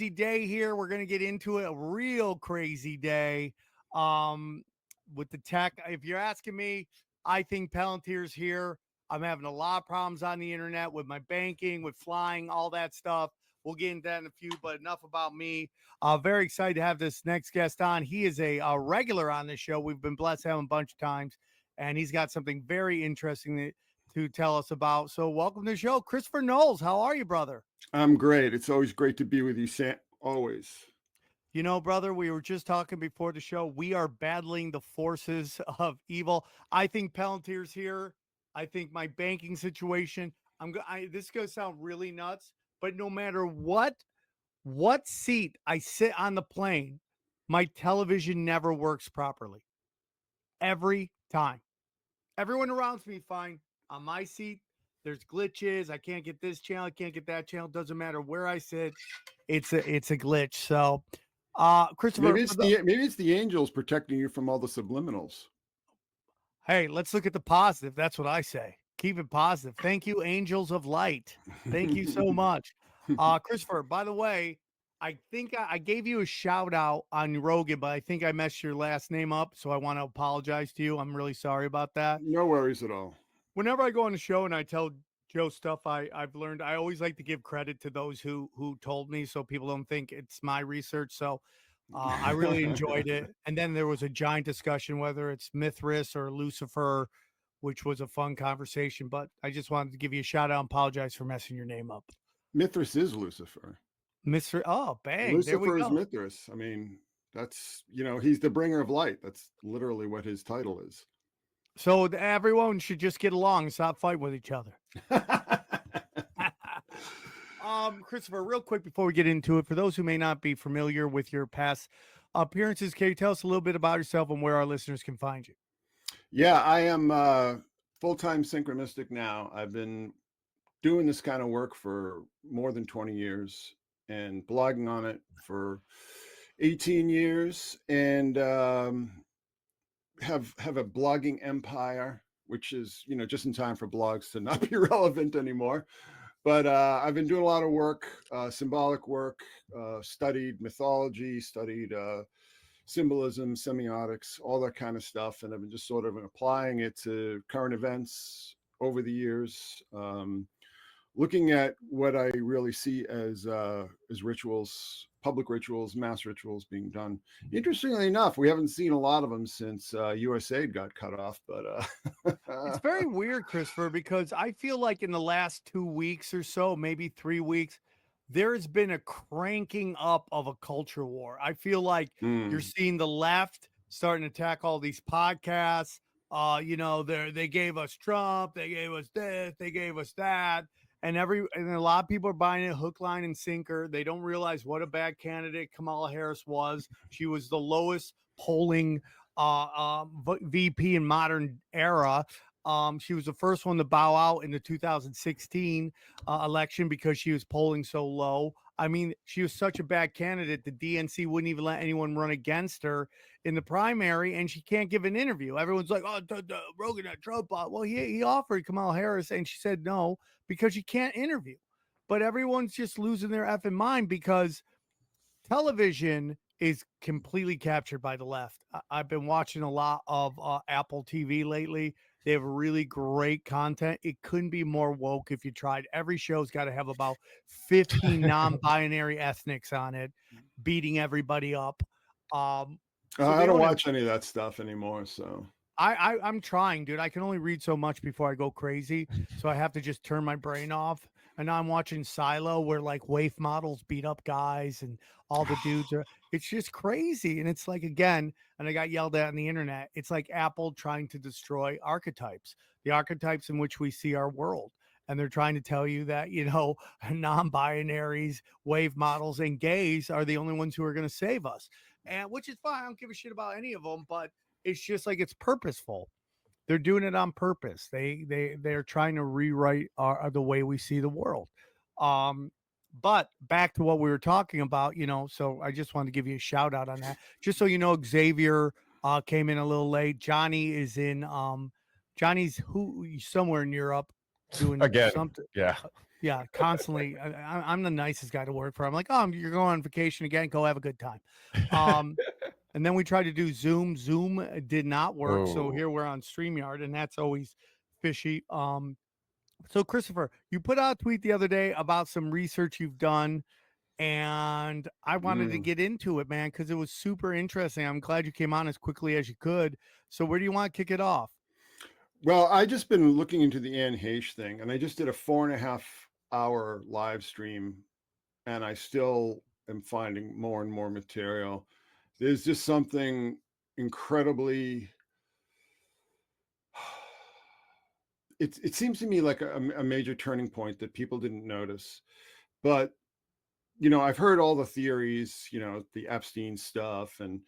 day here. We're going to get into it. A real crazy day with the tech. If you're asking me, I think Palantir's here. I'm having a lot of problems on the internet with my banking, with flying, all that stuff. We'll get into that in a few, but enough about me. Very excited to have this next guest on. He is a regular on this show. We've been blessed to have him a bunch of times, and he's got something very interesting to tell us about. So welcome to the show, Christopher Knowles. How are you, brother? I'm great. It's always great to be with you, Sam. Always. You know, brother, we were just talking before the show. We are battling the forces of evil. I think Palantir's here. I think my banking situation, this is going to sound really nuts, but no matter what seat I sit on the plane, my television never works properly. Every time. Everyone around me fine. On my seat, there's glitches. I can't get this channel. I can't get that channel. Doesn't matter where I sit. It's a glitch. So, Christopher, maybe it's the angels protecting you from all the subliminals. Hey, let's look at the positive. That's what I say. Keep it positive. Thank you, angels of light. Thank you so much. Christopher, by the way, I think I gave you a shout out on Rogan, but I think I messed your last name up. So I want to apologize to you. I'm really sorry about that. No worries at all. Whenever I go on the show and I tell Joe stuff I've learned, I always like to give credit to those who told me so people don't think it's my research. So I really enjoyed it. And then there was a giant discussion, whether it's Mithras or Lucifer, which was a fun conversation. But I just wanted to give you a shout out and apologize for messing your name up. Mithras is Lucifer. Mr. Oh, bang. Lucifer is Mithras. I mean, that's, he's the bringer of light. That's literally what his title is. So everyone should just get along and stop fighting with each other. Christopher, real quick before we get into it, for those who may not be familiar with your past appearances, can you tell us a little bit about yourself and where our listeners can find you? Yeah, I am full-time synchronistic now. I've been doing this kind of work for more than 20 years and blogging on it for 18 years and have a blogging empire, which is, just in time for blogs to not be relevant anymore. But I've been doing a lot of work, symbolic work, studied mythology, studied symbolism, semiotics, all that kind of stuff. And I've been just sort of applying it to current events over the years, looking at what I really see as rituals, public rituals, mass rituals being done. Interestingly enough, we haven't seen a lot of them since USAID got cut off, but it's very weird, Christopher, because I feel like in the last 2 weeks or so, maybe 3 weeks, there's been a cranking up of a culture war. I feel like you're seeing the left starting to attack all these podcasts. They gave us Trump, they gave us this, they gave us that. And a lot of people are buying it hook, line, and sinker. They don't realize what a bad candidate Kamala Harris was. She was the lowest polling VP in modern era. She was the first one to bow out in the 2016 election because she was polling so low. I mean, she was such a bad candidate. The DNC wouldn't even let anyone run against her in the primary, and she can't give an interview. Everyone's like, oh, Rogan, Trump. Well, he offered Kamala Harris, and she said no because she can't interview. But everyone's just losing their effing mind because television is completely captured by the left. I've been watching a lot of Apple TV lately. They have really great content. It couldn't be more woke if you tried. Every show's got to have about 15 non-binary ethnics on it, beating everybody up. I don't watch any of that stuff anymore. So I'm trying, dude. I can only read so much before I go crazy. So I have to just turn my brain off. And now I'm watching Silo where like waif models beat up guys and all the dudes are, it's just crazy. And it's like, again, and I got yelled at on the internet. It's like Apple trying to destroy archetypes, the archetypes in which we see our world. And they're trying to tell you that, non-binaries, wave models, and gays are the only ones who are going to save us. And which is fine. I don't give a shit about any of them, but it's just like it's purposeful. They're doing it on purpose. They're trying to rewrite the way we see the world. But back to what we were talking about, so I just wanted to give you a shout out on that. Just so you know, Xavier came in a little late. Johnny is in Johnny's somewhere in Europe doing again something. Yeah. Yeah, constantly. I'm the nicest guy to work for. I'm like, oh, you're going on vacation again. Go have a good time. And then we tried to do Zoom. Zoom did not work. So Oh. here we're on StreamYard, and that's always fishy. So Christopher, you put out a tweet the other day about some research you've done, and I wanted to Mm. get into it, man, because it was super interesting. I'm glad you came on as quickly as you could. So where do you want to kick it off? Well, I just been looking into the Anne Heche thing, and I just did a 4.5 hour live stream, and I still am finding more and more material. There's just something incredibly. It seems to me like a major turning point that people didn't notice, but I've heard all the theories, the Epstein stuff and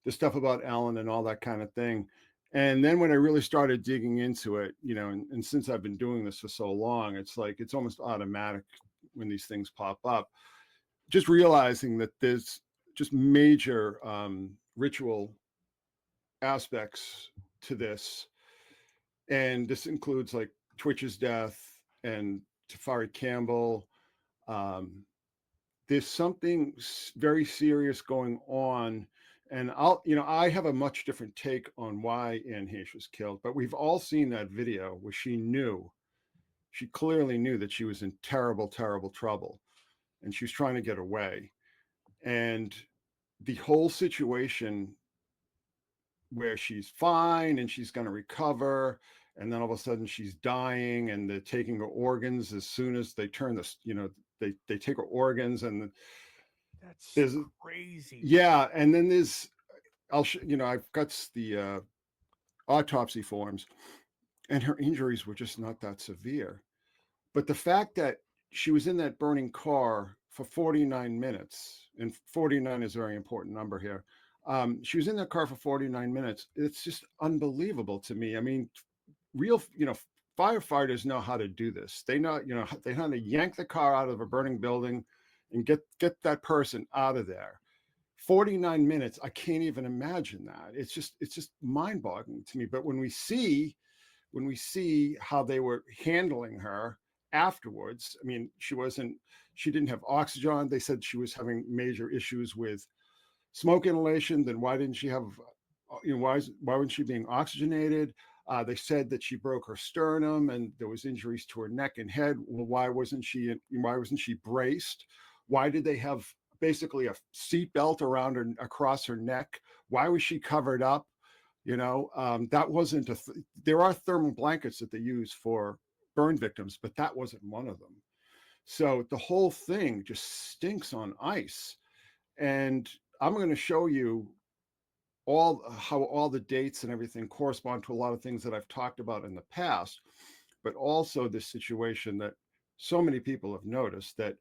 the stuff about Ellen and all that kind of thing. And then when I really started digging into it, and since I've been doing this for so long, it's like it's almost automatic when these things pop up. Just realizing that there's just major ritual aspects to this. And this includes like Twitch's death and Tafari Campbell. Um, there's something very serious going on. And I have a much different take on why Anne Heche was killed, but we've all seen that video where she clearly knew that she was in terrible, terrible trouble and she was trying to get away. And the whole situation where she's fine and she's going to recover, and then all of a sudden she's dying and they're taking her organs as soon as they turn this, they take her organs, and That's crazy. yeah, and then there's I've got the autopsy forms, and her injuries were just not that severe. But the fact that she was in that burning car for 49 minutes, and 49 is a very important number here. She was in that car for 49 minutes. It's just unbelievable to me. I mean, real, firefighters know how to do this. They know, they know how to yank the car out of a burning building and get that person out of there. 49 minutes, I can't even imagine that. It's just mind-boggling to me. But when we see how they were handling her afterwards, I mean, she didn't have oxygen. They said she was having major issues with smoke inhalation. Then why didn't she have, why wasn't she being oxygenated? They said that she broke her sternum and there was injuries to her neck and head. Well, why wasn't she braced? Why did they have basically a seat belt around her, across her neck? Why was she covered up? That wasn't there are thermal blankets that they use for burn victims, but that wasn't one of them. So the whole thing just stinks on ice. And I'm going to show you how all the dates and everything correspond to a lot of things that I've talked about in the past, but also this situation that so many people have noticed, that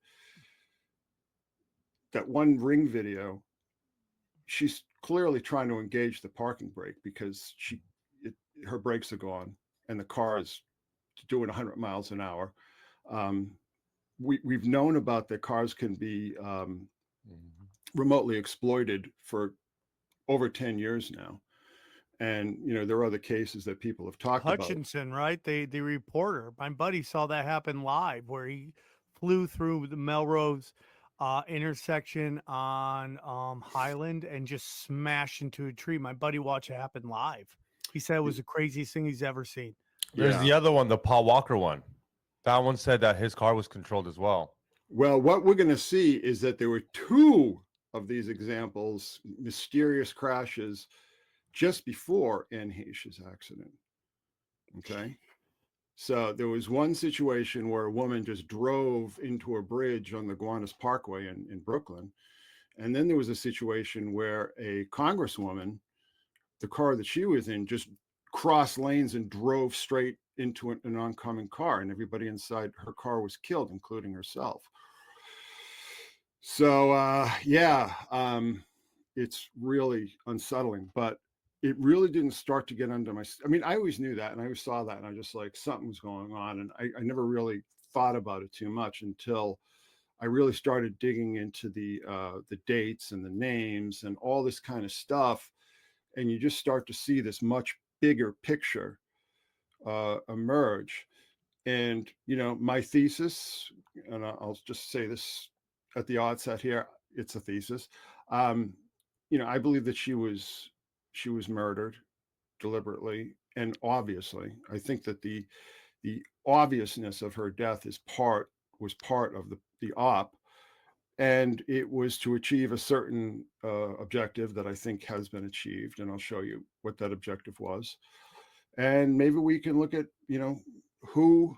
one ring video, she's clearly trying to engage the parking brake because her brakes are gone and the car is doing 100 miles an hour. We've known about that cars can be remotely exploited for over 10 years now. And, there are other cases that people have talked Hutchinson, right? The reporter, my buddy saw that happen live, where he flew through the Melrose intersection on Highland and just smashed into a tree. My buddy watched it happen live. He said it was the craziest thing he's ever seen. There's the other one, the Paul Walker one. That one said that his car was controlled as well. Well, what we're going to see is that there were two of these examples, mysterious crashes, just before Anne Heche's accident. Okay. So there was one situation where a woman just drove into a bridge on the Gowanus Parkway in Brooklyn. And then there was a situation where a congresswoman, the car that she was in, just crossed lanes and drove straight into an oncoming car, and everybody inside her car was killed, including herself. So it's really unsettling, but it really didn't start to get under my. I mean, I always knew that, and I always saw that, and I just like something was going on, and I never really thought about it too much until I really started digging into the dates and the names and all this kind of stuff, and you just start to see this much bigger picture emerge. And, you know, my thesis, and I'll just say this at the outset here, it's a thesis. You know, I believe that she was murdered deliberately and obviously. I think that the obviousness of her death was part of the op, and it was to achieve a certain objective that I think has been achieved, and I'll show you what that objective was. And maybe we can look at, you know, who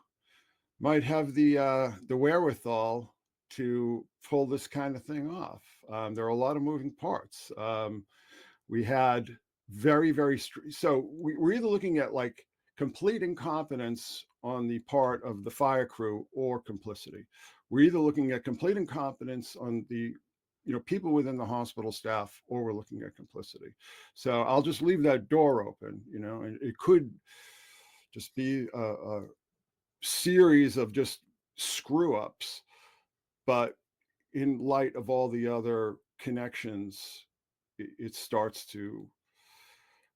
might have the wherewithal to pull this kind of thing off. There are a lot of moving parts. We had so we're either looking at like complete incompetence on the part of the fire crew or complicity. We're either looking at complete incompetence on the, you know, people within the hospital staff, or we're looking at complicity. So I'll just leave that door open, you know, and it could just be a series of just screw ups, but in light of all the other connections, it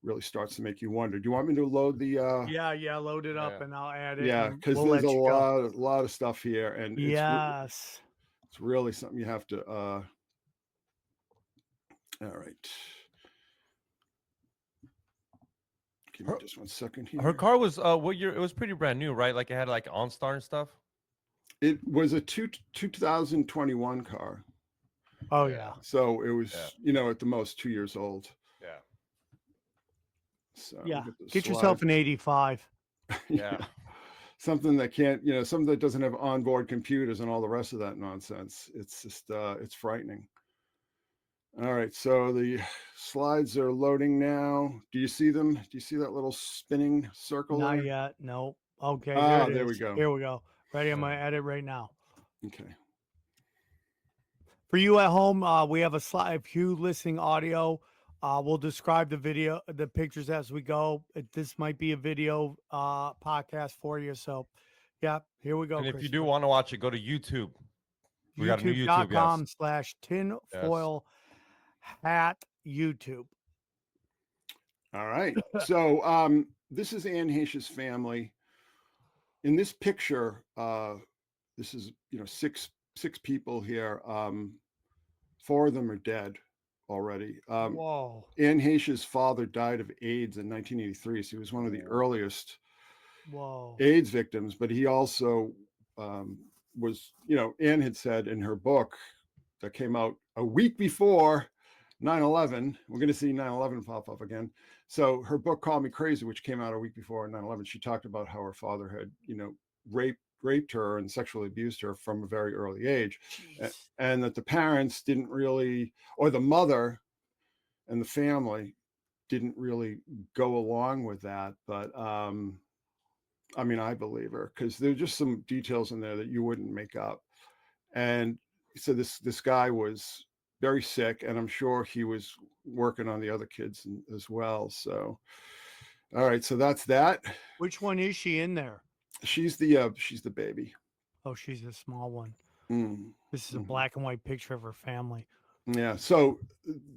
really starts to make you wonder. Do you want me to load the Yeah, load it up and I'll add it. yeah, and because we'll there's let a you go. lot of stuff here, and Yes. it's really something you have to all right. Give me just 1 second here. Her car was what year? It was pretty brand new, right? Like it had like OnStar and stuff. It was a 2021 car. Oh yeah. So it was, you know, at the most 2 years old. Yeah. So Yeah. Get yourself an 85. Yeah. Something that can't, you know, something that doesn't have onboard computers and all the rest of that nonsense. It's just it's frightening. All right, so the slides are loading now. Do you see them? Do you see that little spinning circle Not there? yet. No. Okay, There we go. Here we go. Ready? I'm gonna edit right now. Okay. For you at home, we have a slide. If you listening audio, we'll describe the pictures as we go. This might be a video podcast for you. So, yeah, here we go. And if you do want to watch it, go to YouTube. We got a new YouTube. YouTube.com/tinfoil hat YouTube. All right. So this is Anne Heche's family. In this picture, this is, you know, six people here. 4 of them are dead already. Whoa. Anne Heche's father died of AIDS in 1983, so he was one of the earliest AIDS victims. But he also was, you know, Anne had said in her book that came out a week before 9/11, we're going to see 9/11 pop up again. So her book Call Me Crazy, which came out a week before 9/11, she talked about how her father had, you know, raped her and sexually abused her from a very early age. And that the parents didn't really, or the mother and the family didn't really go along with that. But I mean, I believe her, because there's just some details in there that you wouldn't make up. And so this guy was very sick, and I'm sure he was working on the other kids as well. So, all right, so that's that. Which one is she in there? She's the baby. Oh, she's a small one. Mm. This is a black and white picture of her family. Yeah. So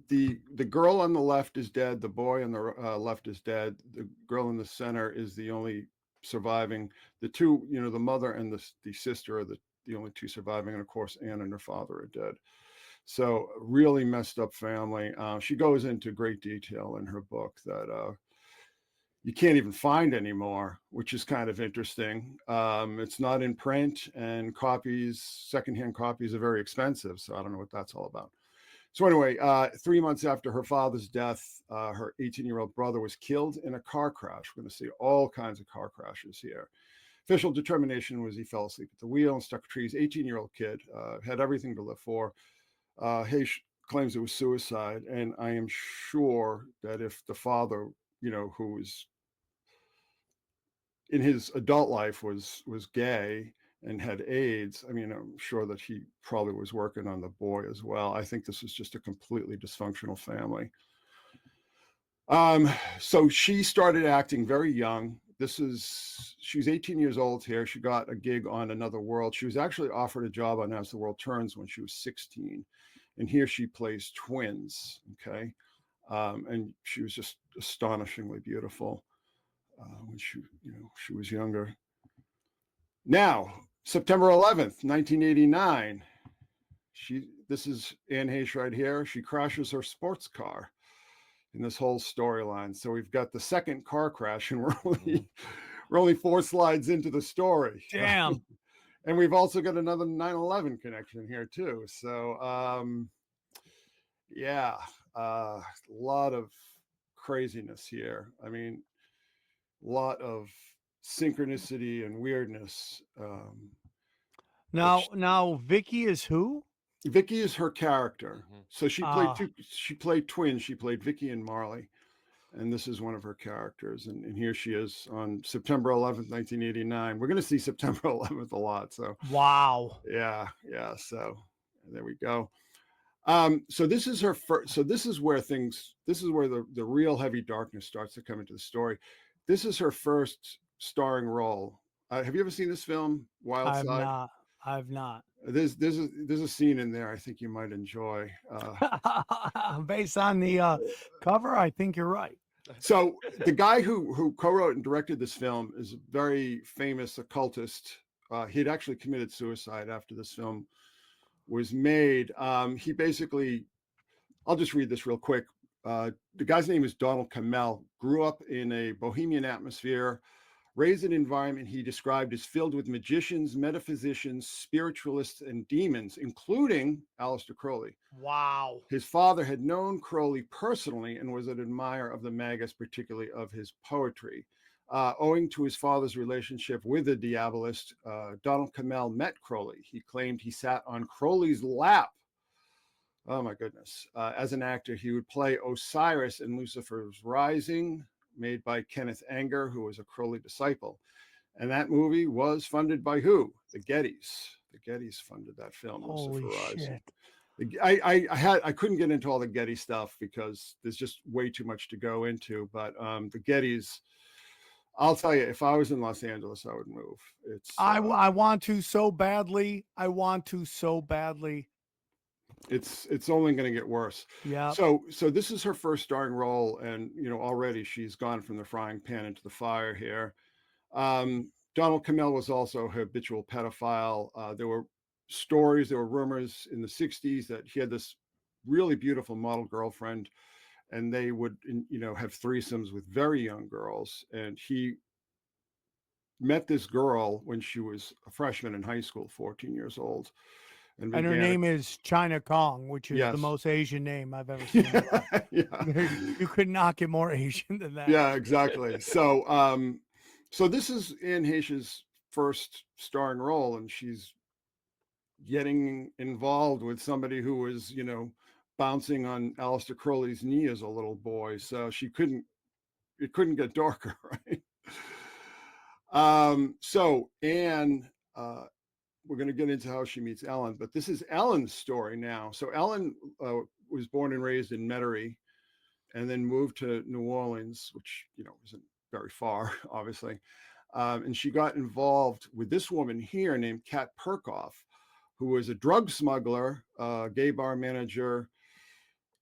the girl on the left is dead. The boy on the left is dead. The girl in the center is the only surviving. The two, you know, the mother and the sister are the only two surviving, and of course Anne and her father are dead. So really messed up family. She goes into great detail in her book that you can't even find anymore, which is kind of interesting. It's not in print, and secondhand copies are very expensive. So I don't know what that's all about. So anyway, 3 months after her father's death, her 18-year-old brother was killed in a car crash. We're going to see all kinds of car crashes here. Official determination was he fell asleep at the wheel and struck trees. 18-year-old kid, had everything to live for. Heche claims it was suicide, and I am sure that if the father, you know, who was in his adult life was gay and had AIDS, I mean, I'm sure that he probably was working on the boy as well. I think this was just a completely dysfunctional family. So she started acting very young. She's 18 years old here. She got a gig on Another World. She was actually offered a job on As the World Turns when she was 16. And here she plays twins, okay? And she was just astonishingly beautiful when she was younger. Now, September 11th, 1989. This is Anne Heche right here. She crashes her sports car in this whole storyline. So we've got the second car crash, and we're only 4 slides into the story. Damn. And we've also got another 9/11 connection here too. So yeah, a lot of craziness here. I mean, a lot of synchronicity and weirdness. Now Vicky is who? Vicky is her character. So she played Ah. she played twins. She played Vicky and Marley. And this is one of her characters. And here she is on September 11th, 1989. We're going to see September 11th a lot. So Wow. yeah. So there we go. So this is her first. So this is where the real heavy darkness starts to come into the story. This is her first starring role. Have you ever seen this film, Wild Side? I've not. There's a scene in there I think you might enjoy. Based on the cover, I think you're right. So the guy who co-wrote and directed this film is a very famous occultist. He had actually committed suicide after this film was made. He basically, I'll just read this real quick. The guy's name is Donald Cammell. Grew up in a bohemian atmosphere, raised an environment he described as filled with magicians, metaphysicians, spiritualists, and demons, including Aleister Crowley. Wow. His father had known Crowley personally and was an admirer of the Magus, particularly of his poetry. Owing to his father's relationship with the Diabolist, Donald Cammell met Crowley. He claimed he sat on Crowley's lap. Oh my goodness. As an actor, he would play Osiris in Lucifer's Rising, made by Kenneth Anger, who was a Crowley disciple. And that movie was funded by who? The Gettys. The Gettys funded that film, Holy Lucifer Rising. shit. I couldn't get into all the Getty stuff because there's just way too much to go into. But the Gettys, I'll tell you, if I was in Los Angeles, I would move. It's I want to so badly. I want to so badly. It's only going to get worse. Yeah. So this is her first starring role, and already she's gone from the frying pan into the fire here. Donald Cammell was also a habitual pedophile. There were rumors in the 60s that he had this really beautiful model girlfriend, and they would have threesomes with very young girls. And he met this girl when she was a freshman in high school, 14 years old. And her name is China Kong, which is the most Asian name I've ever seen. Yeah. You could not get more Asian than that. Yeah, exactly. So this is Anne Heche's first starring role, and she's getting involved with somebody who was, bouncing on Aleister Crowley's knee as a little boy. So it couldn't get darker, right? So Anne, we're going to get into how she meets Ellen, but this is Ellen's story now. So Ellen was born and raised in Metairie, and then moved to New Orleans, which isn't very far, obviously. And she got involved with this woman here named Kat Perkoff, who was a drug smuggler, gay bar manager,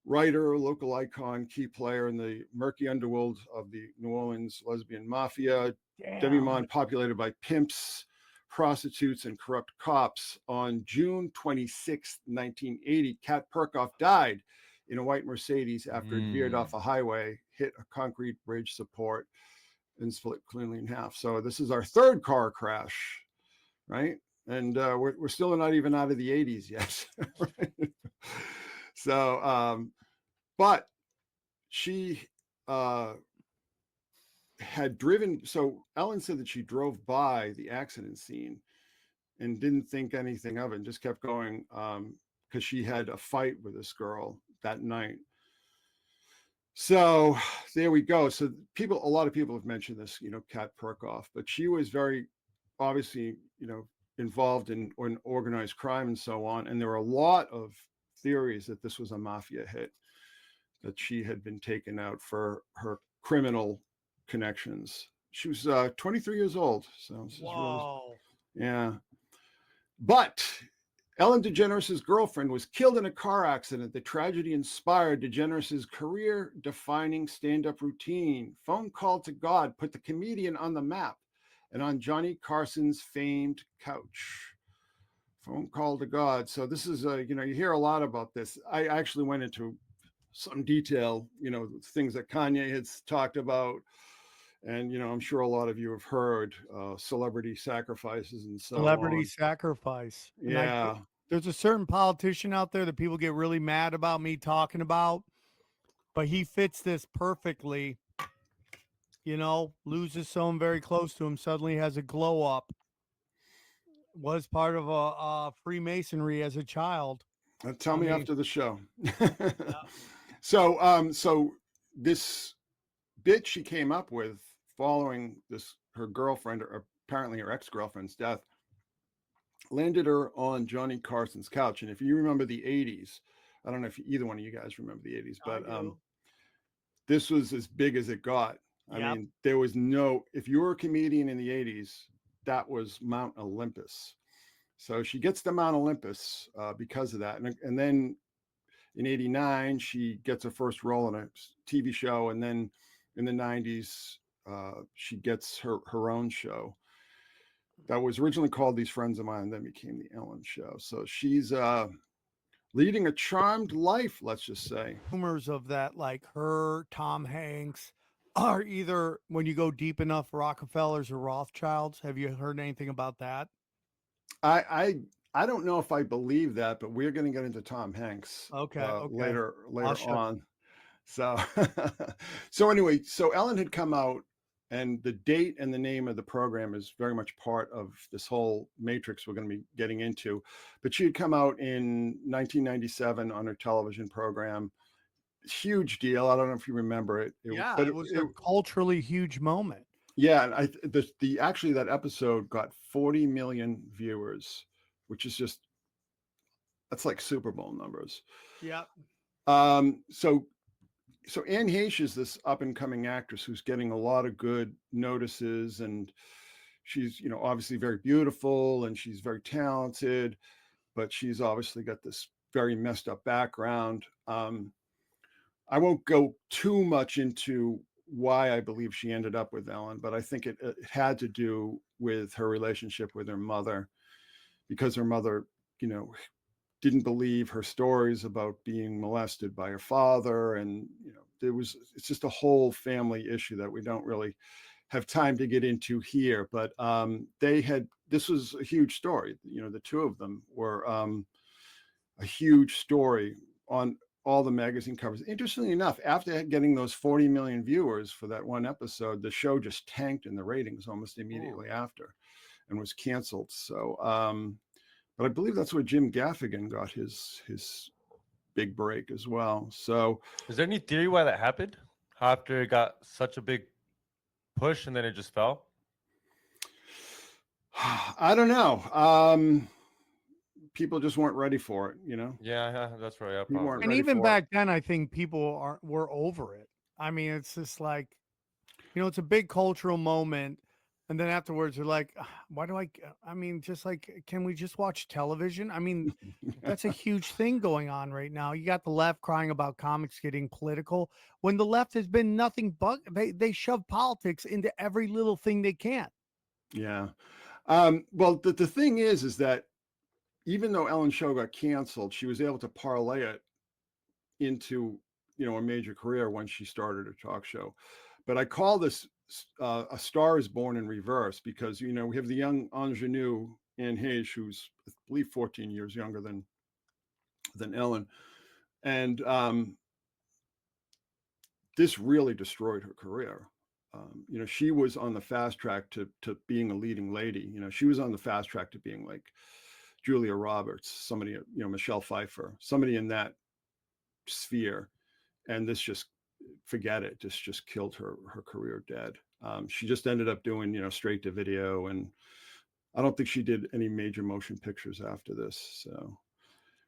writer, local icon, key player in the murky underworld of the New Orleans lesbian mafia. Demi-monde populated by pimps, prostitutes, and corrupt cops. On June 26, 1980, Kat Perkoff died in a white Mercedes after it veered off a highway, hit a concrete bridge support, and split cleanly in half. So this is our third car crash, right? And we're still not even out of the 80s yet. Right? So, but she had driven. So Ellen said that she drove by the accident scene and didn't think anything of it and just kept going because she had a fight with this girl that night. So there we go. So a lot of people have mentioned this, Kat Perkoff, but she was very obviously, involved in organized crime and so on. And there were a lot of theories that this was a mafia hit, that she had been taken out for her criminal connections. She was 23 years old. So this is really, yeah. But Ellen DeGeneres' girlfriend was killed in a car accident. The tragedy inspired DeGeneres' career-defining stand-up routine. Phone Call to God put the comedian on the map and on Johnny Carson's famed couch. Phone call to God. So this is you know, you hear a lot about this. I actually went into some detail, you know, things that Kanye has talked about. And, you know, I'm sure a lot of you have heard celebrity sacrifices and so Celebrity on. sacrifice. And Yeah. there's a certain politician out there that people get really mad about me talking about, but he fits this perfectly. You know, loses someone very close to him, suddenly has a glow up. Was part of a Freemasonry as a child. Tell me mean, after the show. yeah. So this bit she came up with following her girlfriend, or apparently her ex-girlfriend's death, landed her on Johnny Carson's couch. And if you remember the 80s, I don't know if either one of you guys remember the 80s, but this was as big as it got. I mean, there was if you were a comedian in the 80s, that was Mount Olympus. So she gets to Mount Olympus because of that. And then in 89, she gets her first role in a TV show. And then in the 90s, she gets her own show that was originally called These Friends of Mine, and then became the Ellen Show. So she's leading a charmed life, let's just say. Rumors of that, like her, Tom Hanks, are either, when you go deep enough, Rockefellers or Rothschilds. Have you heard anything about that? I don't know if I believe that, but we're going to get into Tom Hanks later on. So so anyway, so Ellen had come out, and the date and the name of the program is very much part of this whole matrix we're going to be getting into. But she had come out in 1997 on her television program. Huge deal. I don't know if you remember it. But it was a culturally huge moment. Yeah, and actually that episode got 40 million viewers, which is that's like Super Bowl numbers. Yeah. So Anne Heche is this up and coming actress who's getting a lot of good notices, and she's, you know, obviously very beautiful and she's very talented, but she's obviously got this very messed up background. I won't go too much into why I believe she ended up with Ellen, but I think it had to do with her relationship with her mother, because her mother, you know, didn't believe her stories about being molested by her father. And, you know, it's just a whole family issue that we don't really have time to get into here. But this was a huge story. You know, the two of them were a huge story on all the magazine covers. Interestingly enough, after getting those 40 million viewers for that one episode, the show just tanked in the ratings almost immediately after and was canceled. So, but I believe that's where Jim Gaffigan got his big break as well. So, is there any theory why that happened after it got such a big push and then it just fell? I don't know. People just weren't ready for it, you know? Yeah, that's right. Yeah, and even back then, I think people were over it. I mean, it's just like, you know, it's a big cultural moment. And then afterwards, they're like, why do I mean, just like, can we just watch television? I mean, that's a huge thing going on right now. You got the left crying about comics getting political, when the left has been nothing but they shove politics into every little thing they can. Yeah. Well, the thing is that even though Ellen's show got canceled, she was able to parlay it into, you know, a major career when she started her talk show. But I call this A Star is Born in Reverse, because, you know, we have the young ingenue Anne Heche, who's, I believe, 14 years younger than Ellen. And this really destroyed her career. You know, she was on the fast track to being a leading lady. You know, she was on the fast track to being like Julia Roberts, somebody, you know, Michelle Pfeiffer, somebody in that sphere. And this just, forget it, just killed her career dead. She just ended up doing, you know, straight to video, and I don't think she did any major motion pictures after this. So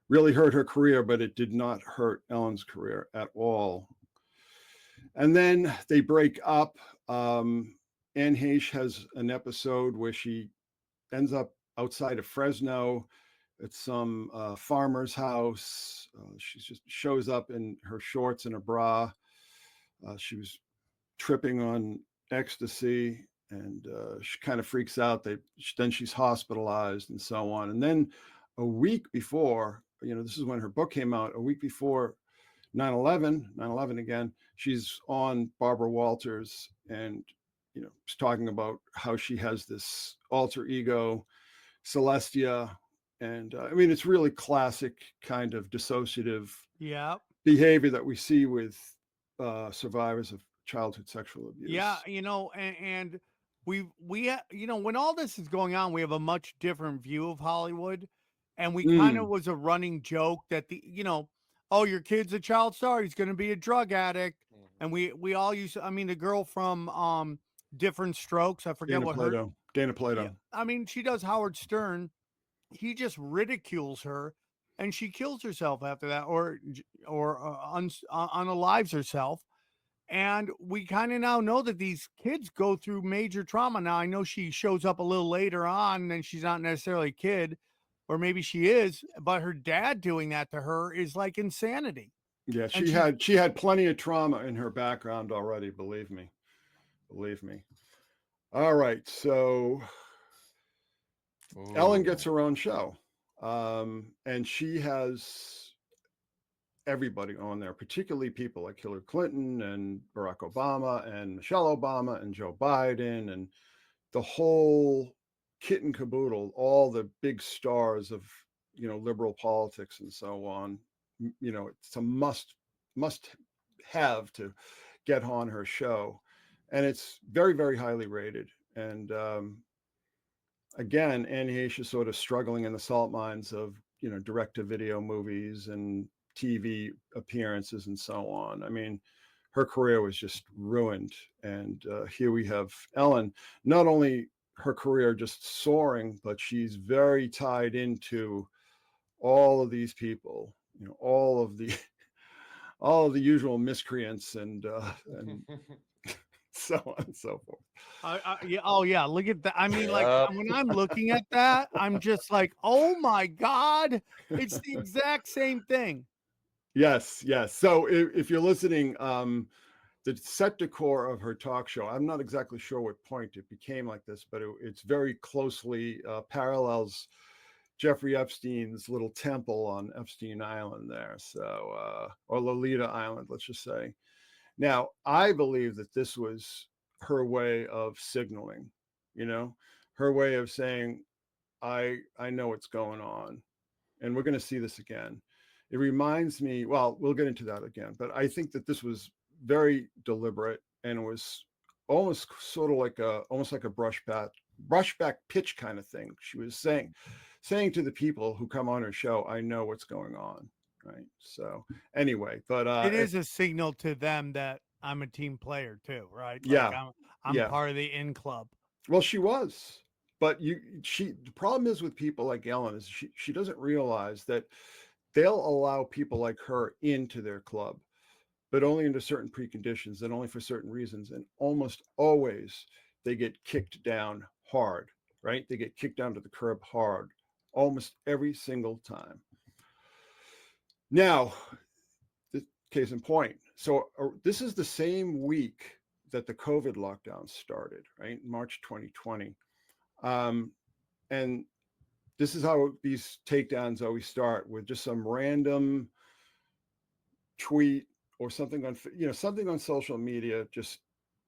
really hurt her career, but it did not hurt Ellen's career at all. And then they break up. Anne Heche has an episode where she ends up outside of Fresno at some farmer's house. She just shows up in her shorts and a bra. She was tripping on ecstasy, and she kind of freaks out. Then she's hospitalized and so on. And then a week before, this is when her book came out, a week before 9/11 again, she's on Barbara Walters and, she's talking about how she has this alter ego, Celestia. And it's really classic kind of dissociative behavior that we see with survivors of childhood sexual abuse. Yeah, and we when all this is going on, we have a much different view of Hollywood, and we kind of was a running joke that oh, your kid's a child star, he's going to be a drug addict, and we all used. The girl from Different Strokes, I forget Dana Plato. Yeah, she does Howard Stern. He just ridicules her, and she kills herself after that, or unalives herself. And we kind of now know that these kids go through major trauma. Now, I know she shows up a little later on and she's not necessarily a kid, or maybe she is, but her dad doing that to her is like insanity. Yeah, she had plenty of trauma in her background already, believe me. All right, so Ellen gets her own show. And she has everybody on there, particularly people like Hillary Clinton and Barack Obama and Michelle Obama and Joe Biden and the whole kit and caboodle, all the big stars of, liberal politics and so on. It's a must have to get on her show. And it's very, very highly rated. And again, Anne Heche is sort of struggling in the salt mines of, direct-to-video movies and TV appearances and so on. Her career was just ruined. And here we have Ellen, not only her career just soaring, but she's very tied into all of these people, all of the usual miscreants and so on and so forth. Yeah. Oh yeah. Look at that. When I'm looking at that, I'm just like, oh my God, it's the exact same thing. Yes. So if you're listening, the set decor of her talk show, I'm not exactly sure what point it became like this, but it's very closely parallels Jeffrey Epstein's little temple on Epstein Island there. So, or Lolita Island, let's just say. Now, I believe that this was her way of signaling, her way of saying, I know what's going on, and we're going to see this again. It reminds me, well, we'll get into that again, but I think that this was very deliberate, and it was almost sort of like a brushback pitch kind of thing. She was saying to the people who come on her show, I know what's going on. Right. So anyway, but it is a signal to them that I'm a team player too, right? I'm part of the in club. Well, she was, but the problem is with people like Ellen is she doesn't realize that they'll allow people like her into their club, but only under certain preconditions and only for certain reasons. And almost always they get kicked down hard, right? They get kicked down to the curb hard, almost every single time. Now, case in point. So this is the same week that the COVID lockdown started, right? March 2020. And this is how these takedowns always start, with just some random tweet or something on social media, just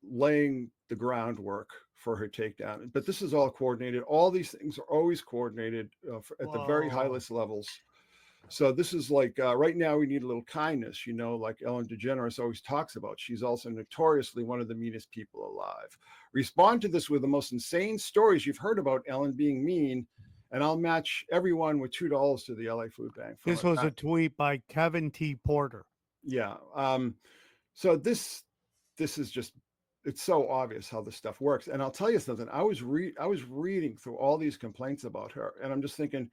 laying the groundwork for her takedown. But this is all coordinated. All these things are always coordinated at the very highest levels. So this is like, right now we need a little kindness, like Ellen DeGeneres always talks about. She's also notoriously one of the meanest people alive. Respond to this with the most insane stories you've heard about Ellen being mean, and I'll match everyone with $2 to the LA Food Bank. This was a tweet by Kevin T. Porter. Yeah. So this is just, it's so obvious how this stuff works. And I'll tell you something, I was reading through all these complaints about her, and I'm just thinking,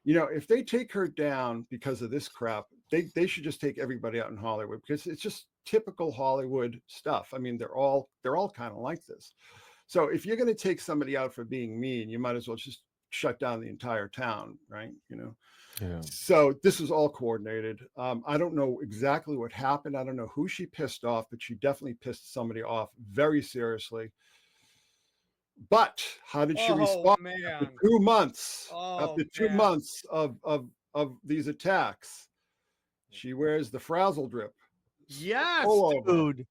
if they take her down because of this crap, they should just take everybody out in Hollywood, because it's just typical Hollywood stuff. They're all kind of like this. So if you're going to take somebody out for being mean, you might as well just shut down the entire town, right? Yeah. So this is all coordinated. I don't know exactly what happened. I don't know who she pissed off, but she definitely pissed somebody off very seriously. But how did she respond after man. 2 months? Oh, After 2 man. months of these attacks, she wears the frazzle drip Yes, all over. dude.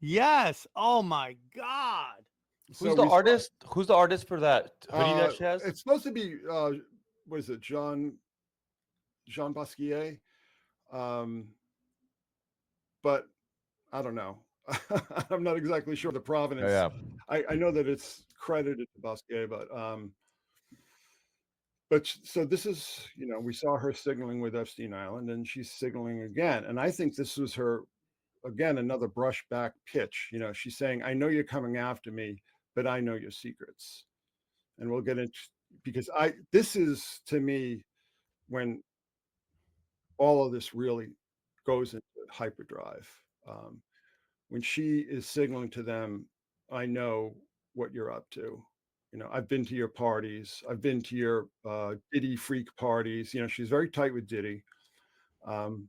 Yes. Oh my God. So Who's the we saw, artist? Who's the artist for that hoodie that she has? it's supposed to be what is it, Jean Basquiat? But I don't know. I'm not exactly sure the provenance. Yeah, I know that it's credited to Basquiat, but so this is, you know, we saw her signaling with Epstein Island, and she's signaling again. And I think this was her, again, another brushback pitch. You know, she's saying, I know you're coming after me, but I know your secrets. And we'll get into, because this is to me when all of this really goes into hyperdrive. When she is signaling to them, I know what you're up to. You know, I've been to your parties. I've been to your Diddy freak parties. You know, she's very tight with Diddy. And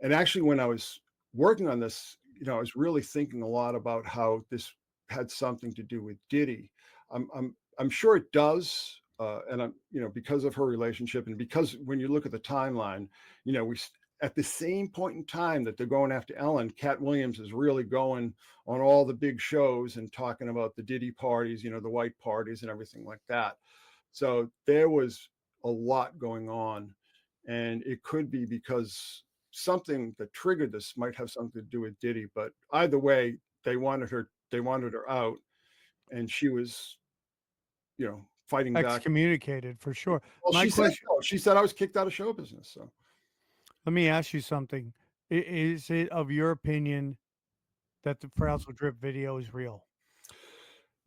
actually, when I was working on this, you know, I was really thinking a lot about how this had something to do with Diddy. I'm sure it does, and I'm, you know, because of her relationship, and because when you look at the timeline, you know, at the same point in time that they're going after Ellen, Cat Williams is really going on all the big shows and talking about the Diddy parties, you know, the white parties and everything like that. So there was a lot going on, and it could be because something that triggered this might have something to do with Diddy. But either way, they wanted her out, and she was, you know, fighting back. Excommunicated for sure. Well, My question, she said I was kicked out of show business. So let me ask you something. Is it of your opinion that the frazzle drip video is real?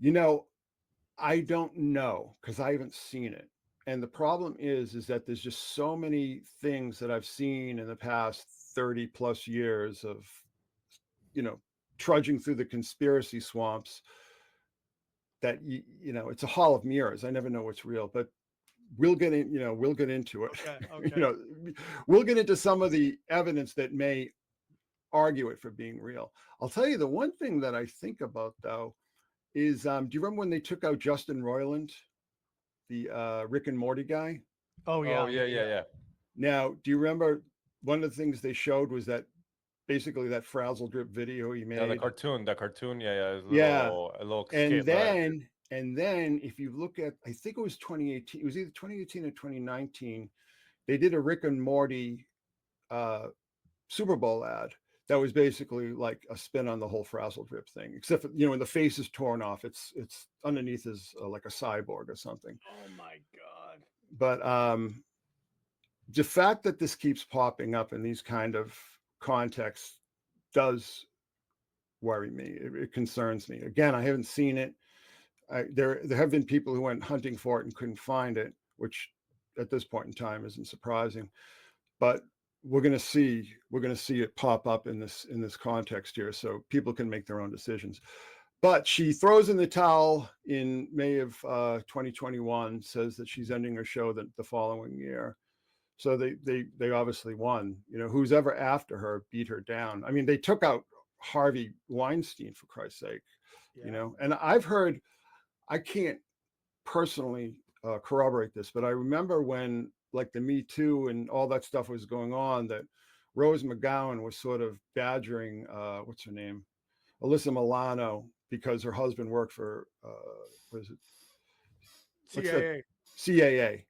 you know, I don't know because I haven't seen it. And the problem is that there's just so many things that I've seen in the past 30 plus years of, you know, trudging through the conspiracy swamps that, you know, it's a hall of mirrors. I never know what's real, but we'll get in, you know, we'll get into it. Okay, You know, we'll get into some of the evidence that may argue it for being real. I'll tell you the one thing that I think about though is, do you remember when they took out Justin Roiland, the Rick and Morty guy? Oh yeah. Oh yeah. Now, do you remember one of the things they showed was that basically that frazzle drip video he made? Yeah, the cartoon. Yeah. Yeah. A little And skit, then if you look at, I think it was 2018, it was either 2018 or 2019, they did a Rick and Morty Super Bowl ad that was basically like a spin on the whole frazzle drip thing, except for, you know, when the face is torn off, it's underneath is like a cyborg or something. Oh my God. But the fact that this keeps popping up in these kind of contexts does worry me. It concerns me. Again, I haven't seen it. There have been people who went hunting for it and couldn't find it, which at this point in time isn't surprising. But we're going to see it pop up in this context here, so people can make their own decisions. But she throws in the towel in May of 2021, says that she's ending her show the following year. So they obviously won. You know, who's ever after her beat her down. I mean, they took out Harvey Weinstein, for Christ's sake. Yeah. You know, and I've heard, I can't personally corroborate this, but I remember when like the Me Too and all that stuff was going on, that Rose McGowan was sort of badgering, what's her name, Alyssa Milano, because her husband worked for what is it, CAA.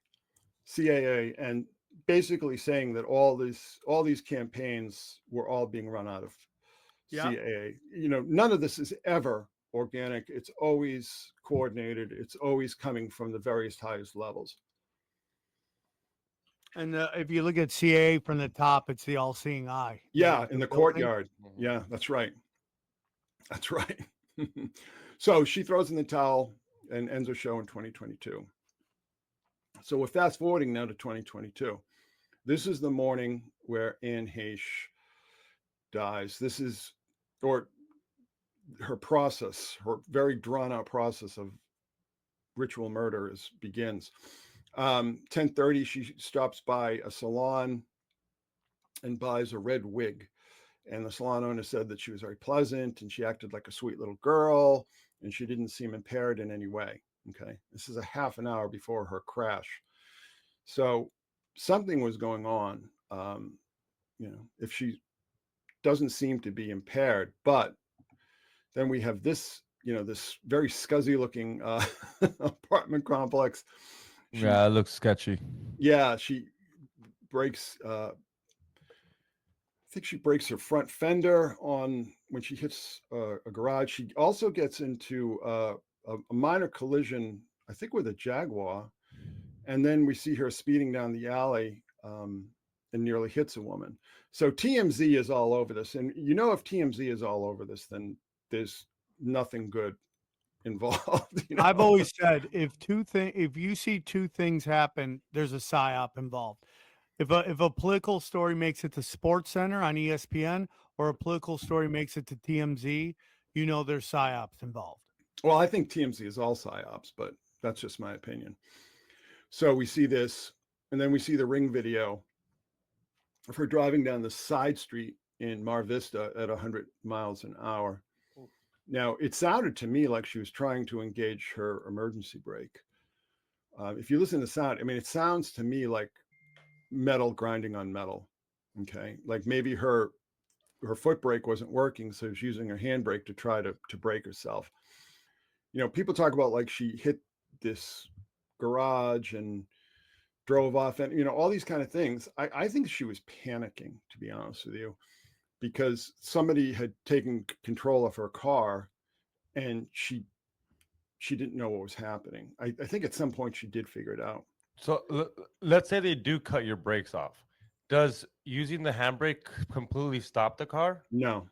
CAA, and basically saying that all these campaigns were all being run out of CAA. You know, none of this is ever organic. It's always coordinated. It's always coming from the various highest levels. And if you look at CAA from the top, it's the all-seeing eye. Yeah, in the courtyard. Yeah, that's right. That's right. So she throws in the towel and ends her show in 2022. So we're fast forwarding now to 2022. This is the morning where Anne Heche dies. This is, or her process, her very drawn out process of ritual murder begins. 10:30, she stops by a salon and buys a red wig. And the salon owner said that she was very pleasant and she acted like a sweet little girl. and she didn't seem impaired in any way. Okay, this is a half an hour before her crash, so something was going on. If she doesn't seem to be impaired, but then we have this, this very scuzzy looking apartment complex. Yeah, it looks sketchy. Yeah, she breaks. I think she breaks her front fender when she hits a garage. She also gets into a minor collision, I think, with a Jaguar, and then we see her speeding down the alley and nearly hits a woman. So TMZ is all over this, and if TMZ is all over this, then there's nothing good involved. I've always said if you see two things happen, there's a psyop involved. If a political story makes it to Sports Center on ESPN or a political story makes it to TMZ, there's psyops involved. Well, I think TMZ is all psyops, but that's just my opinion. So we see this, and then we see the Ring video of her driving down the side street in Mar Vista at 100 miles an hour. Now, it sounded to me like she was trying to engage her emergency brake. If you listen to the sound, it sounds to me like metal grinding on metal. Okay, like maybe her foot brake wasn't working, so she's using her handbrake to try to brake herself. People talk about like she hit this garage and drove off, and all these kind of things. I think she was panicking, to be honest with you, because somebody had taken control of her car and she didn't know what was happening. I think at some point she did figure it out. So let's say they do cut your brakes off. Does using the handbrake completely stop the car? No.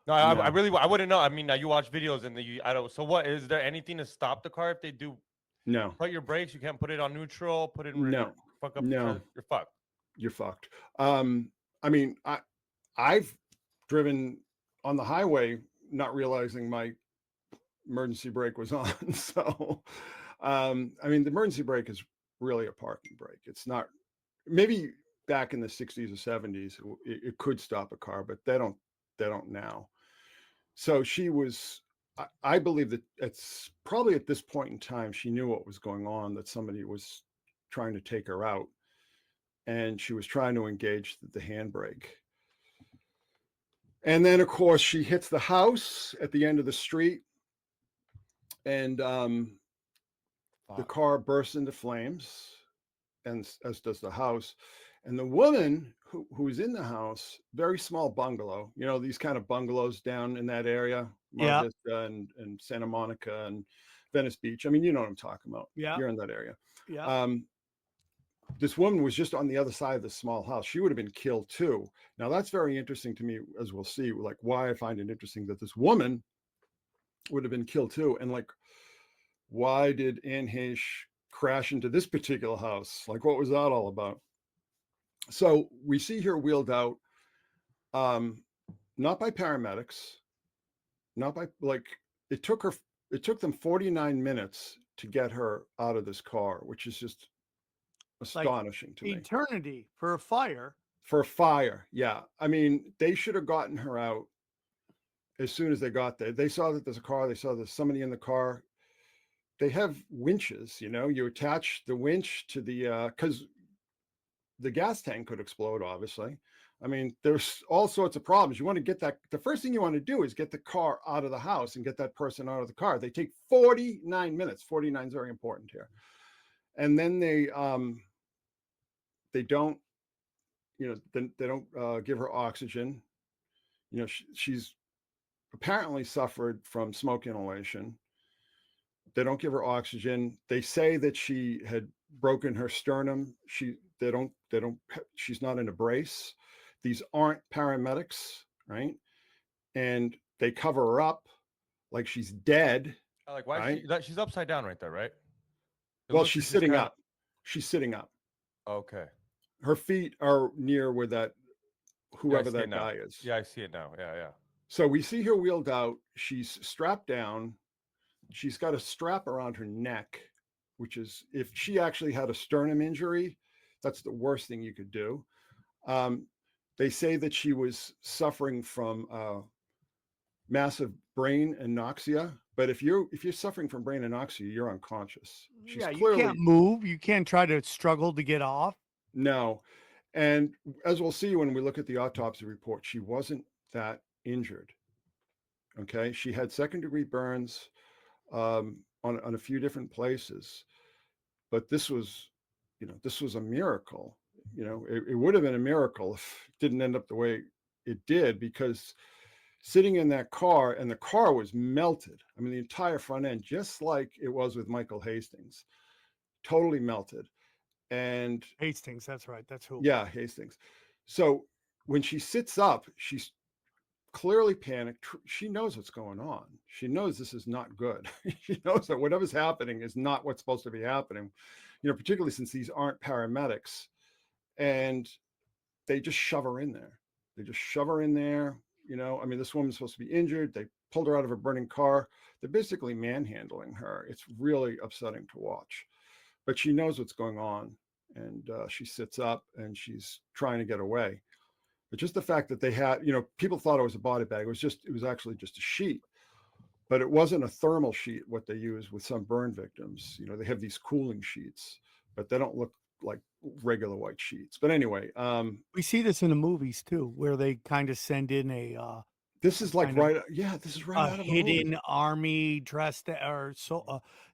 I wouldn't know. I mean, you watch videos and I don't. So what is there anything to stop the car if they do? No. Cut your brakes. You can't put it on neutral. Put it in no. Fuck up. No. You're fucked. You're fucked. I've driven on the highway not realizing my emergency brake was on. So, the emergency brake is really a parking brake. It's not. Maybe back in the 60s or 70s, it could stop a car, but they don't now. So she was. I believe that it's probably at this point in time she knew what was going on, that somebody was trying to take her out, and she was trying to engage the handbrake. And then, of course, she hits the house at the end of the street, and the car bursts into flames, and as does the house. And the woman who's in the house, very small bungalow, these kind of bungalows down in that area, Mar Vista and Santa Monica and Venice Beach. You know what I'm talking about. Yeah. You're in that area. Yeah. This woman was just on the other side of the small house. She would have been killed too. Now that's very interesting to me, as we'll see, like why I find it interesting that this woman would have been killed too. And like, why did Anne Heche crash into this particular house? Like, what was that all about? So we see her wheeled out, not by paramedics, not by it took them 49 minutes to get her out of this car, which is just astonishing to me. Eternity for a fire. For a fire, yeah. They should have gotten her out as soon as they got there. They saw that there's a car. They saw there's somebody in the car. They have winches, you attach the winch to the, because the gas tank could explode, obviously. There's all sorts of problems. You want to get that. The first thing you want to do is get the car out of the house and get that person out of the car. They take 49 minutes. 49 is very important here. And then they don't, they don't give her oxygen. She's apparently suffered from smoke inhalation. They don't give her oxygen. They say that she had broken her sternum. She's not in a brace. These aren't paramedics, right? And they cover her up like she's dead. Like, why? Right? She's upside down right there, right? Well, she's sitting up. She's sitting up. Okay. Her feet are near where whoever that guy is. Yeah, I see it now. Yeah. So we see her wheeled out. She's strapped down. She's got a strap around her neck, which is, if she actually had a sternum injury, that's the worst thing you could do. They say that she was suffering from massive brain anoxia, But if you're suffering from brain anoxia, you're unconscious. She's Yeah, you clearly can't move. You can't try to struggle to get off. no. And as we'll see when we look at the autopsy report, she wasn't that injured. Okay, she had second-degree burns on a few different places, but this was, this was a miracle. It would have been a miracle if it didn't end up the way it did, because sitting in that car, and the car was melted. I mean, the entire front end, just like it was with Michael Hastings, totally melted. And Hastings, that's right. That's who. yeah, Hastings. So when she sits up, she's clearly panicked. She knows what's going on. She knows this is not good. She knows that whatever's happening is not what's supposed to be happening, particularly since these aren't paramedics. And they just shove her in there. They just shove her in there. I mean, this woman's supposed to be injured. They pulled her out of a burning car. They're basically manhandling her. It's really upsetting to watch. But she knows what's going on. And she sits up and she's trying to get away. But just the fact that they had, people thought it was a body bag. It was actually just a sheet. But it wasn't a thermal sheet, what they use with some burn victims. They have these cooling sheets, but they don't look like regular white sheets. But anyway, we see this in the movies too, where they kind of send in this is like this is right a out of hidden army dressed or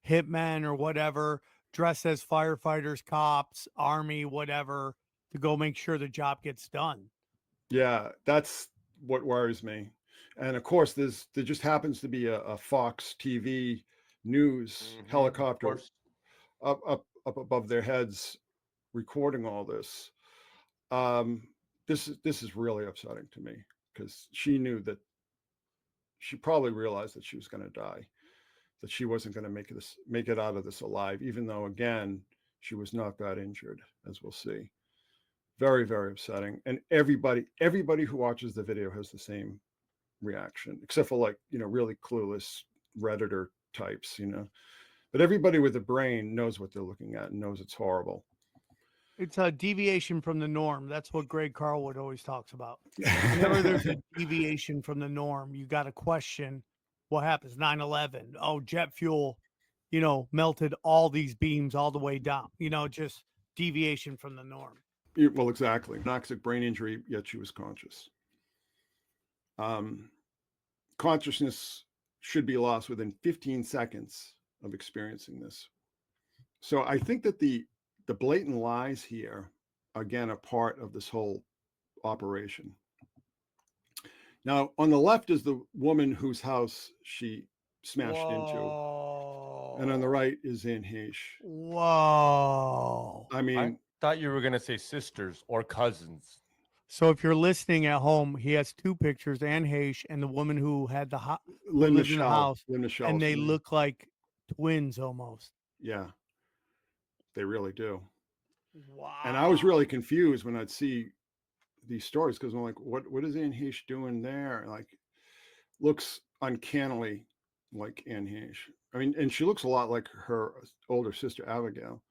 hitmen or whatever, dressed as firefighters, cops, army, whatever, to go make sure the job gets done. Yeah, that's what worries me. And of course, there just happens to be a Fox TV news helicopter up above their heads recording all this. This is really upsetting to me, because she knew that, she probably realized that she was going to die, that she wasn't going to make it out of this alive, even though, again, she was not that injured, as we'll see. Very, very upsetting. And everybody who watches the video has the same reaction, except for really clueless Redditor types, but everybody with a brain knows what they're looking at and knows it's horrible. It's a deviation from the norm. That's what Greg Carlwood always talks about. Whenever there's a deviation from the norm, you got to question what happens. 9/11. Oh, jet fuel, melted all these beams all the way down. Just deviation from the norm. Well, exactly. Anoxic brain injury, yet she was conscious. Consciousness should be lost within 15 seconds of experiencing this. So I think that the blatant lies here, again, are part of this whole operation. Now, on the left is the woman whose house she smashed into. And on the right is Anne Heche. Whoa. I mean, I thought you were going to say sisters or cousins. So if you're listening at home, he has two pictures, Anne Heche and the woman who had the Lynn lived in the house, Michelle, and they look like twins almost. Yeah, they really do. Wow. And I was really confused when I'd see these stories, because I'm like, what is Anne Heche doing there? Like, looks uncannily like Anne Heche. I mean, and she looks a lot like her older sister Abigail.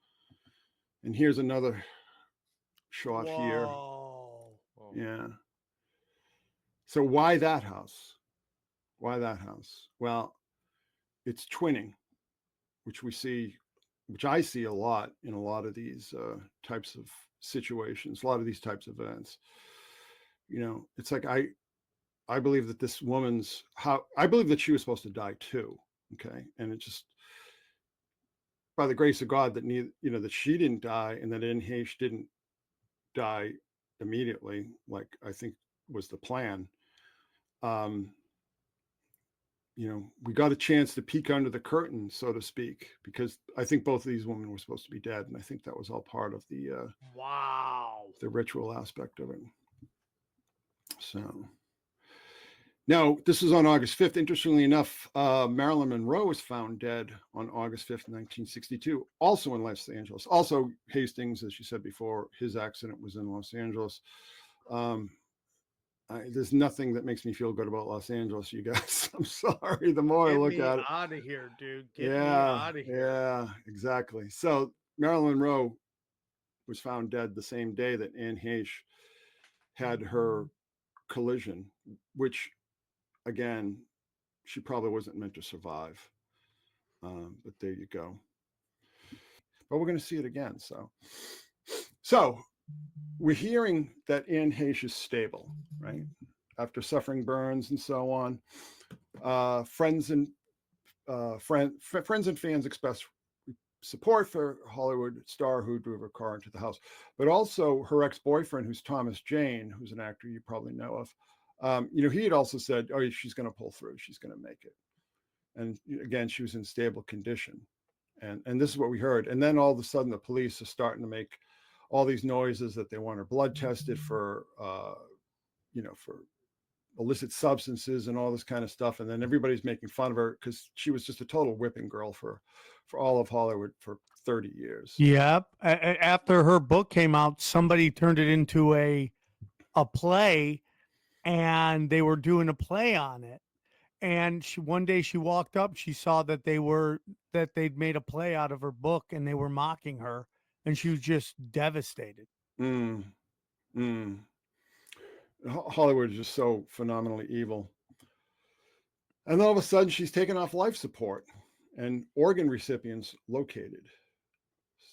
And here's another shot here. Yeah. So why that house? Why that house? Well, it's twinning, which I see a lot in a lot of these types of situations, a lot of these types of events. It's like I believe that this woman's I believe that she was supposed to die too. Okay. And it just, by the grace of God, that that she didn't die, and that Anne Heche didn't die immediately, like I think was the plan. We got a chance to peek under the curtain, so to speak, because I think both of these women were supposed to be dead, and I think that was all part of the the ritual aspect of it. So now, this is on August 5th. Interestingly enough, Marilyn Monroe was found dead on August 5th, 1962, also in Los Angeles. Also, Hastings, as you said before, his accident was in Los Angeles. There's nothing that makes me feel good about Los Angeles, you guys. I'm sorry. The more I look at it. Get me out of here, dude. Get me out of here. Yeah, exactly. So Marilyn Monroe was found dead the same day that Anne Heche had her collision, which, again, she probably wasn't meant to survive. But there you go. But we're going to see it again. So we're hearing that Anne Heche is stable, right? After suffering burns and so on. Friends and fans express support for Hollywood star who drove her car into the house, but also her ex-boyfriend, who's Thomas Jane, who's an actor you probably know of. He had also said, "Oh, she's going to pull through. She's going to make it." And again, she was in stable condition, and this is what we heard. And then all of a sudden, the police are starting to make all these noises that they want her blood tested for, for illicit substances and all this kind of stuff. And then everybody's making fun of her because she was just a total whipping girl for all of Hollywood for 30 years. Yep. After her book came out, somebody turned it into a play, and they were doing a play on it. And one day she walked up, she saw that they'd made a play out of her book, and they were mocking her, and she was just devastated. Hollywood is just so phenomenally evil. And then all of a sudden she's taken off life support and organ recipients located.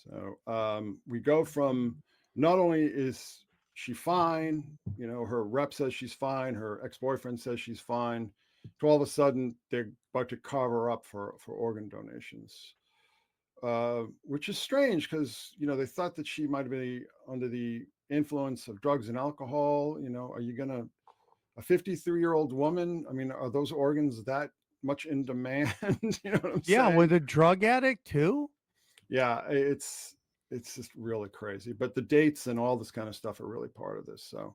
So we go from, not only is she fine, her rep says she's fine, her ex-boyfriend says she's fine, to all of a sudden they're about to carve her up for organ donations, which is strange because, they thought that she might be under the influence of drugs and alcohol. Are you going to, a 53-year-old woman, I mean, are those organs that much in demand? You know what I'm saying? With a drug addict too? Yeah, it's just really crazy. But the dates and all this kind of stuff are really part of this. So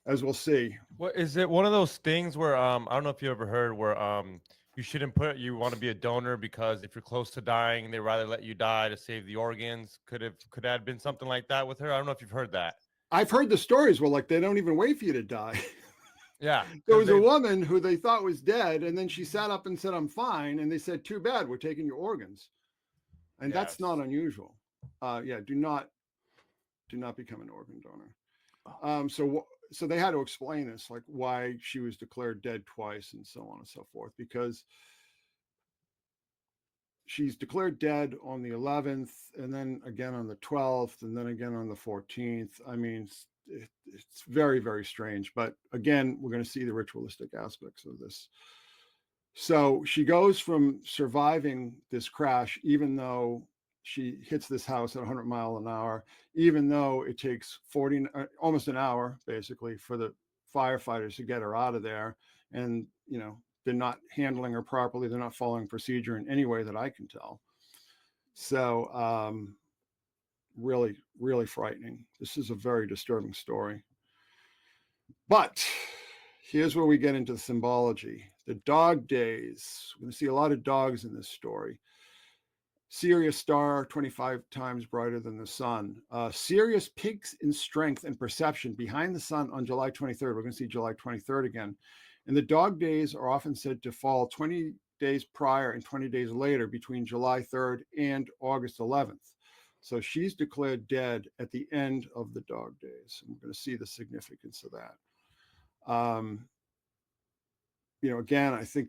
as we'll see. What is it? One of those things where I don't know if you ever heard where you want to be a donor because if you're close to dying, they rather let you die to save the organs. Could that have been something like that with her? I don't know if you've heard that. I've heard the stories where they don't even wait for you to die. Yeah. There was a woman who they thought was dead, and then she sat up and said, "I'm fine." And they said, "Too bad, we're taking your organs." And that's not unusual. Do not become an organ donor. So they had to explain this, like why she was declared dead twice and so on and so forth, because she's declared dead on the 11th and then again on the 12th and then again on the 14th. I mean, it's very, very strange. But again, we're going to see the ritualistic aspects of this. So she goes from surviving this crash, even though she hits this house at 100 miles an hour, even though it takes almost an hour, basically, for the firefighters to get her out of there. And, they're not handling her properly. They're not following procedure in any way that I can tell. So really, really frightening. This is a very disturbing story. But here's where we get into the symbology. The dog days. We're going to see a lot of dogs in this story. Sirius star, 25 times brighter than the sun. Sirius peaks in strength and perception behind the sun on July 23rd. We're going to see July 23rd again. And the dog days are often said to fall 20 days prior and 20 days later between July 3rd and August 11th. So she's declared dead at the end of the dog days. And we're going to see the significance of that. Again, I think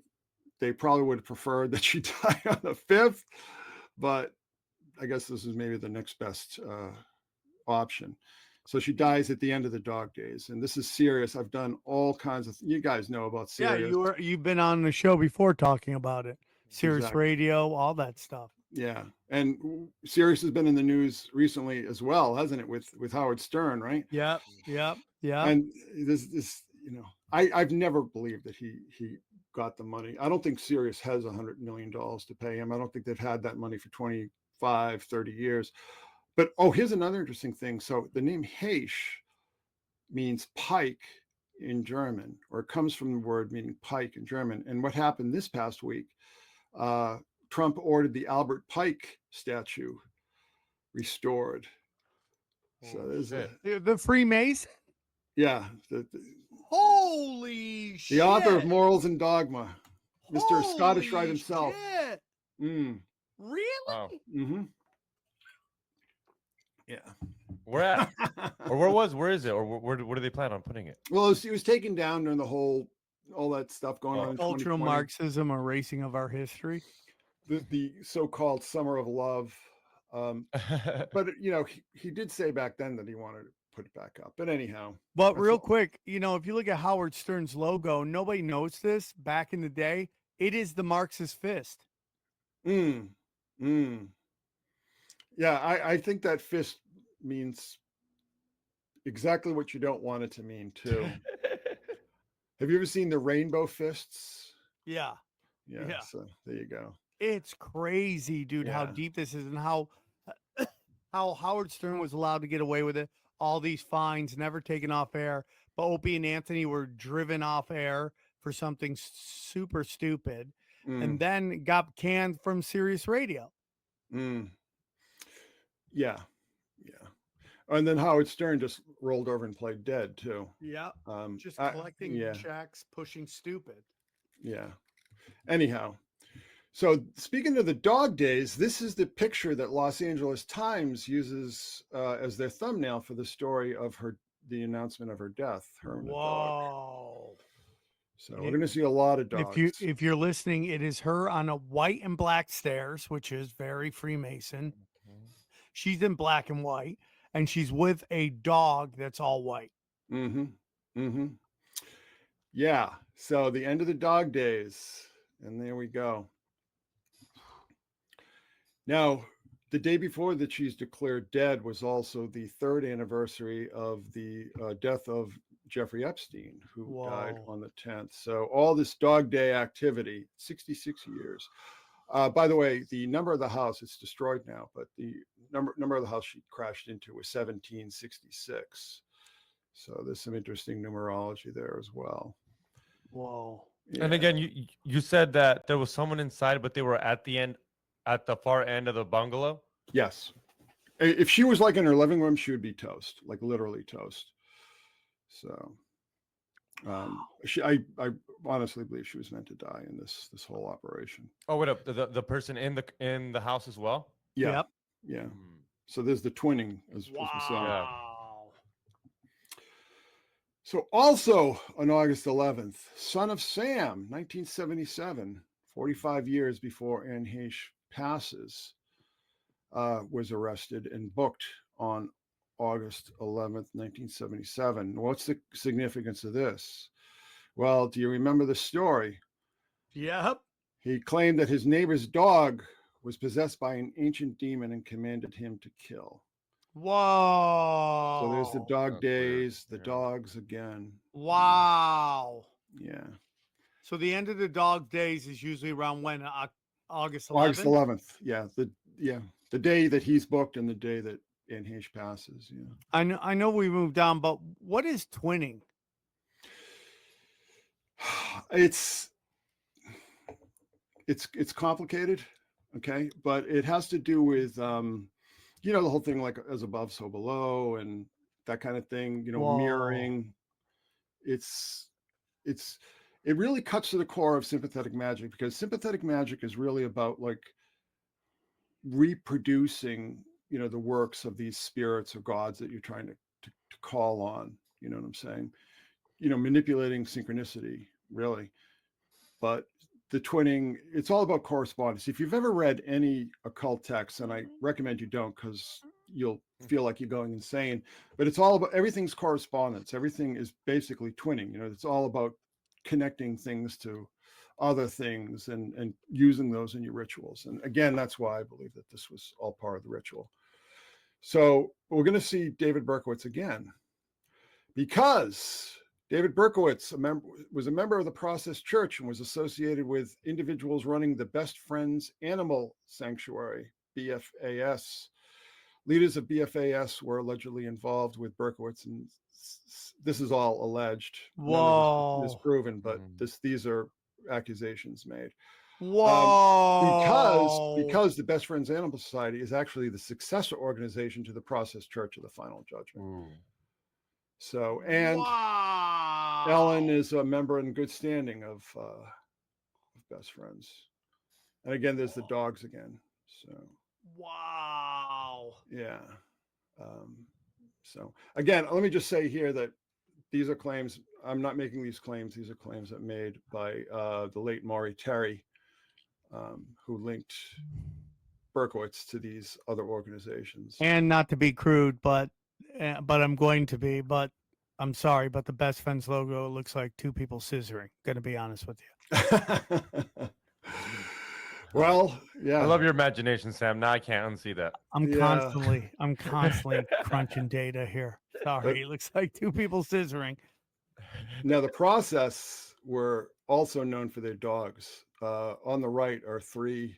they probably would have preferred that she die on the 5th, but I guess this is maybe the next best option. So she dies at the end of the dog days. And this is Sirius. I've done all kinds of, you guys know about Sirius. Yeah, you've been on the show before talking about it. Sirius Exactly. Radio, all that stuff. Yeah. And Sirius has been in the news recently as well, hasn't it? With Howard Stern, right? Yep. And this, I've never believed that he got the money. I don't think Sirius has $100 million to pay him. I don't think they've had that money for 25, 30 years. But, here's another interesting thing. So the name Heche means pike in German, or it comes from the word meaning pike in German. And what happened this past week, Trump ordered the Albert Pike statue restored. So there's the Freemason? Yeah. Holy shit. The author of Morals and Dogma, Mr. Scottish Rite himself. Shit. Mm. Really? Wow. Mm-hmm. Yeah. Where at? Or where is it? Or where do they plan on putting it? Well, it was taken down during the whole all that stuff going on in Cultural 2020. Marxism, erasing of our history. The so-called summer of love. But he did say back then that he wanted to put it back up. But anyhow, But that's real all. quick, if you look at Howard Stern's logo, nobody knows this. Back in the day, it is the Marxist fist. Mm, mm. Yeah, I think that fist means exactly what you don't want it to mean too. Have you ever seen the rainbow fists? Yeah. Yeah, Yeah. so there you go. It's crazy, dude, how Yeah. deep this is and how Howard Stern was allowed to get away with it. All these fines, never taken off air. But Opie and Anthony were driven off air for something super stupid, and Mm, then got canned from Sirius Radio. mm. Yeah, yeah. And then Howard Stern just rolled over and played dead too. Yeah. Just I, collecting yeah, checks, pushing stupid. yeah. Anyhow, so speaking of the dog days, this is the picture that Los Angeles Times uses as their thumbnail for the story of the announcement of her death, her and the dog. Whoa. So we're going to see a lot of If dogs. you're listening, it is her on a white and black stairs, which is very Freemason. She's in black and white, and she's with a dog that's all white. Mm-hmm. Mm-hmm. Yeah. So the end of the dog days. And there we go. Now, the day before that she's declared dead was also the third anniversary of the death of Jeffrey Epstein, who died on the 10th. So all this dog day activity, 66 years. By the way, the number of the house, it's destroyed now, but the number of the house she crashed into was 1766. So there's some interesting numerology there as well. Whoa. Yeah. And again, you said that there was someone inside, but they were at the far end of the bungalow. Yes. If she was like in her living room, she would be toast, like literally toast. So I honestly believe she was meant to die in this whole operation. Oh, wait up, the person in the house as well. Yeah. Yep. Yeah. So there's the twinning as we saw. Yeah. So also on August 11th, Son of Sam, 1977, 45 years before Anne Heche passes, was arrested and booked on August 11th, 1977. What's the significance of this? Well, do you remember the story? Yep. He claimed that his neighbor's dog was possessed by an ancient demon and commanded him to kill. Whoa. So there's the dog That's days, weird. the dogs again. Wow. Yeah. So the end of the dog days is usually around when? August 11th? August 11th. Yeah. The day that he's booked and the day that Anne Heche passes. Yeah. I know we moved on, but what is twinning? It's complicated, okay, but it has to do with the whole thing, like as above so below and that kind of thing, Whoa. mirroring. It really cuts to the core of sympathetic magic, because sympathetic magic is really about like reproducing the works of these spirits or gods that you're trying to call on. You know what I'm saying? Manipulating synchronicity, really. But the twinning, it's all about correspondence. If you've ever read any occult text, and I recommend you don't, because you'll feel like you're going insane, but it's all about, everything's correspondence. Everything is basically twinning. It's all about connecting things to other things and using those in your rituals. And again, that's why I believe that this was all part of the ritual. So we're going to see David Berkowitz again, because David Berkowitz was a member of the Process Church and was associated with individuals running the Best Friends Animal Sanctuary, BFAS. Leaders of BFAS were allegedly involved with Berkowitz, and this is all alleged. Whoa. None of this is proven, but these are accusations made. Whoa. Because the Best Friends Animal Society is actually the successor organization to the Process Church of the Final Judgment. So, and wow. Ellen is a member in good standing of Best Friends. And again, there's the dogs again. So, wow. Yeah. So again, let me just say here that these are claims. I'm not making these claims. These are claims that made by the late Maury Terry, who linked Berkowitz to these other organizations. And not to be crude, but I'm going to be. But I'm sorry, but the Best Friends logo looks like two people scissoring. Going to be honest with you. Well, yeah. I love your imagination, Sam. Now I can't unsee that. I'm constantly crunching data here. Sorry, it looks like two people scissoring. Now the process were also known for their dogs. On the right are 3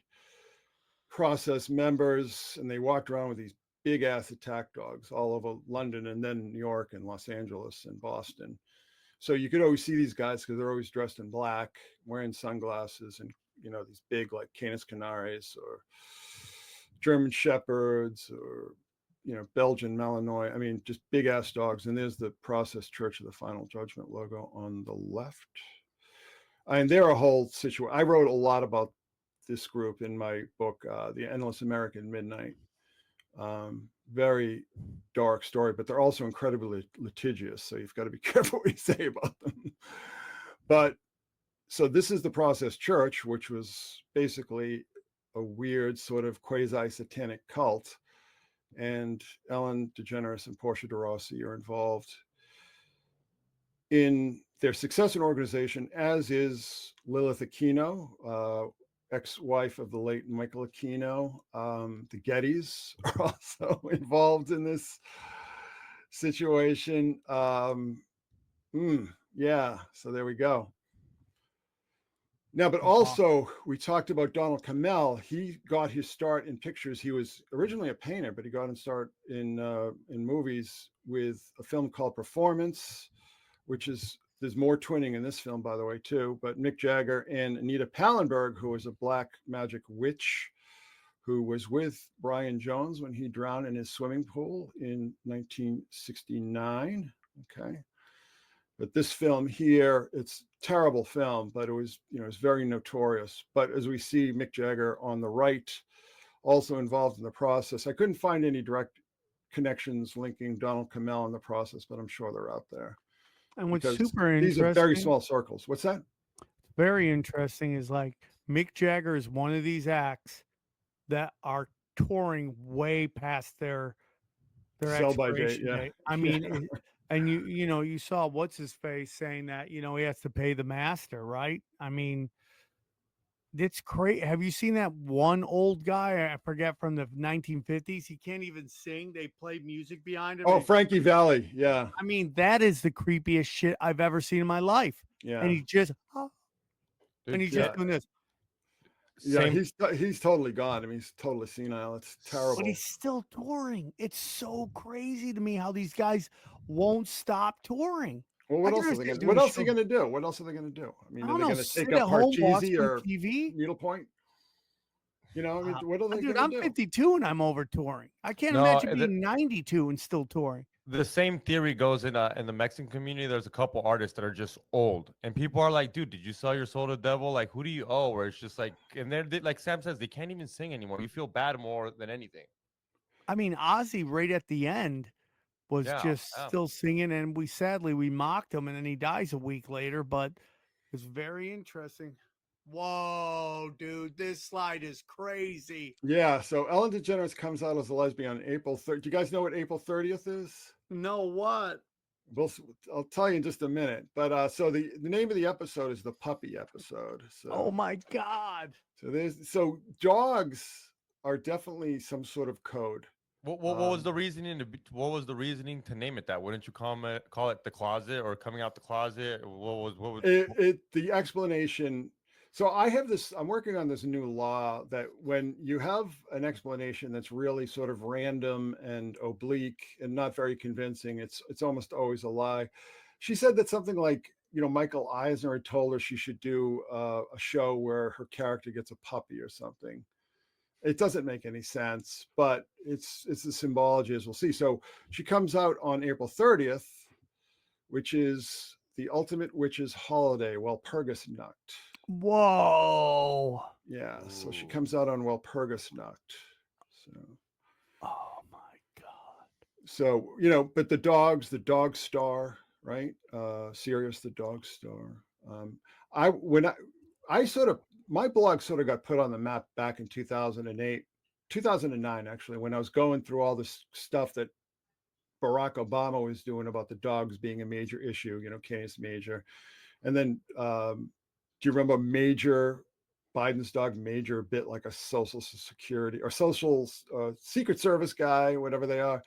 process members, and they walked around with these big ass attack dogs all over London and then New York and Los Angeles and Boston. So you could always see these guys because they're always dressed in black, wearing sunglasses, and these big like Canis Canaris or German Shepherds or Belgian Malinois. I mean, just big ass dogs. And there's the Process Church of the Final Judgment logo on the left. And they're a whole situation. I wrote a lot about this group in my book, The Endless American Midnight. Very dark story, but they're also incredibly litigious. So you've got to be careful what you say about them. But so this is the Process Church, which was basically a weird sort of quasi-satanic cult. And Ellen DeGeneres and Portia de Rossi are involved in their successor organization, as is Lilith Aquino, ex-wife of the late Michael Aquino. The Gettys are also involved in this situation. Yeah, so there we go. Now, but also we talked about Donald Cammell. He got his start in pictures. He was originally a painter, but he got his start in movies with a film called Performance, which is, there's more twinning in this film, by the way, too. But Mick Jagger and Anita Pallenberg, who was a black magic witch, who was with Brian Jones when he drowned in his swimming pool in 1969. Okay. But this film here, it's a terrible film, but it was, it's very notorious. But as we see Mick Jagger on the right, also involved in the process. I couldn't find any direct connections linking Donald Cammell in the process, but I'm sure they're out there. And what's super interesting, these are very small circles. What's that? Very interesting is like Mick Jagger is one of these acts that are touring way past their expiration date. I mean, and you saw what's his face saying that he has to pay the master, right? I mean, it's crazy. Have you seen that one old guy? I forget, from the 1950s. He can't even sing. They play music behind him. Oh, Frankie Valli. Yeah. I mean, that is the creepiest shit I've ever seen in my life. Yeah. And he's just just doing this. Yeah, he's totally gone. I mean, he's totally senile. It's terrible. But he's still touring. It's so crazy to me how these guys won't stop touring. Well, what else are they going to do? What else are they going to do? What else are they going to do? I mean, are they going to take up Parcheesi or TV? Needlepoint? I mean, what are they going to do? I'm 52 and I'm over touring. I can't imagine being 92 and still touring. The same theory goes in the Mexican community. There's a couple artists that are just old, and people are like, "Dude, did you sell your soul to the devil? Like, who do you owe?" Where it's just like, and they're like Sam says, they can't even sing anymore. You feel bad more than anything. I mean, Ozzy right at the end was still singing, and we mocked him, and then he dies a week later. But it's very interesting. Whoa, dude, this slide is crazy. Yeah, so Ellen DeGeneres comes out as a lesbian on April 30th. Do you guys know what April 30th is? No, what? Well, I'll tell you in just a minute. But so the name of the episode is the puppy episode. So, oh my God. So dogs are definitely some sort of code. What was the reasoning? What was the reasoning to name it that? Wouldn't you call it the closet or coming out the closet? What was the explanation? So I'm working on this new law that when you have an explanation that's really sort of random and oblique and not very convincing, it's almost always a lie. She said that something like, Michael Eisner had told her she should do a show where her character gets a puppy or something. It doesn't make any sense, but it's the symbology, as we'll see. So she comes out on April 30th, which is the ultimate witch's holiday, Walpurgisnacht. Whoa. Yeah, so she comes out on Walpurgisnacht. So, oh my God. So, but the dog star, right? Sirius the dog store. I sort of, my blog sort of got put on the map back in 2008, 2009 actually, when I was going through all this stuff that Barack Obama was doing about the dogs being a major issue, you know, Canis Major. And then do you remember Biden's dog Major, bit like a social security or social secret service guy, whatever they are.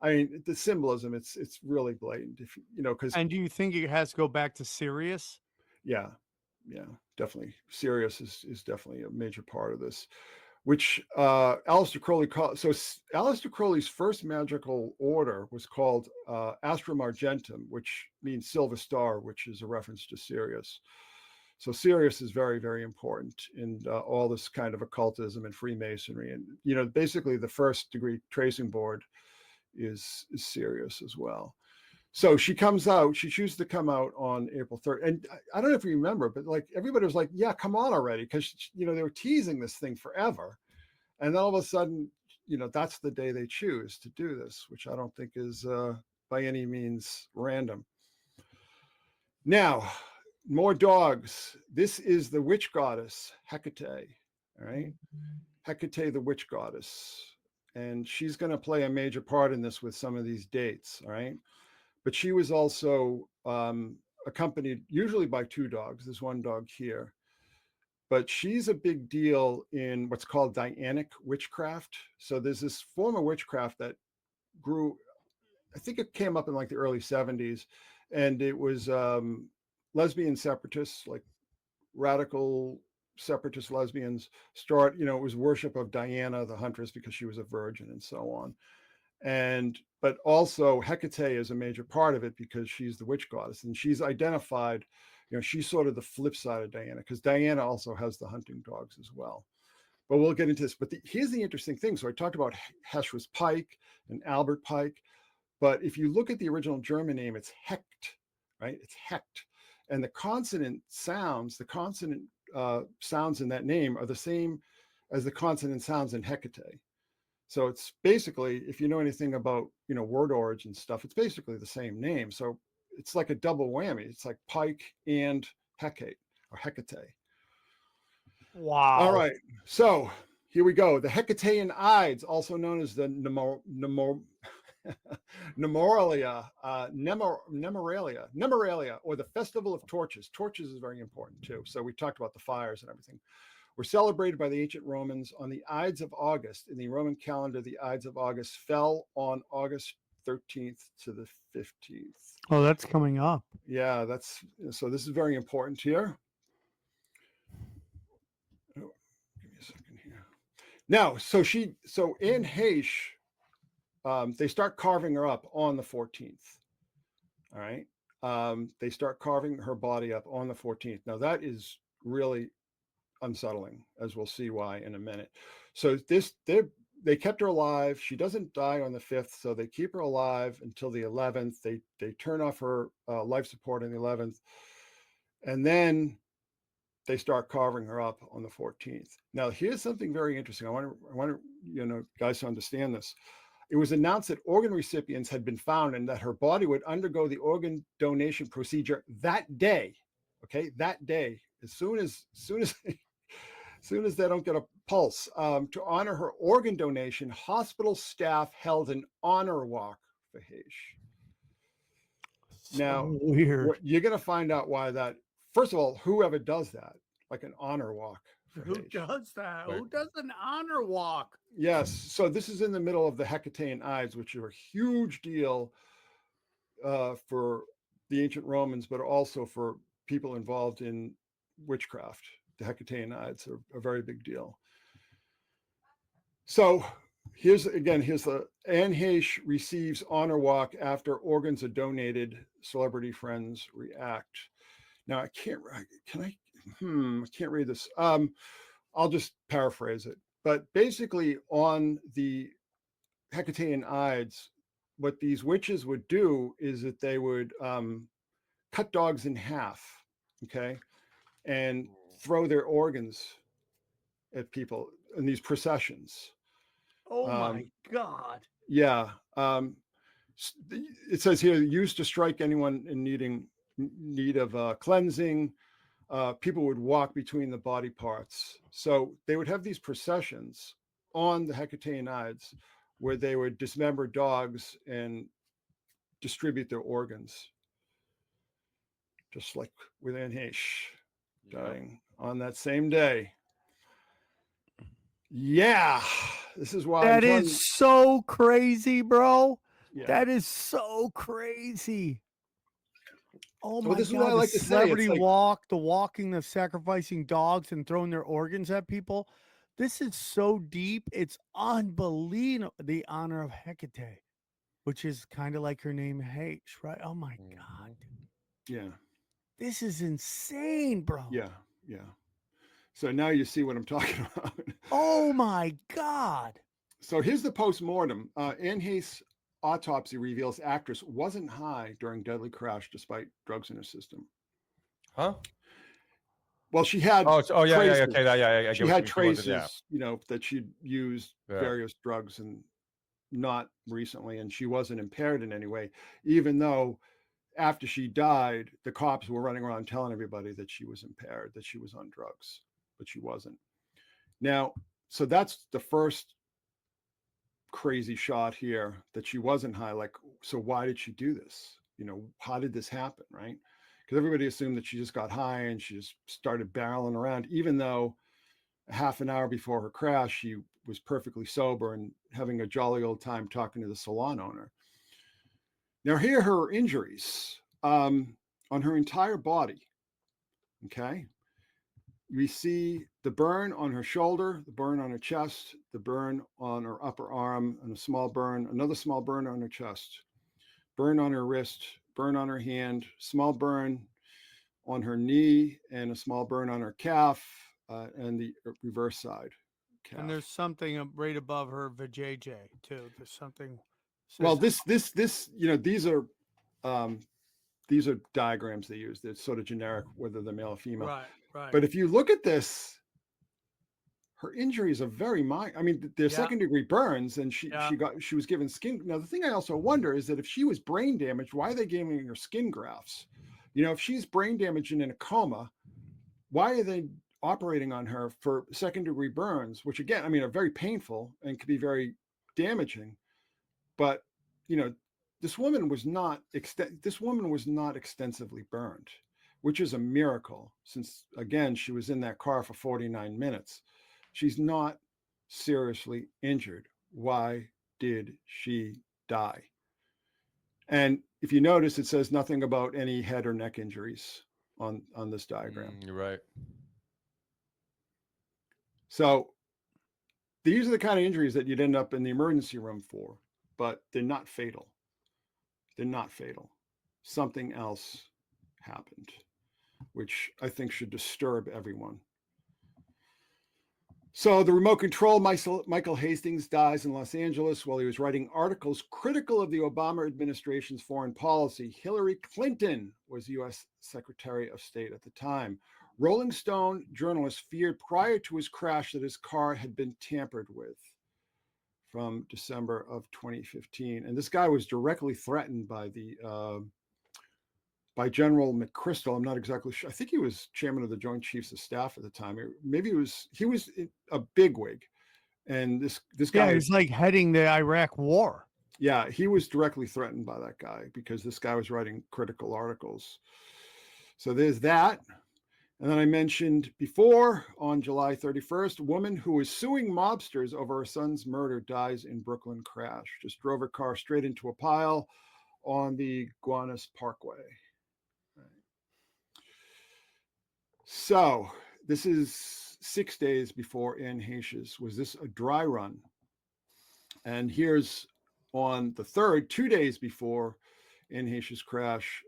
I mean, the symbolism, it's really blatant, if you know, because And do you think it has to go back to Sirius? yeah, definitely. Sirius is definitely a major part of this, which Aleister Crowley called. So Aleister Crowley's first magical order was called Astrum Argentum, which means silver star, which is a reference to Sirius. So Sirius is very, very important in all this kind of occultism and Freemasonry. And, you know, basically the first degree tracing board is Sirius as well. So she chooses to come out on April 3rd. And I don't know if you remember, but like everybody was like, yeah, come on already. Because, you know, they were teasing this thing forever. And then all of a sudden, you know, that's the day they choose to do this, which I don't think is by any means random. Now, more dogs. This is the witch goddess, Hecate. All right. Hecate, the witch goddess. And she's going to play a major part in this with some of these dates. All right. But she was also accompanied usually by two dogs. There's one dog here. But she's a big deal in what's called Dianic witchcraft. So there's this form of witchcraft that grew, I think it came up in like the early 70s. And it was lesbian separatists, like radical separatist lesbians start, you know, it was worship of Diana, the huntress, because she was a virgin and so on. But also Hecate is a major part of it because she's the witch goddess, and she's identified, you know, she's sort of the flip side of Diana, because Diana also has the hunting dogs as well. But we'll get into this. But here's the interesting thing. So I talked about Heche's pike and Albert pike, but if you look at the original German name, it's Hecht, right? It's Hecht. And the consonant sounds in that name are the same as the consonant sounds in Hecate. So it's basically, if you know anything about, you know, word origin stuff, it's basically the same name. So it's like a double whammy. It's like Pike and Hecate or Hecate. Wow. All right. So here we go. The Hecatean Ides, also known as the Nemoralia, or the Festival of Torches. Torches is very important too. So we talked about the fires and everything. Were celebrated by the ancient Romans on the Ides of August. In the Roman calendar, the Ides of August fell on August 13th to the 15th. Oh, that's coming up. Yeah, so this is very important here. Oh, give me a second here. Now, so Anne Heche, they start carving her up on the 14th. All right. They start carving her body up on the 14th. Now that is really unsettling, as we'll see why in a minute. So they kept her alive. She doesn't die on the 5th, so they keep her alive until the 11th. They turn off her life support on the 11th, and then they start carving her up on the 14th. Now, here's something very interesting. I want you know, guys to understand this. It was announced that organ recipients had been found and that her body would undergo the organ donation procedure that day. Okay, that day, as soon as they don't get a pulse, to honor her organ donation, hospital staff held an honor walk for Heche. Now, weird. you're going to find out why that. First of all, whoever does that, like an honor walk for Who Heche. does that? Right. Who does an honor walk? Yes. So this is in the middle of the Hecatean Ides, which are a huge deal for the ancient Romans, but also for people involved in witchcraft. The Hecatean Ides are a very big deal. So here's the Anne Heche receives honor walk after organs are donated. Celebrity friends react. Now I can't read this. I'll just paraphrase it. But basically, on the Hecatean Ides, what these witches would do is that they would cut dogs in half, okay, and throw their organs at people in these processions. Oh my God. Yeah. It says here, used to strike anyone in need of cleansing. People would walk between the body parts. So they would have these processions on the Hecatean Ides where they would dismember dogs and distribute their organs. Just like with Anne Heche dying on that same day. Yeah, this is why that is so crazy, bro. Yeah. That is so crazy. Oh my this God! Is what I like the to say. Celebrity It's like, walk, the walking of sacrificing dogs and throwing their organs at people. This is so deep. It's unbelievable. The honor of Hecate, which is kind of like her name, Heche, right? Oh my God. Yeah. This is insane, bro. Yeah. Yeah. So now you see what I'm talking about. Oh my God. So here's the post-mortem. Anne Heche's autopsy reveals actress wasn't high during deadly crash despite drugs in her system. Huh? Well, she had yeah, traces. okay, yeah. She had traces, that she'd used various drugs and not recently, and she wasn't impaired in any way, even though after she died, the cops were running around telling everybody that she was impaired, that she was on drugs, but she wasn't. Now, so that's the first crazy shot here, that she wasn't high. Like, so why did she do this? How did this happen, right? Because everybody assumed that she just got high and she just started barreling around, even though half an hour before her crash, she was perfectly sober and having a jolly old time talking to the salon owner. Now, here are her injuries on her entire body. Okay. We see the burn on her shoulder, the burn on her chest, the burn on her upper arm, and another small burn on her chest, burn on her wrist, burn on her hand, small burn on her knee, and a small burn on her calf, and the reverse side calf. And there's something right above her vajayjay too. There's something. Well, these are diagrams they use. They're sort of generic, whether they're male or female. Right. But if you look at this, her injuries are very minor. I mean, they're second-degree burns, and she was given skin. Now, the thing I also wonder is that if she was brain damaged, why are they giving her skin grafts? If she's brain damaged and in a coma, why are they operating on her for second-degree burns, which again, I mean, are very painful and could be very damaging. But this woman was not extensively burned, which is a miracle, since again she was in that car for 49 minutes. She's not seriously injured. Why did she die? And if you notice, it says nothing about any head or neck injuries on this diagram. You're right. So these are the kind of injuries that you'd end up in the emergency room for, but they're not fatal. They're not fatal. Something else happened, which I think should disturb everyone. So the remote control, Michael Hastings, dies in Los Angeles while he was writing articles critical of the Obama administration's foreign policy. Hillary Clinton was U.S. Secretary of State at the time. Rolling Stone journalists feared prior to his crash that his car had been tampered with from December of 2015. And this guy was directly threatened by by General McChrystal. I'm not exactly sure. I think he was chairman of the Joint Chiefs of Staff at the time. Maybe he was a bigwig. And this guy was like heading the Iraq war. Yeah, he was directly threatened by that guy because this guy was writing critical articles. So there's that. And then I mentioned before, on July 31st, a woman who was suing mobsters over her son's murder dies in Brooklyn crash. Just drove her car straight into a pile on the Gowanus Parkway. Right. So this is 6 days before Anne Heche's. Was this a dry run? And here's on the 3rd, 2 days before Anne Heche's crash,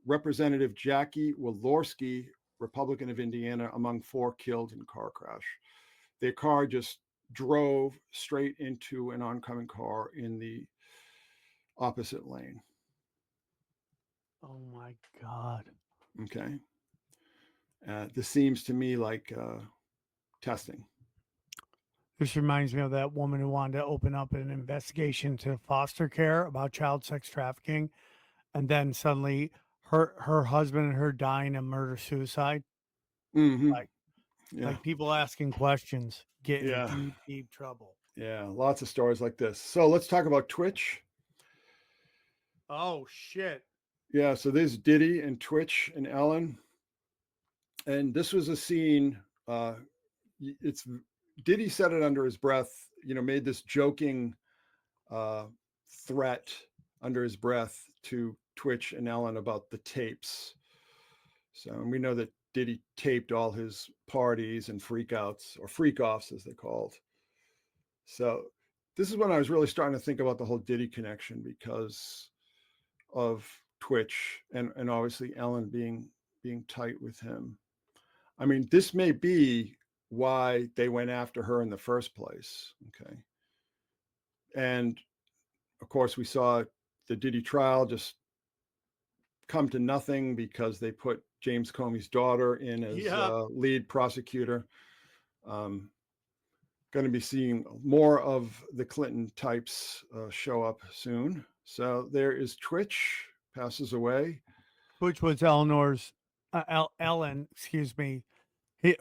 Representative Jackie Walorski, Republican of Indiana, among 4 killed in car crash. Their car just drove straight into an oncoming car in the opposite lane. Oh my God. Okay. This seems to me like testing. This reminds me of that woman who wanted to open up an investigation to foster care about child sex trafficking, and then suddenly her husband and her dying of murder suicide. Mm-hmm. Like Yeah. like people asking questions get in Yeah. deep trouble. Yeah. Lots of stories like this. So let's talk about Twitch. Oh shit. Yeah. So there's Diddy and Twitch and Ellen. And this was a scene. It's Diddy said it under his breath, made this joking threat under his breath to Twitch and Ellen about the tapes. So, and we know that Diddy taped all his parties and freakouts, or freak-offs as they're called. So this is when I was really starting to think about the whole Diddy connection because of Twitch and obviously Ellen being tight with him. I mean, this may be why they went after her in the first place. Okay. And of course, we saw the Diddy trial just come to nothing because they put James Comey's daughter in as lead prosecutor. Going to be seeing more of the Clinton types show up soon. So there is Twitch, passes away. Which was Ellen, excuse me,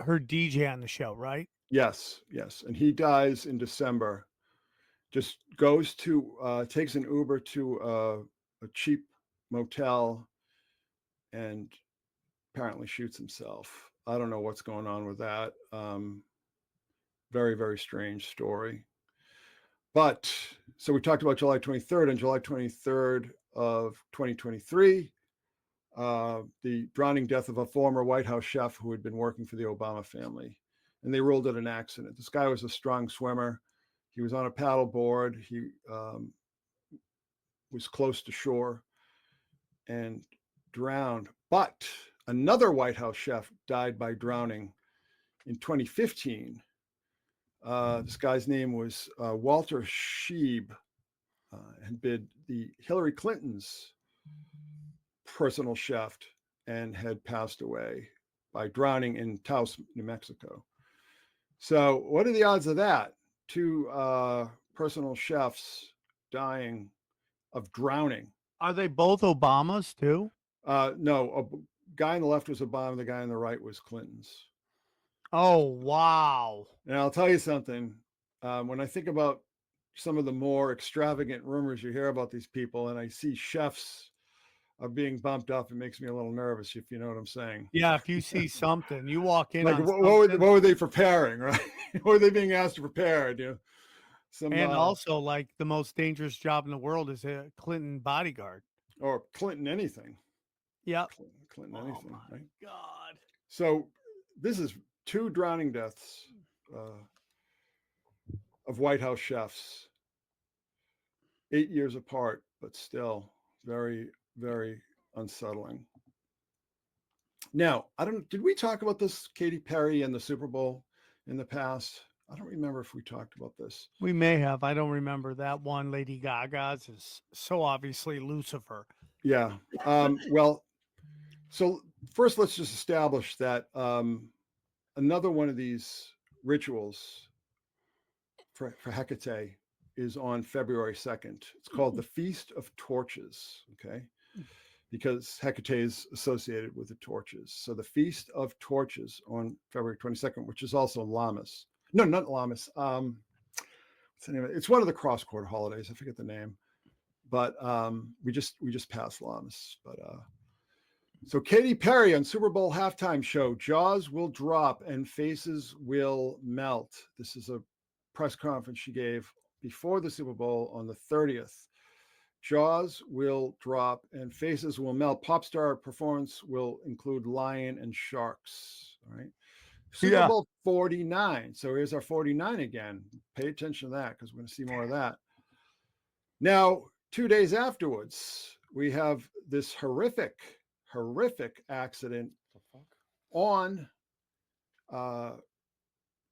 her DJ on the show, right? Yes. And he dies in December. Just goes to, takes an Uber to a cheap motel and apparently shoots himself. I don't know what's going on with that. Very, very strange story. But so we talked about July 23rd. And July 23rd of 2023, the drowning death of a former White House chef who had been working for the Obama family. And they ruled it an accident. This guy was a strong swimmer. He was on a paddle board. He was close to shore and drowned. But another White House chef died by drowning in 2015. This guy's name was Walter Scheib, had been the Hillary Clinton's personal chef and had passed away by drowning in Taos, New Mexico. So what are the odds of that? Two personal chefs dying of drowning. Are they both Obamas too? No, a guy on the left was Obama. The guy on the right was Clinton's. Oh, wow. And I'll tell you something. When I think about some of the more extravagant rumors you hear about these people, and I see chefs are being bumped up, it makes me a little nervous, if you know what I'm saying. Yeah, if you see something, you walk in like on what were they preparing, right? What were they being asked to prepare? And also, like, the most dangerous job in the world is a Clinton bodyguard. Or Clinton anything. Yeah. Clinton anything, right? God. So this is 2 drowning deaths of White House chefs, 8 years apart, but still very, very unsettling. Now, did we talk about this, Katy Perry and the Super Bowl in the past? I don't remember if we talked about this. We may have. I don't remember that one. Lady Gaga's is so obviously Lucifer. Yeah. Well, so first let's just establish that another one of these rituals for Hecate is on February 2nd. It's called the Feast of Torches, okay? Because Hecate is associated with the torches. So the Feast of Torches on February 22nd, which is also Lammas. No, not Lammas. What's the name of it? It's one of the cross-quarter holidays. I forget the name. But we just passed Lammas. But so Katy Perry on Super Bowl halftime show, jaws will drop and faces will melt. This is a press conference she gave before the Super Bowl on the 30th. Jaws will drop and faces will melt. Pop star performance will include lion and sharks. All right. Super Bowl 49. So here's our 49 again. Pay attention to that because we're going to see more of that. Now, 2 days afterwards, we have this horrific accident on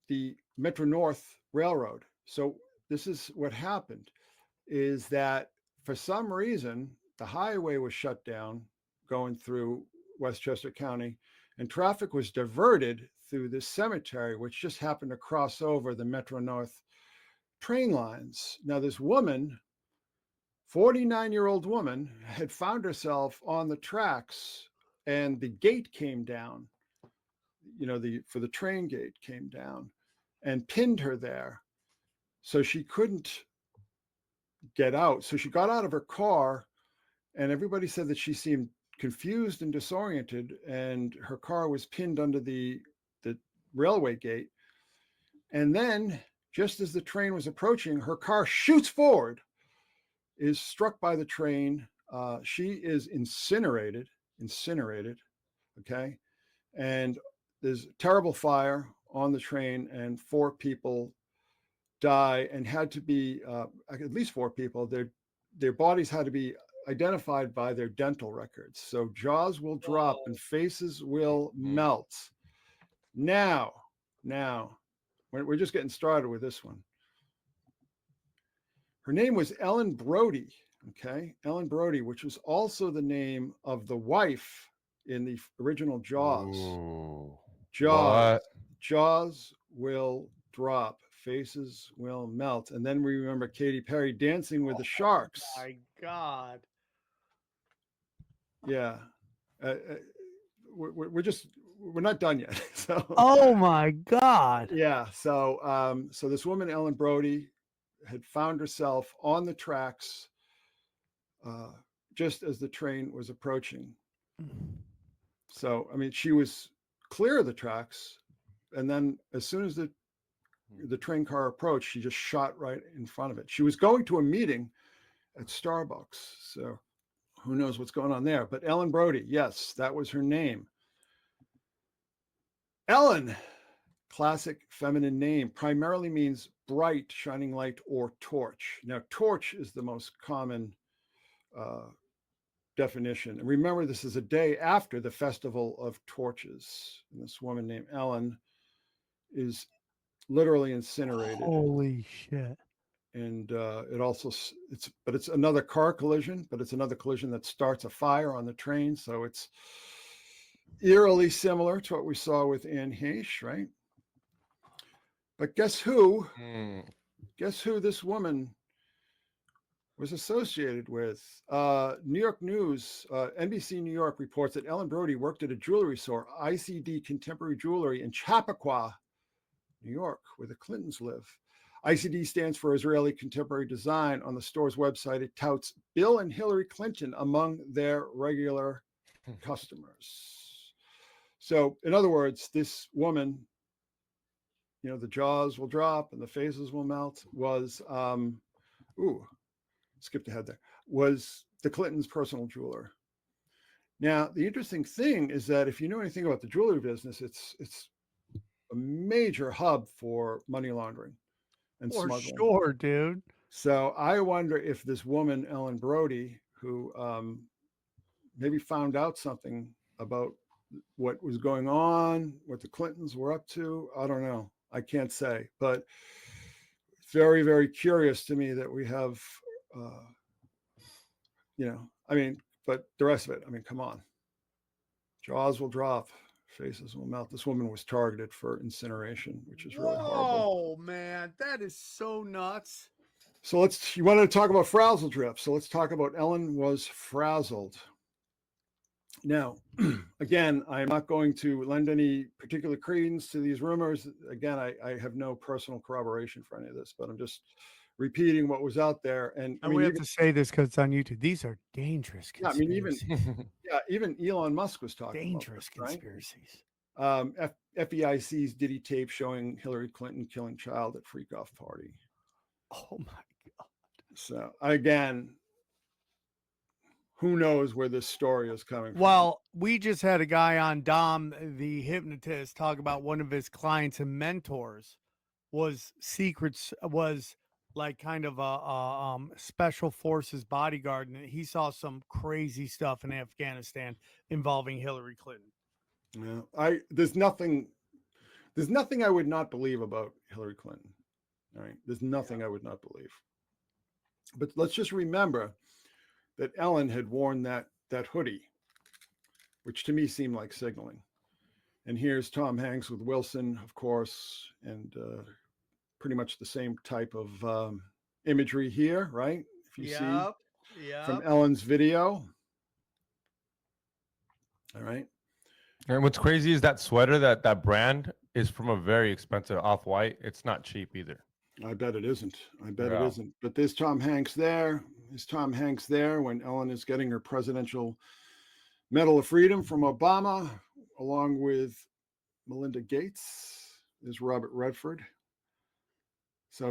the Metro North Railroad. So this is what happened, is that for some reason, the highway was shut down going through Westchester County, and traffic was diverted through this cemetery, which just happened to cross over the Metro North train lines. Now, this woman, 49-year-old woman, had found herself on the tracks, and the gate came down. For the train gate came down and pinned her there, so she couldn't get out. So she got out of her car, and everybody said that she seemed confused and disoriented, and her car was pinned under the railway gate. And then, just as the train was approaching, her car shoots forward, is struck by the train. She is incinerated, okay? And there's terrible fire on the train, and 4 people die, and had to be, at least 4 people, their bodies had to be identified by their dental records. So jaws will drop and faces will melt. Now, we're just getting started with this one. Her name was Ellen Brody, okay? Ellen Brody, which was also the name of the wife in the original Jaws. Ooh, Jaws will drop, faces will melt. And then we remember Katy Perry dancing with the sharks. Oh my God. Yeah. We're not done yet. So, oh my God. Yeah. So this woman, Ellen Brody, had found herself on the tracks just as the train was approaching. So, I mean, she was clear of the tracks, and then as soon as the train car approached, she just shot right in front of it. She was going to a meeting at Starbucks, so who knows what's going on there. But Ellen Brody, yes, that was her name. Ellen, classic feminine name, primarily means bright, shining light, or torch. Now, torch is the most common definition. And remember, this is a day after the Festival of Torches. And this woman named Ellen is literally incinerated. Holy shit. And it's another car collision, but it's another collision that starts a fire on the train. So it's eerily similar to what we saw with Anne Heche, right? But guess who? Guess who this woman was associated with? New York News, NBC New York reports that Ellen Brody worked at a jewelry store, ICD Contemporary Jewelry in Chappaqua, New York, where the Clintons live. ICD stands for Israeli Contemporary Design. On the store's website, it touts Bill and Hillary Clinton among their regular customers. So, in other words, this woman, the jaws will drop and the faces will melt, was, skipped ahead there, was the Clintons' personal jeweler. Now, the interesting thing is that if you know anything about the jewelry business, it's a major hub for money laundering and smuggling. For sure, dude. So I wonder if this woman, Ellen Brody, who maybe found out something about what was going on, what the Clintons were up to. I don't know. I can't say, but very, very curious to me that we have, but the rest of it, come on. Jaws will drop, faces will melt. This woman was targeted for incineration, which is really horrible. Oh man, that is so nuts. So you wanted to talk about frazzle drift. So let's talk about Ellen was frazzled. Now, again, I'm not going to lend any particular credence to these rumors. Again, I have no personal corroboration for any of this, but I'm just repeating what was out there. And we have to say this because it's on YouTube. These are dangerous conspiracies. Even Elon Musk was talking dangerous about this, conspiracies. Right? FBIC's Diddy tape showing Hillary Clinton killing child at freak off party. Oh my God. So again, who knows where this story is coming from? Well, we just had a guy on, Dom, the hypnotist, talk about one of his clients and mentors was like kind of a special forces bodyguard, and he saw some crazy stuff in Afghanistan involving Hillary Clinton. Yeah, there's nothing I would not believe about Hillary Clinton. All right, there's nothing I would not believe. But let's just remember that Ellen had worn that hoodie, which to me seemed like signaling. And here's Tom Hanks with Wilson, of course, and pretty much the same type of imagery here, right? If you see from Ellen's video. All right. And what's crazy is that sweater, that brand is from a very expensive Off-White. It's not cheap either. I bet it isn't. I bet it isn't. But there's Tom Hanks there. There's Tom Hanks there when Ellen is getting her Presidential Medal of Freedom from Obama, along with Melinda Gates. There's Robert Redford. So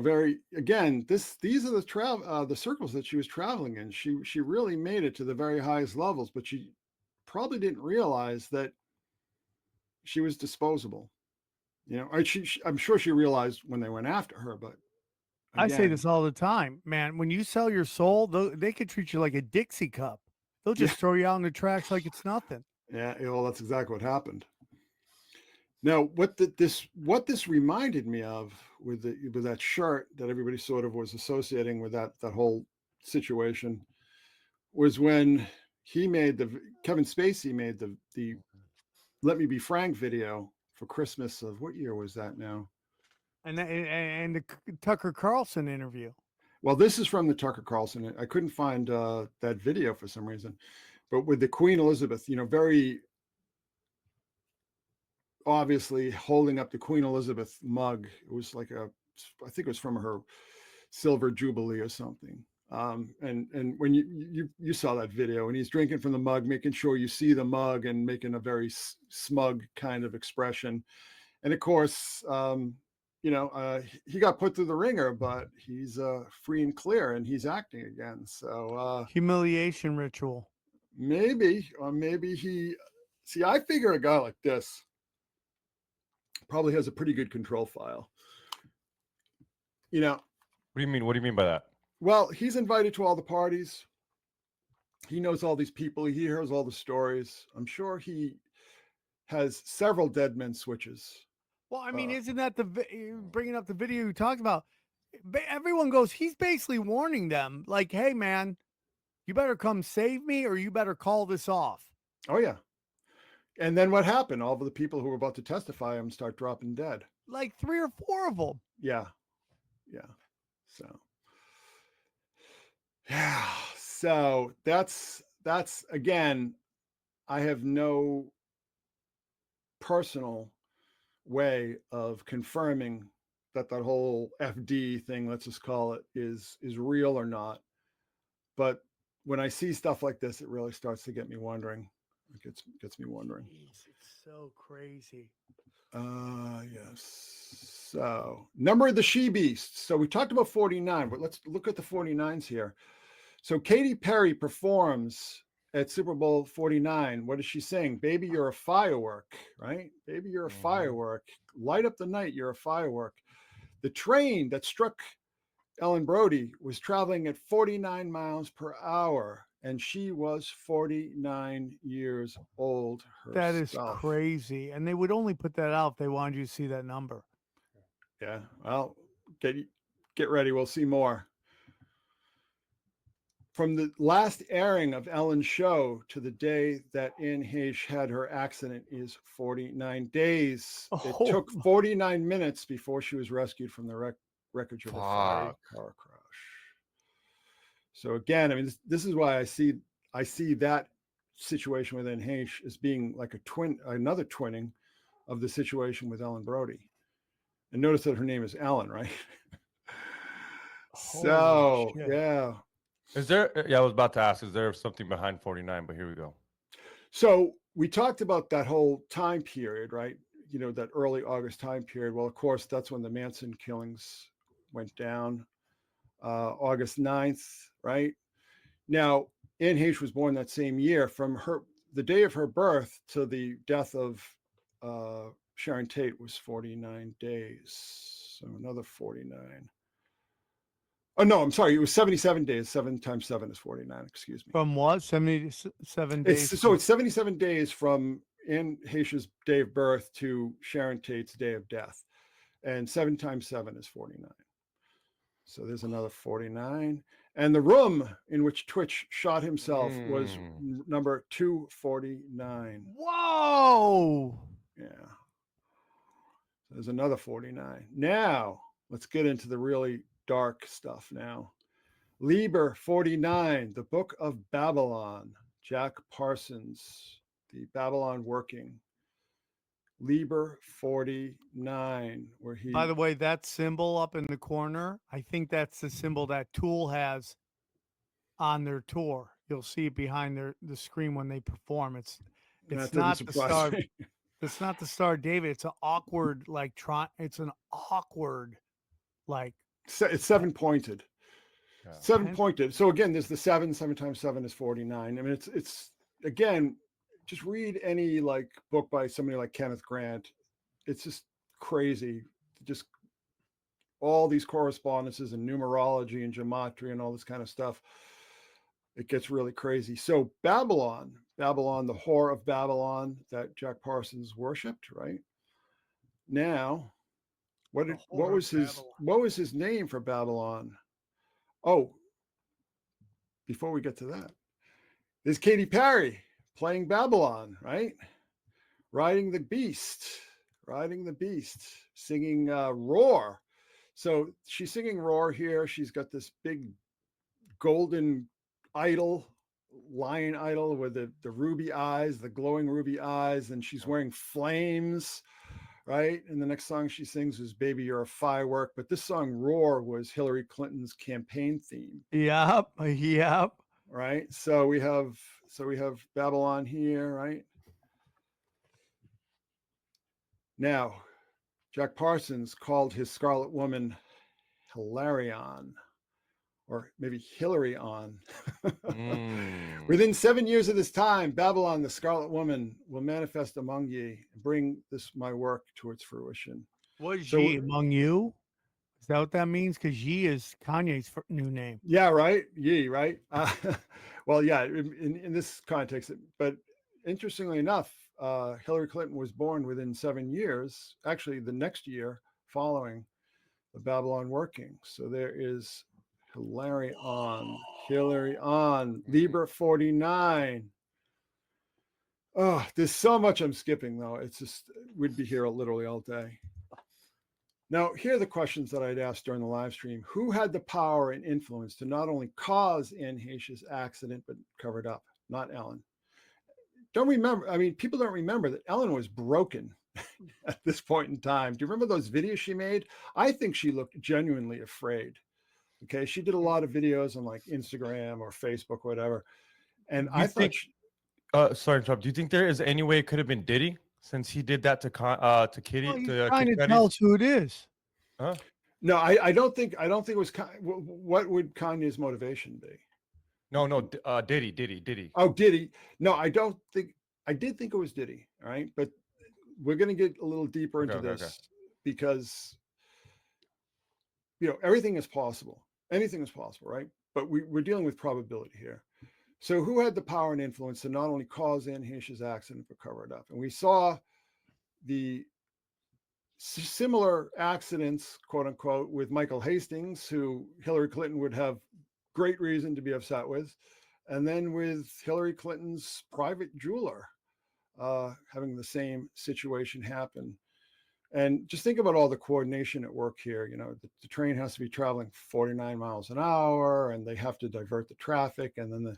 again, these are the circles that she was traveling in. She really made it to the very highest levels, but she probably didn't realize that she was disposable. You know, I'm sure she realized when they went after her, but again, I say this all the time, man. When you sell your soul, they could treat you like a Dixie cup. They'll just throw you out in the tracks like it's nothing. Yeah, well, that's exactly what happened. Now, what this reminded me of with that shirt that everybody sort of was associating with that whole situation was when Kevin Spacey made the Let Me Be Frank video for Christmas of what year was that now? And the Tucker Carlson interview. Well, this is from the Tucker Carlson. I couldn't find that video for some reason, but with the Queen Elizabeth, you know, very obviously holding up the Queen Elizabeth mug. It was like I think it was from her silver jubilee or something. And when you saw that video, and he's drinking from the mug, making sure you see the mug and making a very smug kind of expression. And of course, you know, he got put through the ringer, but he's free and clear, and he's acting again. So humiliation ritual. Maybe I figure a guy like this probably has a pretty good control file. You know. What do you mean? What do you mean by that? Well, he's invited to all the parties. He knows all these people. He hears all the stories. I'm sure he has several dead men switches. Well, I mean, isn't that bringing up the video you talked about? Everyone goes, he's basically warning them like, hey, man, you better come save me or you better call this off. Oh, yeah. And then what happened? All of the people who were about to testify him start dropping dead. Like 3 or 4 of them. Yeah. Yeah. So that's again, I have no personal way of confirming that whole FD thing, let's just call it, is real or not. But when I see stuff like this, it really starts to get me wondering. It gets me wondering. Jeez, it's so crazy. Yes. So number of the she beasts. So we talked about 49, but let's look at the 49s here. So Katy Perry performs at Super Bowl 49. What does she sing? Baby, you're a firework, right? Baby, you're a firework. Light up the night, you're a firework. The train that struck Ellen Brody was traveling at 49 miles per hour, and she was 49 years old herself. That is crazy. And they would only put that out if they wanted you to see that number. Yeah. Well, get ready. We'll see more. From the last airing of Ellen's show to the day that Anne Heche had her accident is 49 days. Oh. It took 49 minutes before she was rescued from the wreckage of a car crash. So again, I mean, this is why I see that situation with Anne Heche as being like another twinning of the situation with Ellen Brody. And notice that her name is Ellen, right? So yeah. Is there? Yeah, I was about to ask. Is there something behind 49? But here we go. So we talked about that whole time period, right? You know, that early August time period. Well, of course, that's when the Manson killings went down. August 9th, right? Now, Anne Heche was born that same year. From the day of her birth to the death of Sharon Tate was 49 days. So another 49. Oh, no, I'm sorry. It was 77 days. 7 times 7 is 49. Excuse me. From what? 77 days? So it's 77 days from Anne Heche's day of birth to Sharon Tate's day of death. And 7 times 7 is 49. So there's another 49. And the room in which Twitch shot himself was number 249. Whoa! Yeah. There's another 49. Now, let's get into the really dark stuff now. Liber 49, the Book of Babylon, Jack Parsons, the Babylon Working. Liber 49, where he... By the way, that symbol up in the corner, I think that's the symbol that Tool has on their tour. You'll see it behind the screen when they perform. It's not the Star. Me. It's not the Star of David. It's an awkward it's an awkward It's 7-pointed. Yeah. 7-pointed. So again, there's the 7 times 7 is 49. I mean, it's again, just read any like book by somebody like Kenneth Grant. It's just crazy. Just all these correspondences and numerology and gematria and all this kind of stuff. It gets really crazy. So Babylon, the whore of Babylon that Jack Parsons worshipped, right? Now, what was his name for Babylon? Oh, before we get to that, there's Katy Perry playing Babylon, right? Riding the beast, singing Roar. So she's singing Roar here. She's got this big golden idol, lion idol with the ruby eyes, the glowing ruby eyes, and she's wearing flames, right? And the next song she sings is Baby You're a Firework. But this song Roar was Hillary Clinton's campaign theme. Yep. Right. So we have Babylon here, right? Now, Jack Parsons called his Scarlet Woman Hilarion, or maybe Hillary on. Within 7 years of this time, Babylon, the Scarlet Woman, will manifest among ye and bring my work to its fruition. What is ye among you? Is that what that means? Because ye is Kanye's new name. Yeah, right. Ye, right? Well, yeah, in this context, but interestingly enough, Hillary Clinton was born within 7 years, actually the next year following the Babylon working. So there is Hillary on, Liber 49. Oh, there's so much I'm skipping, though. It's just, we'd be here literally all day. Now, here are the questions that I'd asked during the live stream. Who had the power and influence to not only cause Anne Heche's accident, but cover it up? Not Ellen. People don't remember that Ellen was broken at this point in time. Do you remember those videos she made? I think she looked genuinely afraid. Okay, she did a lot of videos on like Instagram or Facebook or whatever. And I think... sorry to interrupt. Do you think there is any way it could have been Diddy? Since he did that to Kitty, well, trying to tell us who it is. Huh? No, I don't think it was. What would Kanye's motivation be? No, Diddy. Oh, Diddy. No, I don't think. I did think it was Diddy. All right, but we're going to get a little deeper into this because everything is possible. Anything is possible, right? But we're dealing with probability here. So who had the power and influence to not only cause Anne Heche's accident, but cover it up? And we saw the similar accidents, quote unquote, with Michael Hastings, who Hillary Clinton would have great reason to be upset with. And then with Hillary Clinton's private jeweler having the same situation happen. And just think about all the coordination at work here. The train has to be traveling 49 miles an hour, and they have to divert the traffic. And then the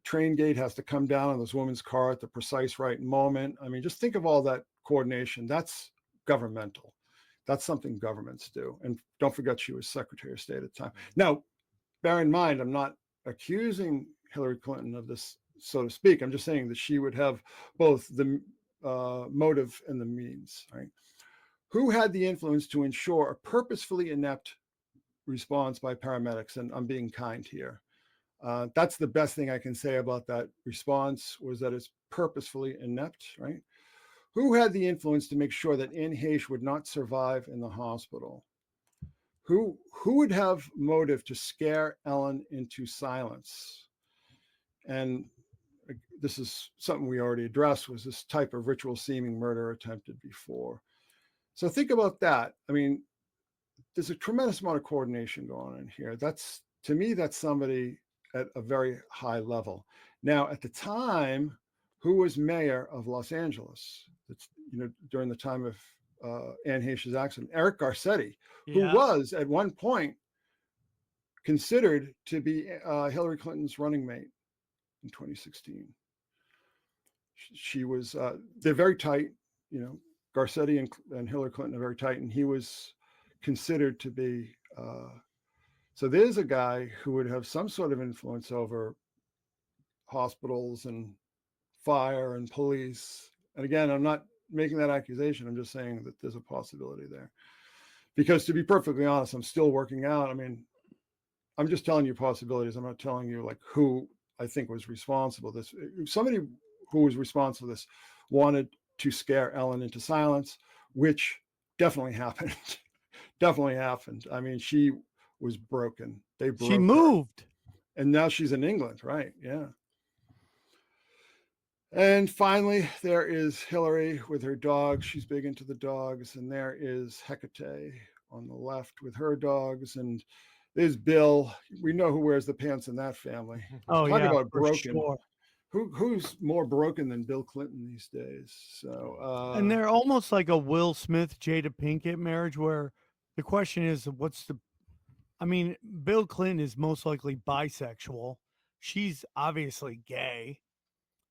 train gate has to come down on this woman's car at the precise right moment. I mean, just think of all that coordination. That's governmental. That's something governments do. And don't forget, she was Secretary of State at the time. Now, bear in mind, I'm not accusing Hillary Clinton of this, so to speak. I'm just saying that she would have both the motive and the means, right? Who had the influence to ensure a purposefully inept response by paramedics? And I'm being kind here. That's the best thing I can say about that response, was that it's purposefully inept, right? Who had the influence to make sure that Anne Heche would not survive in the hospital? Who would have motive to scare Ellen into silence? And this is something we already addressed, was this type of ritual seeming murder attempted before. So think about that. I mean, there's a tremendous amount of coordination going on here. To me, that's somebody at a very high level. Now, at the time who was mayor of Los Angeles. It's, during the time of Anne Heche's accident, Eric Garcetti, who was at one point considered to be Hillary Clinton's running mate in 2016. She was, they're very tight, Garcetti and Hillary Clinton are very tight, and he was considered to be, so there's a guy who would have some sort of influence over hospitals and fire and police. And again, I'm not making that accusation. I'm just saying that there's a possibility there. Because to be perfectly honest, I'm still working out. I mean, I'm just telling you possibilities. I'm not telling you like who I think was responsible. This somebody who was responsible for this wanted to scare Ellen into silence, which definitely happened. Definitely happened. I mean, she was broken. She moved. And now she's in England, right? Yeah. And finally, there is Hillary with her dogs. She's big into the dogs. And there is Hecate on the left with her dogs. And there's Bill. We know who wears the pants in that family. Oh, Talk yeah, about broken. Sure. Who's more broken than Bill Clinton these days? So and they're almost like a Will Smith, Jada Pinkett marriage, where the question is, I mean, Bill Clinton is most likely bisexual. She's obviously gay.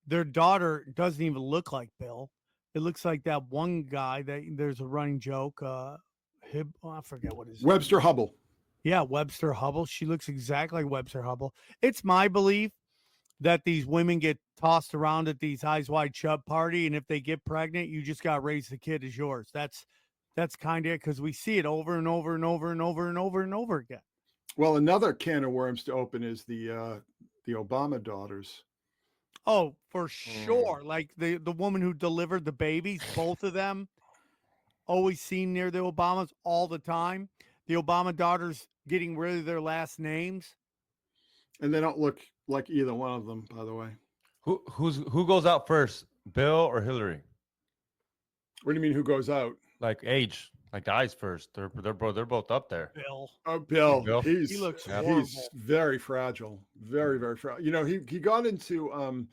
Their daughter doesn't even look like Bill. It looks like that one guy that there's a running joke. I forget what his Webster name is. Hubble. Yeah, Webster Hubble. She looks exactly like Webster Hubble. It's my belief that these women get tossed around at these Eyes Wide Shut party, and if they get pregnant, you just got to raise the kid as yours. That's kind of it, because we see it over and over and over and over and over and over again. Well, another can of worms to open is the Obama daughters. Oh, for sure. Like the woman who delivered the babies, both of them, always seen near the Obamas all the time. The Obama daughters getting rid of their last names. And they don't look like either one of them, by the way. Who goes out first, Bill or Hillary? What do you mean who goes out? Like age, like guys first. They're both up there. Bill. Oh, Bill. Bill. He looks he's very fragile. Very, very fragile. He got into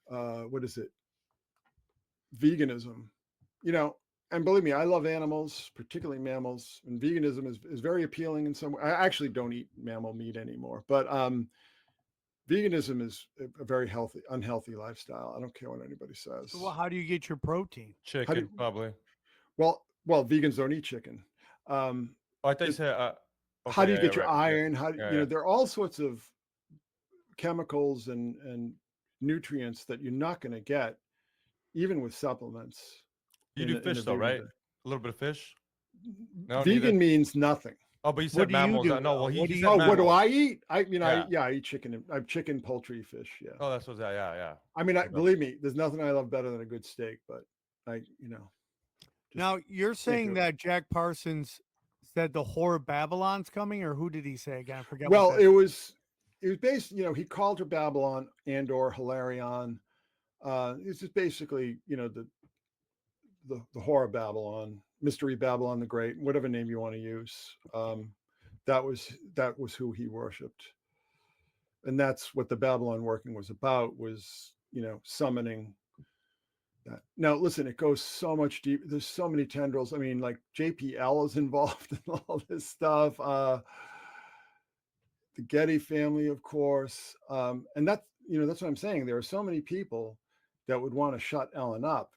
what is it? Veganism. And believe me, I love animals, particularly mammals, and veganism is very appealing in some way. I actually don't eat mammal meat anymore, but veganism is a very unhealthy lifestyle. I don't care what anybody says. Well, how do you get your protein? Chicken, probably. Well, vegans don't eat chicken. I thought you said. How do you get your iron? Yeah. There are all sorts of chemicals and nutrients that you're not going to get, even with supplements. You do fish though, right? A little bit of fish. No, vegan means nothing. Oh, but you said mammals. No, well, he said what do I eat? I eat chicken. I have chicken, poultry, fish. Yeah. Oh, that's what. Yeah. I mean, believe me, there's nothing I love better than a good steak. But Now you're saying that Jack Parsons said the whore of Babylon's coming, or who did he say again? I forget. Well, it was based. He called her Babylon and/or Hilarion. It's just basically, the whore of Babylon, Mystery Babylon the Great, whatever name you want to use. That was who he worshipped, and that's what the Babylon working was about. Was summoning that. Now, listen, it goes so much deep. There's so many tendrils. I mean, like JPL is involved in all this stuff. The Getty family, of course, and that's what I'm saying. There are so many people that would want to shut Ellen up,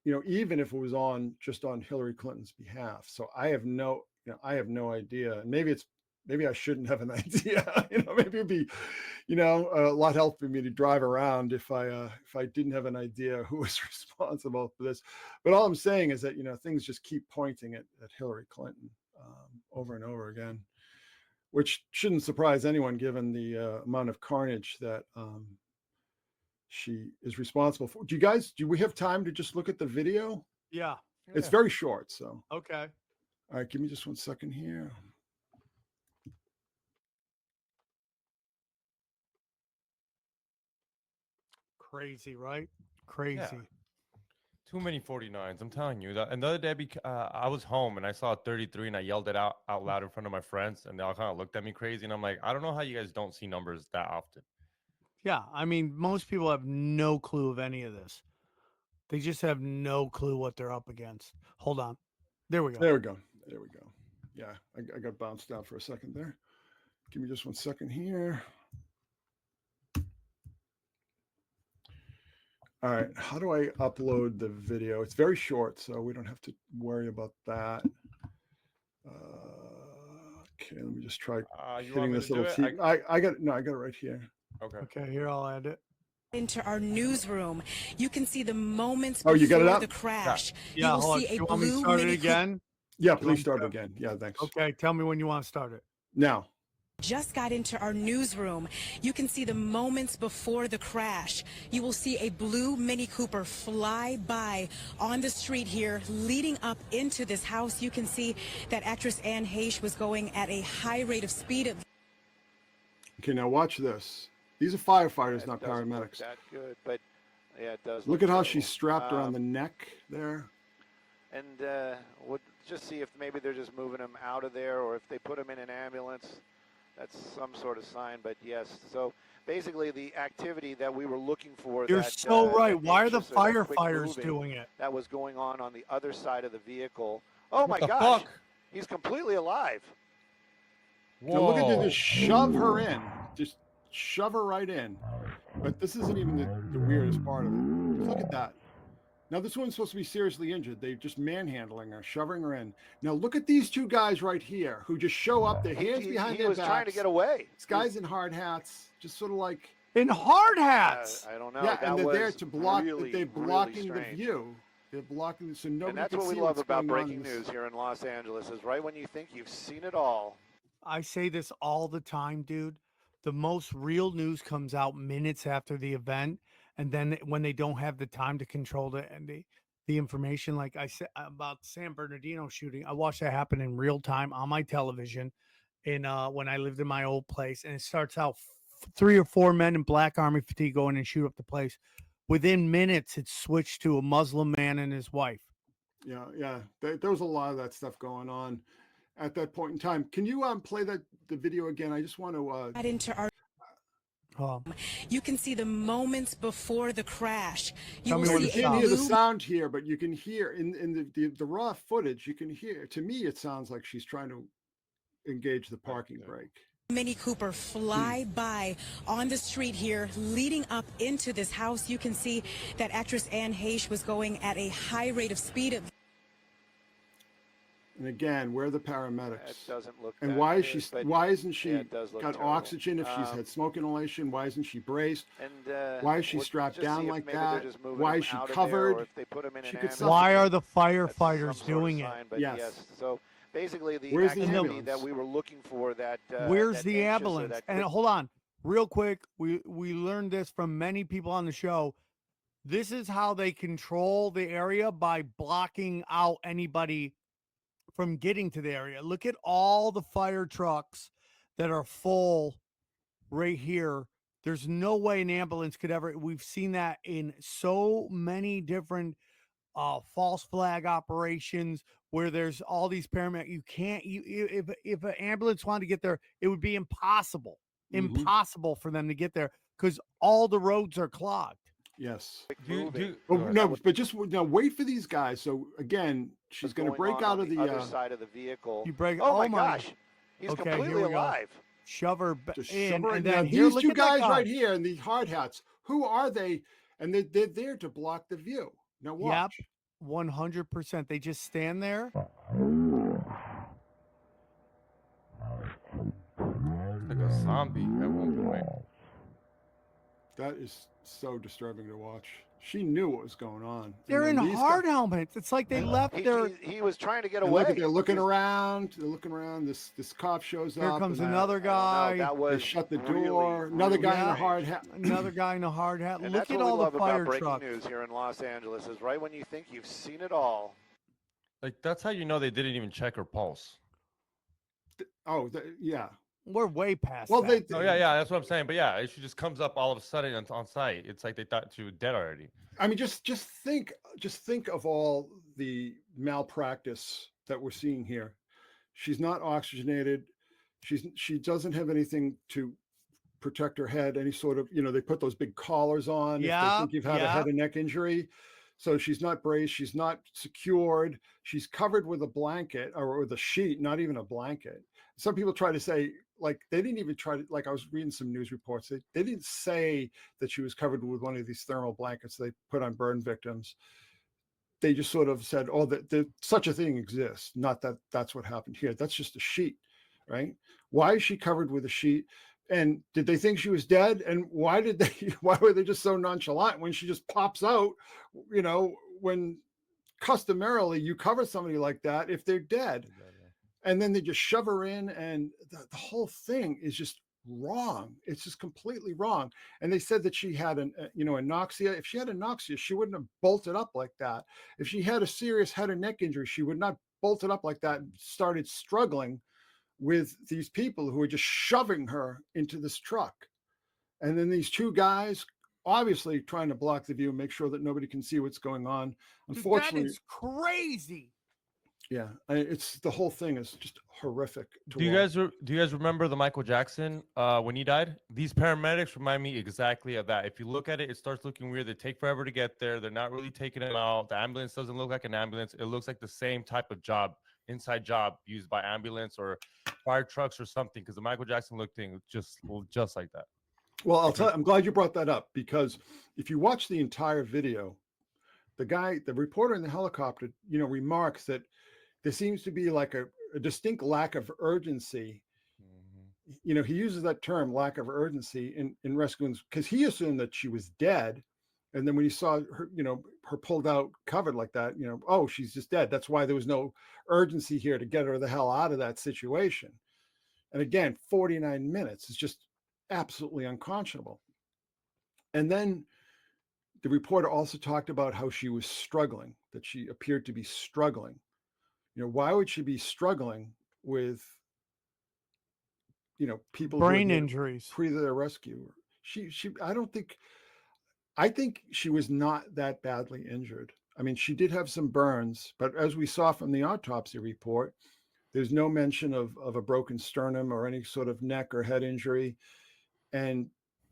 even if it was just on Hillary Clinton's behalf. So I have no idea. And maybe I shouldn't have an idea. Maybe it'd be, a lot help for me to drive around if I didn't have an idea who was responsible for this. But all I'm saying is that things just keep pointing at Hillary Clinton over and over again, which shouldn't surprise anyone given the amount of carnage that she is responsible for. Do we have time to just look at the video? Yeah. It's very short, so. Okay. All right, give me just 1 second here. Crazy, right? Crazy. Yeah. Too many 49s. I'm telling you. And the other day, I was home and I saw 33 and I yelled it out loud in front of my friends and they all kind of looked at me crazy. And I'm like, I don't know how you guys don't see numbers that often. Yeah, I mean, most people have no clue of any of this. They just have no clue what they're up against. Hold on. There we go. There we go. There we go. Yeah, I got bounced out for a second there. Give me just 1 second here. All right, how do I upload the video? It's very short, so we don't have to worry about that. Okay, let me just try hitting this little T. I got it right here. Okay. Okay, here I'll add it. Into our newsroom, you can see the moments Oh, you got it before up? the crash. Yeah, You will hold on. see a You want me to blue start it Mini Cooper. again? Yeah, please start it again. Yeah, thanks. Okay, tell me when you want to start it. Now. Just got into our newsroom. You can see the moments before the crash. You will see a blue Mini Cooper fly by on the street here, leading up into this house. You can see that actress Anne Heche was going at a high rate of speed. Okay, now watch this. These are firefighters, It not doesn't look paramedics. that good, but yeah, it does. Look look at how terrible. she's strapped around the neck there. And we'll just see if maybe they're just moving him out of there, or if they put him in an ambulance. That's some sort of sign, but yes. So basically, the activity that we were looking for. You're that, so right. that Why are the anxious or that quick firefighters moving doing it? That was going on the other side of the vehicle. Oh my the gosh! fuck? He's completely alive. Now look at Whoa. this. Shove her in. Just shove her right in. But this isn't even the weirdest part of it. Just look at that. Now this one's supposed to be seriously injured. They're just manhandling her, shoving her in. Now look at these two guys right here who just show up, their hands behind their backs. He was trying to get away. These guys in hard hats, just sort of like in hard hats. I don't know. Yeah, and they're there to block. Really, they're blocking really the view. They're blocking, so nobody and that's can what we see love what's about going on breaking in this. news here in Los Angeles is right when you think you've seen it all. I say this all the time, dude. The most real news comes out minutes after the event, and then when they don't have the time to control the information, like I said about San Bernardino shooting, I watched that happen in real time on my television in when I lived in my old place, and it starts out 3 or 4 men in black army fatigue going and shoot up the place. Within minutes, it switched to a Muslim man and his wife. Yeah. There was a lot of that stuff going on at that point in time. Can you play the video again? I just want to. Into our You can see the moments before the crash. You will You see can't a hear the blue sound here, but you can hear in the raw footage. You can hear. To me, it sounds like she's trying to engage the parking brake. Mini Cooper fly by on the street here, leading up into this house. You can see that actress Anne Heche was going at a high rate of speed. And again, where are the paramedics? It doesn't look. And that why is good, she? but Why isn't she yeah, it does look got terrible. oxygen? If she's had smoke inhalation, why isn't she braced? And why is she we'll strapped just down see if like maybe that? they're just moving Why him is she out of there, covered? or if they put him in She an could ambulance. Why are the That's some firefighters sort doing of it? sign, but Yes. So basically, the Where's the activity ambulance? that we were looking for. That Where's that the anxious or ambulance? that And quick- hold on, real quick. We learned this from many people on the show. This is how they control the area, by blocking out anybody from getting to the area. Look at all the fire trucks that are full right here. There's no way an ambulance could ever. We've seen that in so many different false flag operations where there's all these paramedics. You can't. If an ambulance wanted to get there, it would be impossible. Mhm. Impossible for them to get there because all the roads are clogged. Yes. moving. But just now, wait for these guys. So again, she's going to break out of the other side of the vehicle. You break. Oh my gosh, he's Okay, completely here we go. alive. Shove her just in, shove her in. and Now then here, these look two at that guys guy. right here in the hard hats. Who are they? And they're there to block the view. Now watch. 100%. They just stand there. Like a zombie at one point. That is so disturbing to watch. She knew what was going on. And They're in then these hard guys- helmets. It's like they left their. He was trying to get and away. look, they're looking around. They're looking around. This cop shows Here up. comes and another I don't know, guy. that They was shut the really, door. Another guy in a really hard strange. hat. Another guy in a hard hat. And Look that's at what we all the love fire about breaking trucks. news here in Los Angeles is right when you think you've seen it all. Like that's how you know they didn't even check her pulse. Oh, yeah. We're way past. Well, that. Oh yeah, that's what I'm saying. But yeah, she just comes up all of a sudden on site. It's like they thought she was dead already. I mean, just think of all the malpractice that we're seeing here. She's not oxygenated. She doesn't have anything to protect her head, any sort of, they put those big collars on if they think you've had a head and neck injury. So she's not braced, she's not secured, she's covered with a blanket or with a sheet, not even a blanket. Some people try to say, like, they didn't even try to, like, I was reading some news reports, they didn't say that she was covered with one of these thermal blankets they put on burn victims. They just sort of said, oh, that such a thing exists, not that that's what happened here. That's just a sheet, right? Why is she covered with a sheet? And did they think she was dead? And why were they just so nonchalant when she just pops out, when customarily you cover somebody like that if they're dead, and then they just shove her in, and the whole thing is just wrong. It's just completely wrong. And they said that she had anoxia. If she had anoxia, she wouldn't have bolted up like that. If she had a serious head or neck injury, she would not bolted up like that and started struggling with these people who are just shoving her into this truck. And then these two guys obviously trying to block the view, make sure that nobody can see what's going on. Unfortunately, that is crazy. Yeah, it's the whole thing is just horrific. Do you guys remember the Michael Jackson when he died? These paramedics remind me exactly of that. If you look at it, it starts looking weird. They take forever to get there. They're not really taking him out. The ambulance doesn't look like an ambulance. It looks like the same type of job, inside job used by ambulance or fire trucks or something. Because the Michael Jackson look thing just like that. Well, I'll tell you, I'm glad you brought that up, because if you watch the entire video, the reporter in the helicopter, remarks that there seems to be like a distinct lack of urgency. Mm-hmm. He uses that term, lack of urgency, in rescuing, because he assumed that she was dead. And then when he saw her, her pulled out, covered like that, oh, she's just dead. That's why there was no urgency here to get her the hell out of that situation. And again, 49 minutes is just absolutely unconscionable. And then the reporter also talked about how she was struggling, that she appeared to be struggling. Why would she be struggling with, people brain injuries pre their rescue? I think she was not that badly injured. I mean, she did have some burns, but as we saw from the autopsy report, there's no mention of a broken sternum or any sort of neck or head injury. And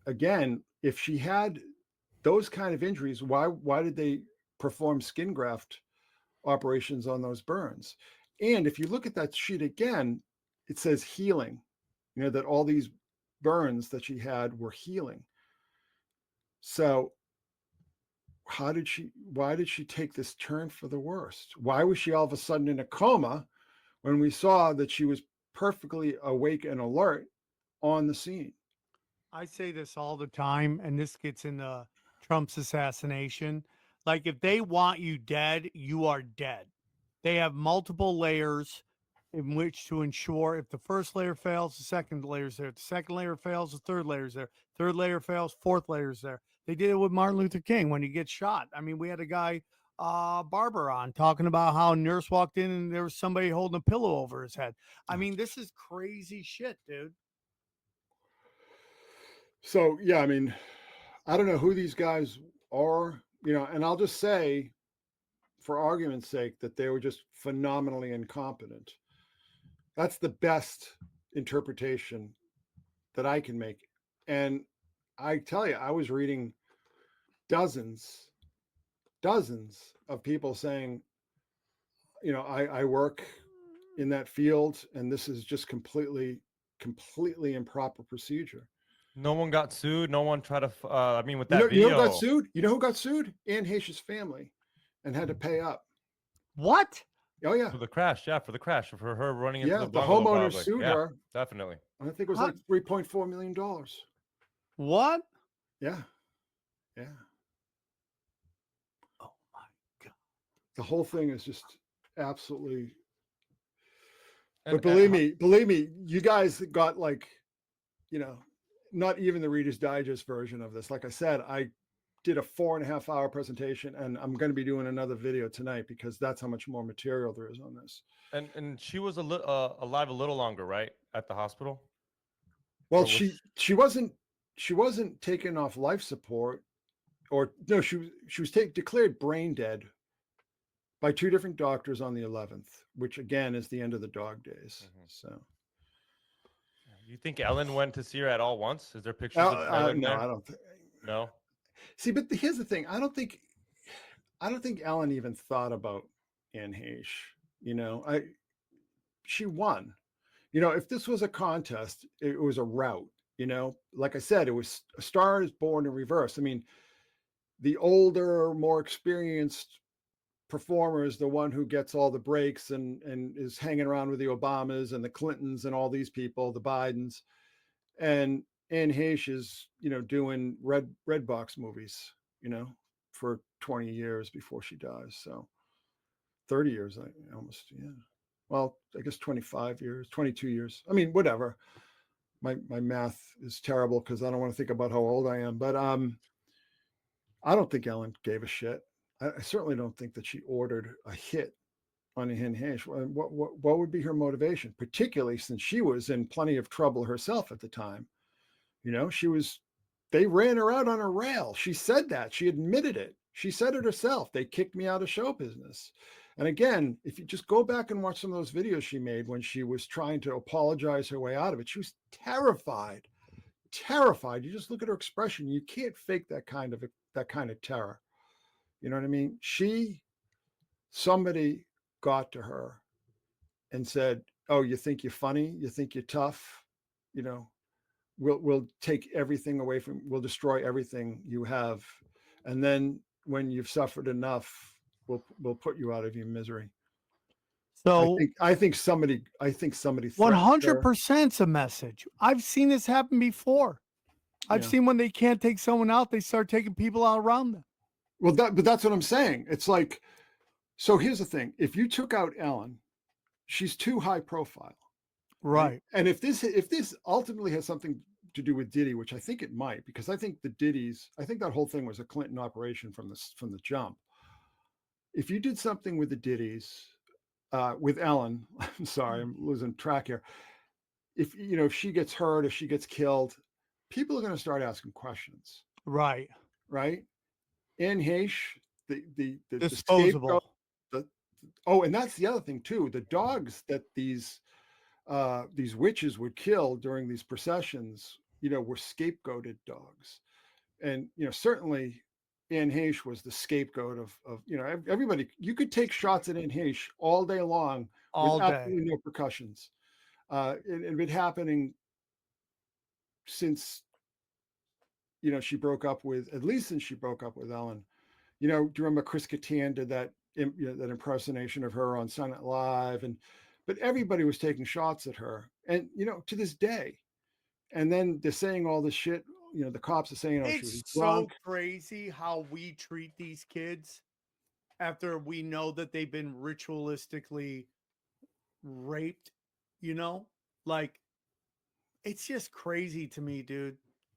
again, if she had those kind of injuries, why did they perform skin graft operations on those burns? And if you look at that sheet again, it says healing, that all these burns that she had were healing. So why did she take this turn for the worst? Why was she all of a sudden in a coma when we saw that she was perfectly awake and alert on the scene? I say this all the time, and this gets into Trump's assassination. Like, if they want you dead, you are dead. They have multiple layers in which to ensure if the first layer fails, the second layer's there. If the second layer fails, the third layer's there. Third layer fails, fourth layer's there. They did it with Martin Luther King when he gets shot. I mean, we had a guy, Barber, on talking about how a nurse walked in and there was somebody holding a pillow over his head. I mean, this is crazy shit, dude. So, yeah, I mean, I don't know who these guys are, and I'll just say, for argument's sake, that they were just phenomenally incompetent. That's the best interpretation that I can make. And I tell you, I was reading dozens of people saying, I work in that field, and this is just completely improper procedure. No one got sued. No one tried to. With that video, you know who got sued? You know who got sued? Anne Heche's family, and had to pay up. What? Oh yeah, for the crash. Yeah, for the crash, for her running into the homeowner sued her. Definitely. I think it was like $3.4 million. What? Yeah. Oh my God. The whole thing is just absolutely. But believe me, you guys got not even the Reader's Digest version of this. Like I said, I did a 4.5-hour presentation, and I'm going to be doing another video tonight because that's how much more material there is on this. And she was alive a little longer, right, at the hospital? Well, she wasn't taken off life support, or no, she was declared brain dead by 2 different doctors on the 11th, which again is the end of the dog days. Mm-hmm. So you think Ellen went to see her at all once? Is there pictures of Ellen no, there? I don't think. No. See, but here's the thing. I don't think Ellen even thought about Anne Heche. You know, she won. You know, if this was a contest, it was a rout. You know, like I said, it was A Star is Born in reverse. I mean, the older, more experienced performer is the one who gets all the breaks and is hanging around with the Obamas and the Clintons and all these people, the Bidens. And Anne Heche is, you know, doing red box movies, you know, for 20 years before she dies. So 30 years, almost, yeah. Well, I guess 25 years, 22 years. I mean, whatever. My math is terrible because I don't want to think about how old I am. But I don't think Ellen gave a shit. I certainly don't think that she ordered a hit on Anne Heche. What would be her motivation, particularly since she was in plenty of trouble herself at the time? You know, they ran her out on a rail. She said that. She admitted it. She said it herself. They kicked me out of show business. And again, if you just go back and watch some of those videos she made when she was trying to apologize her way out of it, she was terrified. Terrified. You just look at her expression. You can't fake that kind of terror. You know what I mean? Somebody got to her and said, "Oh, you think you're funny? You think you're tough? You know, we'll take everything away we'll destroy everything you have. And then when you've suffered enough, we'll put you out of your misery." So I think somebody 100% a message. I've seen this happen before. I've seen when they can't take someone out, they start taking people out around them. Well, but that's what I'm saying. It's like, so here's the thing. If you took out Ellen, she's too high profile. Right. And if this ultimately has something to do with Diddy, which I think it might, because I think that whole thing was a Clinton operation from the jump. If you did something with the Diddys, with Ellen, I'm sorry, I'm losing track here. If she gets hurt, if she gets killed, people are going to start asking questions. Right. Right. Anne Heche, the disposable. And that's the other thing too. The dogs that these witches would kill during these processions, were scapegoated dogs. And certainly Anne Heche was the scapegoat of everybody. You could take shots at Anne Heche all day long with absolutely no repercussions. It had been happening since she broke up with Ellen. Do you remember Chris Kattan did that impersonation of her on Saturday Night Live, but everybody was taking shots at her, and to this day. And then they're saying all this shit. The cops are saying, it's she was so drunk. crazy how we treat these kids after we know that they've been ritualistically raped. Like, it's just crazy to me, dude.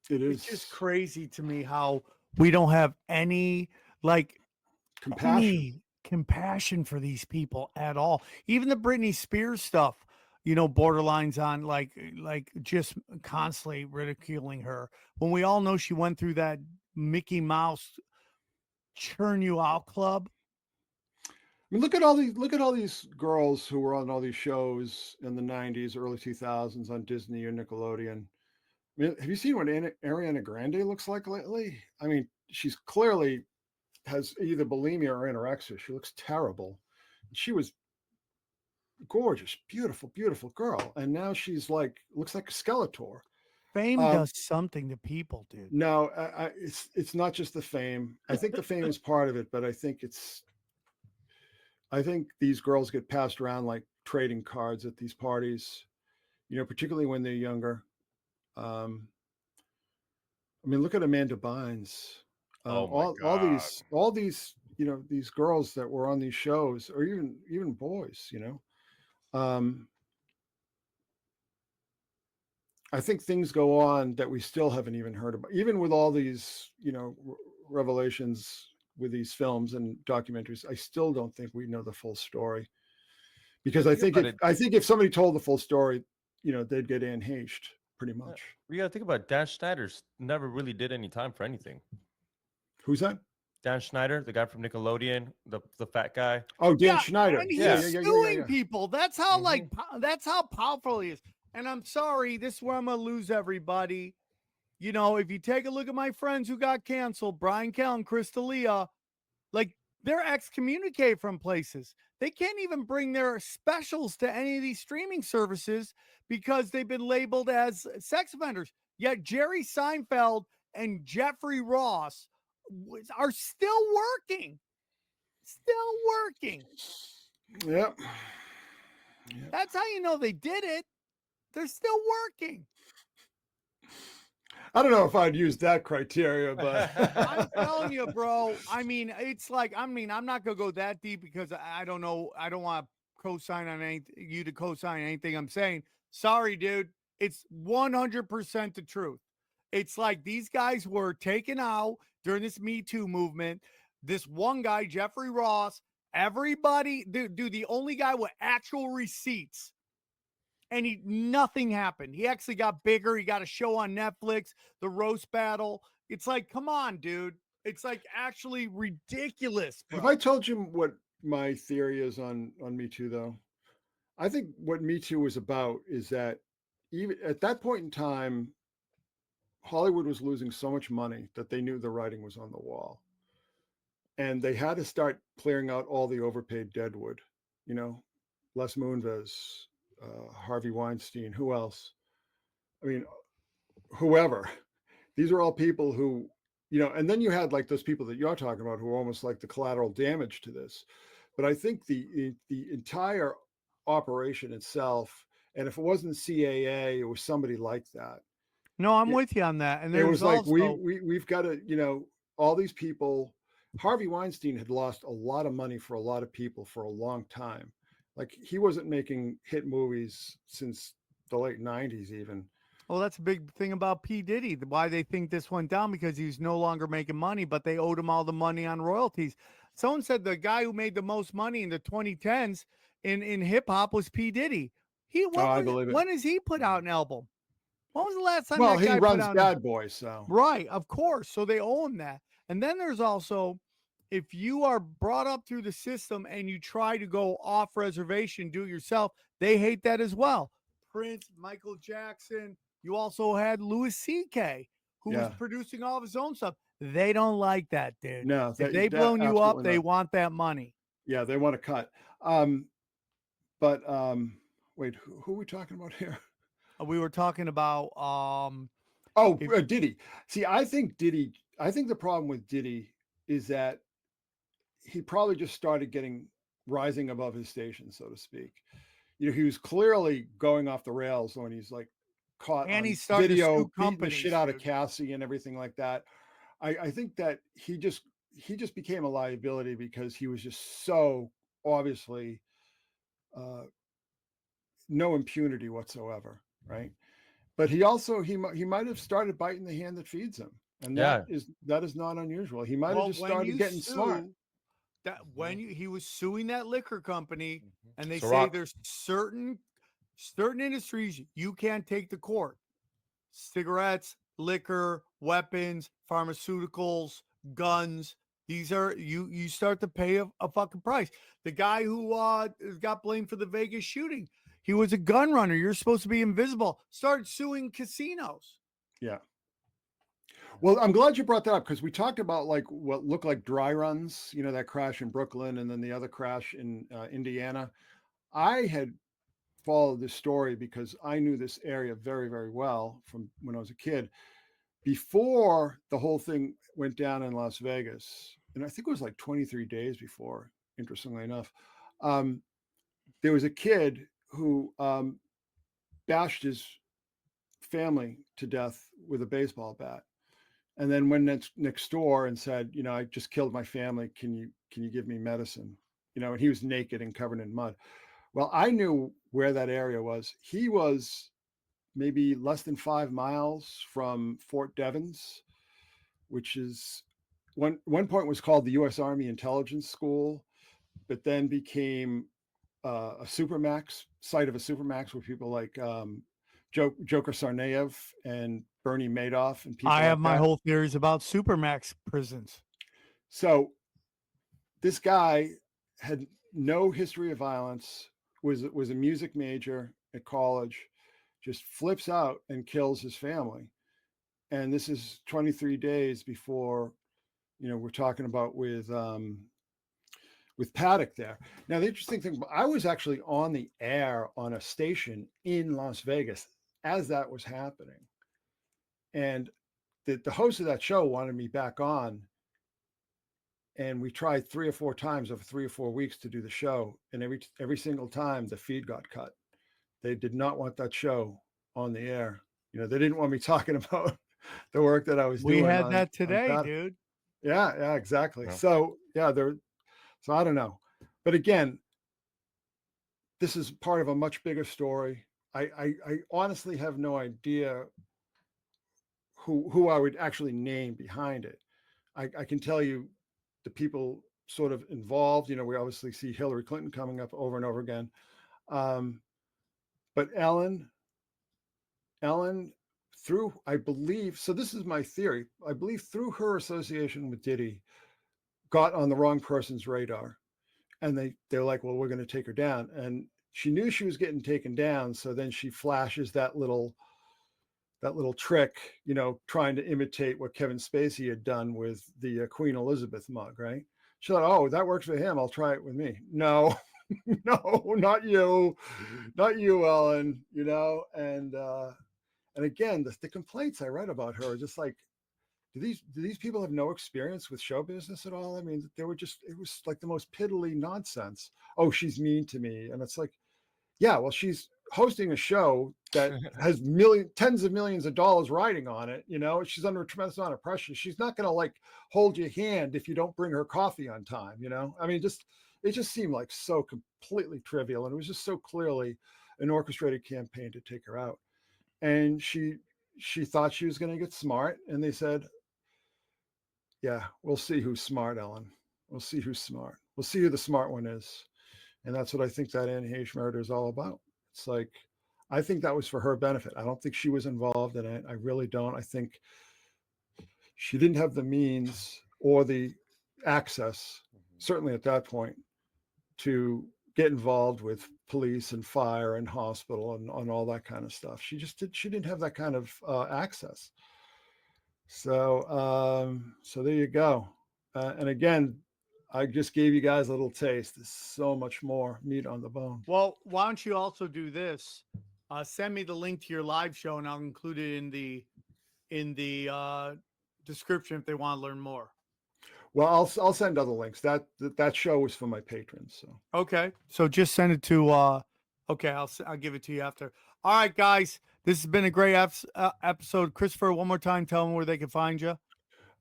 It is. It's just crazy to me how we don't have any compassion for these people at all. Even the Britney Spears stuff, borderlines on like just constantly ridiculing her when we all know she went through that Mickey Mouse churn you out club. I mean, look at all these girls who were on all these shows in the 90s, early 2000s on Disney or Nickelodeon. I mean, have you seen what Ariana Grande looks like lately? I mean, she's clearly has either bulimia or anorexia. She looks terrible. She was gorgeous, beautiful, beautiful girl. And now she's looks like a Skeletor. Fame does something to people, dude. No, it's not just the fame. I think the fame is part of it, but I think these girls get passed around like trading cards at these parties, particularly when they're younger. I mean, look at Amanda Bynes. All these, these girls that were on these shows, or even boys, I think things go on that we still haven't even heard about, even with all these, revelations with these films and documentaries. I still don't think we know the full story, because I think if somebody told the full story, they'd get Anne Heche pretty much. We got to think about Dan Schneider's never really did any time for anything. Who's that? Dan Schneider, the guy from Nickelodeon, the fat guy. Oh, Dan Schneider. And he's suing people. That's how that's how powerful he is. And I'm sorry, this is where I'm going to lose everybody. You know, if you take a look at my friends who got canceled, Brian Kell and Chris D'Elia, like they're excommunicated from places. They can't even bring their specials to any of these streaming services because they've been labeled as sex offenders. Yet Jerry Seinfeld and Jeffrey Ross are still working. Still working. Yep. That's how you know they did it. They're still working. I don't know if I'd use that criteria, but I'm telling you, bro. I mean, it's like, I'm not gonna go that deep because I don't know. I don't want to co-sign on you to co-sign anything I'm saying. Sorry, dude. It's 100% the truth. It's like these guys were taken out during this Me Too movement. This one guy, Jeffrey Ross, everybody, dude, the only guy with actual receipts. And nothing happened. He actually got bigger. He got a show on Netflix, The Roast Battle. It's like, come on, dude. It's like actually ridiculous, bro. have I told you what my theory is on Me Too, though? I think what Me Too was about is that even at that point in time, Hollywood was losing so much money that they knew the writing was on the wall. And they had to start clearing out all the overpaid deadwood, you know, Les Moonves, Harvey Weinstein, who else? I mean, whoever. These are all people who, you know, and then you had like those people that you're talking about who are almost like the collateral damage to this. But I think the entire operation itself, and if it wasn't CAA, it was somebody like that. No, I'm with you on that. And It there was was like also we've got to, you know, all these people. Harvey Weinstein had lost a lot of money for a lot of people for a long time. Like he wasn't making hit movies since the late 90s even. well, that's a big thing about P. Diddy. Why they think this went down because he's no longer making money, but they owed him all the money on royalties. Someone said the guy who made the most money in the 2010s in hip hop was P. Diddy. I believe it. When has he put out an album? When was the last time Well, that guy he put runs out Bad Boy, so Right, of course. So they owe him that. And then there's also, if you are brought up through the system and you try to go off reservation, do it yourself, they hate that as well. Prince, Michael Jackson. You also had Louis C.K., who was producing all of his own stuff. They don't like that, dude. No, if they've blown you up, they not. want that money. Yeah, they want to cut. Wait, who are we talking about here? We were talking about Diddy. See, I think the problem with Diddy is that he probably just started rising above his station, so to speak. You know, he was clearly going off the rails when he's like caught and on he's starting video to sue beating the shit out dude. of Cassie and everything like that. I think that he just became a liability because he was just so obviously no impunity whatsoever, right? But he also he might have started biting the hand that feeds him, and that is not unusual. He might have just started getting smart. That when he was suing that liquor company, and they Ciroc. say there's certain industries you can't take to court: cigarettes, liquor, weapons, pharmaceuticals, guns. These are you start to pay a fucking price. The guy who got blamed for the Vegas shooting, he was a gun runner. You're supposed to be invisible. Started suing casinos. Yeah. Well, I'm glad you brought that up because we talked about like what looked like dry runs, you know, that crash in Brooklyn and then the other crash in Indiana. I had followed this story because I knew this area very, very well from when I was a kid. Before the whole thing went down in Las Vegas, and I think it was like 23 days before, interestingly enough, there was a kid who bashed his family to death with a baseball bat. And then went next door and said, you know, I just killed my family. Can you give me medicine? You know, and he was naked and covered in mud. Well, I knew where that area was. He was maybe less than 5 miles from Fort Devens, which is one point was called the U.S. Army Intelligence School, but then became a supermax site of a supermax where people like Joker Tsarnaev and Bernie Madoff and people. I have my whole theories about supermax prisons. So this guy had no history of violence, was a music major at college, just flips out and kills his family. And this is 23 days before, we're talking about with Paddock there. Now, the interesting thing, I was actually on the air on a station in Las Vegas as that was happening. And the host of that show wanted me back on. And we tried 3 or 4 times over 3 or 4 weeks to do the show. And every single time the feed got cut. They did not want that show on the air. They didn't want me talking about the work that I was doing. We had that today, dude. Yeah, exactly. Yeah. So so I don't know. But again, this is part of a much bigger story. I honestly have no idea who I would actually name behind it. I can tell you the people sort of involved. We obviously see Hillary Clinton coming up over and over again. But Ellen, through, I believe, so this is my theory, I believe through her association with Diddy, got on the wrong person's radar. And they're like, well, we're going to take her down. And she knew she was getting taken down. So then she flashes that little trick, trying to imitate what Kevin Spacey had done with the Queen Elizabeth mug, right? She thought, oh, that works for him, I'll try it with me. No, no, not you, Ellen, and again, the complaints I read about her are just like, do these people have no experience with show business at all? I mean, it was like the most piddly nonsense. Oh, she's mean to me. And it's like, yeah, well, she's hosting a show that has tens of millions of dollars riding on it. She's under a tremendous amount of pressure. She's not going to like hold your hand if you don't bring her coffee on time. I mean, it just seemed like so completely trivial. And it was just so clearly an orchestrated campaign to take her out. And she thought she was going to get smart. And they said, yeah, we'll see who's smart, Ellen. We'll see who's smart. We'll see who the smart one is. And that's what I think that Anne Heche murder is all about. It's like, I think that was for her benefit. I don't think she was involved in it. I really don't. I think she didn't have the means or the access, certainly at that point, to get involved with police and fire and hospital and all that kind of stuff. She didn't have that kind of access. So there you go. And again, I just gave you guys a little taste. There's so much more meat on the bone. Well, why don't you also do this? Send me the link to your live show, and I'll include it in the description if they want to learn more. Well, I'll send other links. That show was for my patrons. So okay, so just send it to. Okay, I'll give it to you after. All right, guys, this has been a great episode. Christopher, one more time, tell them where they can find you.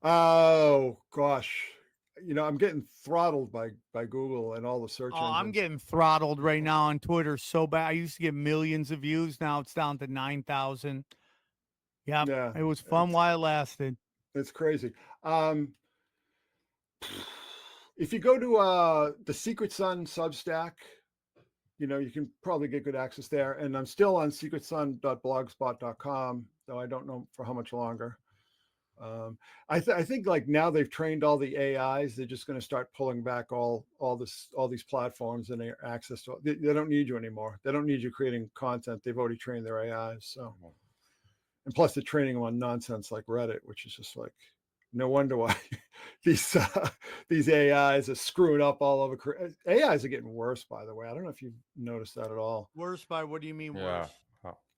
Oh gosh. I'm getting throttled by Google and all the search engines. I'm getting throttled right now on Twitter so bad. I used to get millions of views. Now it's down to 9,000. Yeah, it was fun while it lasted. It's crazy. If you go to the Secret Sun Substack, you can probably get good access there. And I'm still on secretsun.blogspot.com, though I don't know for how much longer. I think like now they've trained all the AIs. They're just going to start pulling back all these platforms and their access to. They don't need you anymore. They don't need you creating content. They've already trained their AIs. So, and plus they're training them on nonsense like Reddit, which is just like, no wonder why these AIs are screwing up all over. AIs are getting worse, by the way. I don't know if you've noticed that at all. Worse by what do you mean worse?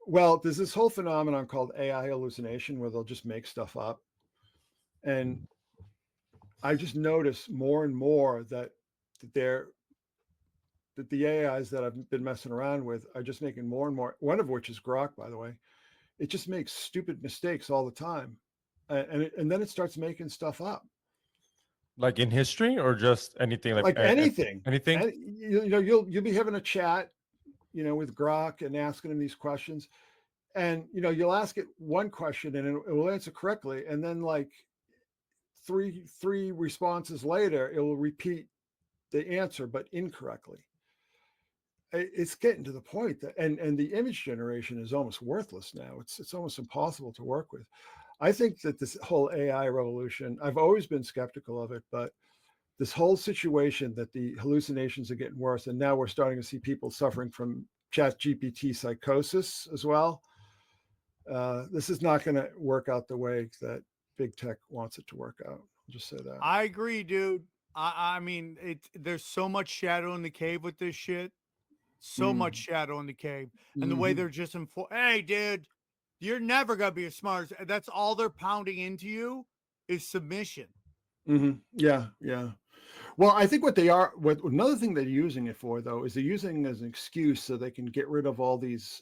Well, there's this whole phenomenon called AI hallucination where they'll just make stuff up. And I just notice more and more that the AIs that I've been messing around with are just making more and more, one of which is Grok, by the way. It just makes stupid mistakes all the time. And then it starts making stuff up. Like in history or just anything? Like anything. Anything? You'll be having a chat, with Grok and asking him these questions. And, you'll ask it one question and it will answer correctly. And then like three responses later, it will repeat the answer, but incorrectly. It's getting to the point that, and the image generation is almost worthless now. It's almost impossible to work with. I think that this whole AI revolution, I've always been skeptical of it, but this whole situation that the hallucinations are getting worse. And now we're starting to see people suffering from ChatGPT psychosis as well. This is not going to work out the way that big tech wants it to work out. I'll just say that. I agree, dude. I mean, there's so much shadow in the cave with this shit. So much shadow in the cave, and the way they're just hey, dude, you're never gonna be as smart as that's all they're pounding into you is submission. Yeah, yeah. Well, I think what another thing they're using it for, though, is they're using it as an excuse so they can get rid of all these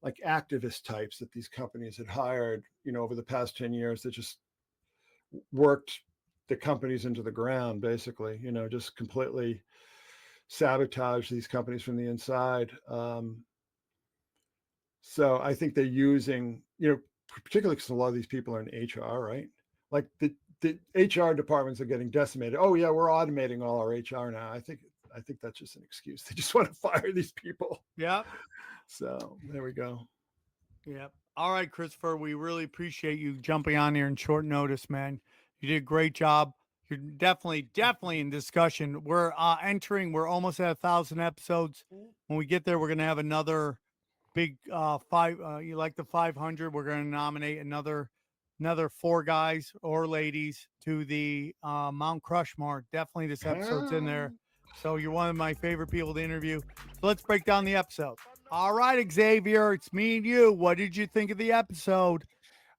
like activist types that these companies had hired, over the past 10 years that just worked the companies into the ground, basically, just completely sabotage these companies from the inside. So I think they're using, particularly because a lot of these people are in HR, right? Like the HR departments are getting decimated. Oh yeah, we're automating all our HR now. I think that's just an excuse. They just want to fire these people. Yep. So there we go. Yep. All right, Christopher, we really appreciate you jumping on here in short notice, man. You did a great job. You're definitely in discussion. We're almost at 1,000 episodes. When we get there, we're gonna have another big you like the 500. We're gonna nominate another 4 guys or ladies to the Mount Crushmore. Definitely this episode's in there. So you're one of my favorite people to interview. So let's break down the episode. All right, Xavier, it's me and you. What did you think of the episode?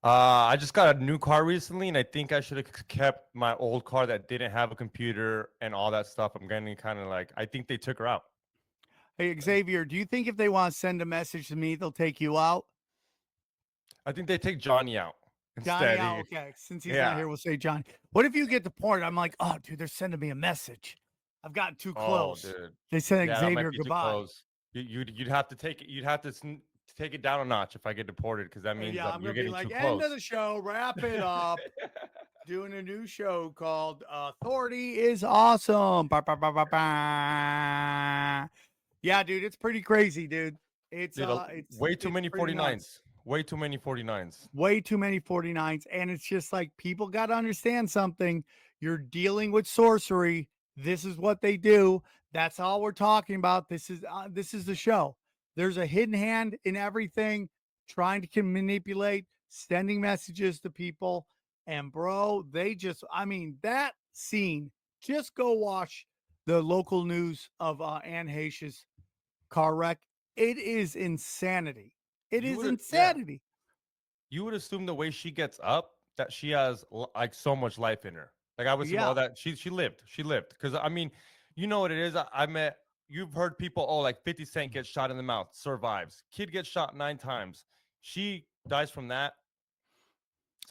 I just got a new car recently, and I think I should have kept my old car that didn't have a computer and all that stuff. I'm getting kind of like, I think they took her out. Hey, Xavier, do you think if they want to send a message to me, they'll take you out? I think they take Johnny out. Johnny out, okay. Since he's not here, we'll say Johnny. What if you get the point? I'm like, oh, dude, they're sending me a message. I've gotten too close. Dude. They said Xavier goodbye. You'd have to take it. You'd have to take it down a notch if I get deported, because that means I'm you're gonna getting be like, too end close. of the show, wrap it up. Doing a new show called Authority is Awesome. Ba, ba, ba, ba, ba. Yeah, dude, it's pretty crazy, dude. It's way too many 49s. Nuts. Way too many 49s. Way too many 49s. And it's just like, people got to understand something. You're dealing with sorcery. This is what they do. That's all we're talking about. This is the show. There's a hidden hand in everything, trying to manipulate, sending messages to people. And bro, that scene, just go watch the local news of Anne Heche's car wreck. It is insanity. It is insanity. You would assume the way she gets up that she has like so much life in her. Like I would assume all that she lived. Because I mean, you know what it is. You've heard people, like 50 Cent gets shot in the mouth, survives. Kid gets shot 9 times. She dies from that.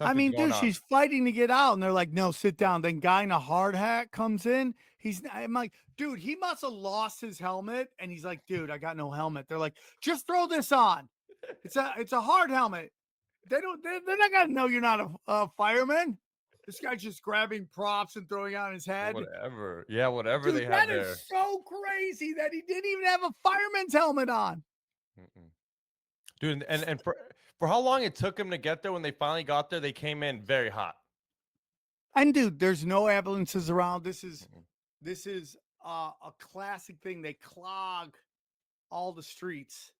Dude, she's fighting to get out, and they're like, no, sit down. Then guy in a hard hat comes in. I'm like, dude, he must have lost his helmet. And he's like, dude, I got no helmet. They're like, just throw this on. It's a hard helmet. They're not gonna know you're not a fireman. This guy's just grabbing props and throwing out his head. Whatever. Yeah, whatever dude, they have there. That is so crazy that he didn't even have a fireman's helmet on. Dude, and for how long it took him to get there, when they finally got there, they came in very hot. And dude, there's no ambulances around. This is a classic thing. They clog all the streets.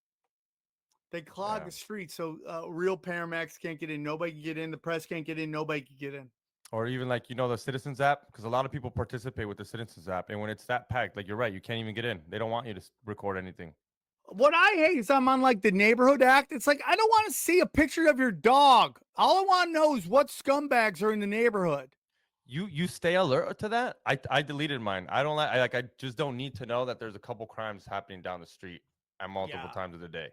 They clog the streets, so real paramedics can't get in. Nobody can get in. The press can't get in. Nobody can get in. Or even like, the Citizens app, because a lot of people participate with the Citizens app, and when it's that packed, like you're right, you can't even get in. They don't want you to record anything. What I hate is I'm on like the neighborhood act. It's like, I don't want to see a picture of your dog. All I want to know is what scumbags are in the neighborhood. You stay alert to that. I deleted mine. I just don't need to know that there's a couple crimes happening down the street at multiple times of the day.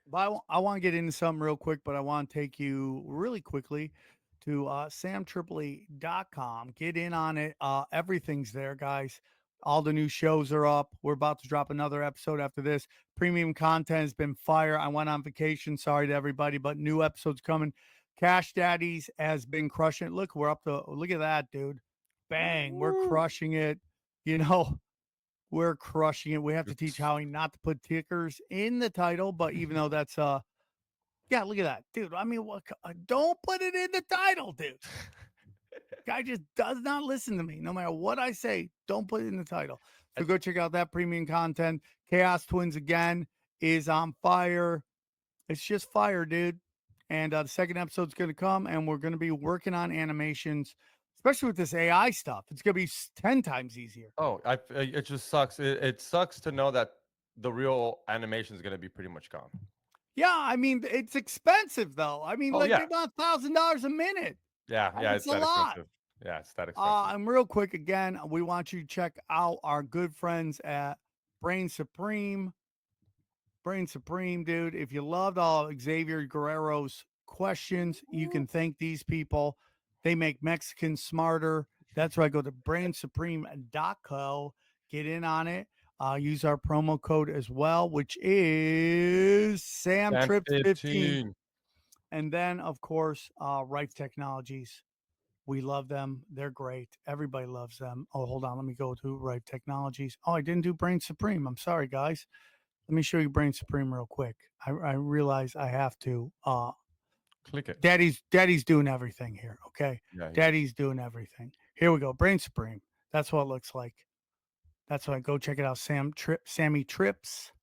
But I want to get into something real quick, but I want to take you really quickly to samtripoli.com. Get in on it. Everything's there, guys. All the new shows are up. We're about to drop another episode after this. Premium content has been fire. I went on vacation. Sorry to everybody, but new episodes coming. Cash Daddies has been crushing it. Look, we're up to, look at that, dude. Bang. We're crushing it. We're crushing it. We have to teach Howie not to put tickers in the title, but even though that's look at that, dude. I mean, don't put it in the title, dude. Guy just does not listen to me. No matter what I say, don't put it in the title. So go check out that premium content. Chaos Twins again is on fire. It's just fire, dude. And the second episode's going to come, and we're going to be working on animations, especially with this AI stuff. It's going to be 10 times easier. Oh, it just sucks. It sucks to know that the real animation is going to be pretty much gone. Yeah, I mean, it's expensive though. I mean, Oh, like yeah. they want $1,000 a minute. Yeah, It's it's a that lot. expensive. Yeah, it's that expensive. And real quick, again, we want you to check out our good friends at Brain Supreme. Brain Supreme, dude. If you loved all Xavier Guerrero's questions, you can thank these people. They make Mexicans smarter. That's right. Go to brainsupreme.co. Get in on it. Use our promo code as well, which is SamTrips15. And then, of course, Rife Technologies. We love them. They're great. Everybody loves them. Oh, hold on. Let me go to Rife Technologies. Oh, I didn't do Brain Supreme. I'm sorry, guys. Let me show you Brain Supreme real quick. I realize I have to. Click it. Daddy's doing everything here. Okay. Yeah, Daddy's doing everything. Here we go. Brain Supreme. That's what it looks like. That's why go check it out. Sammy Trips.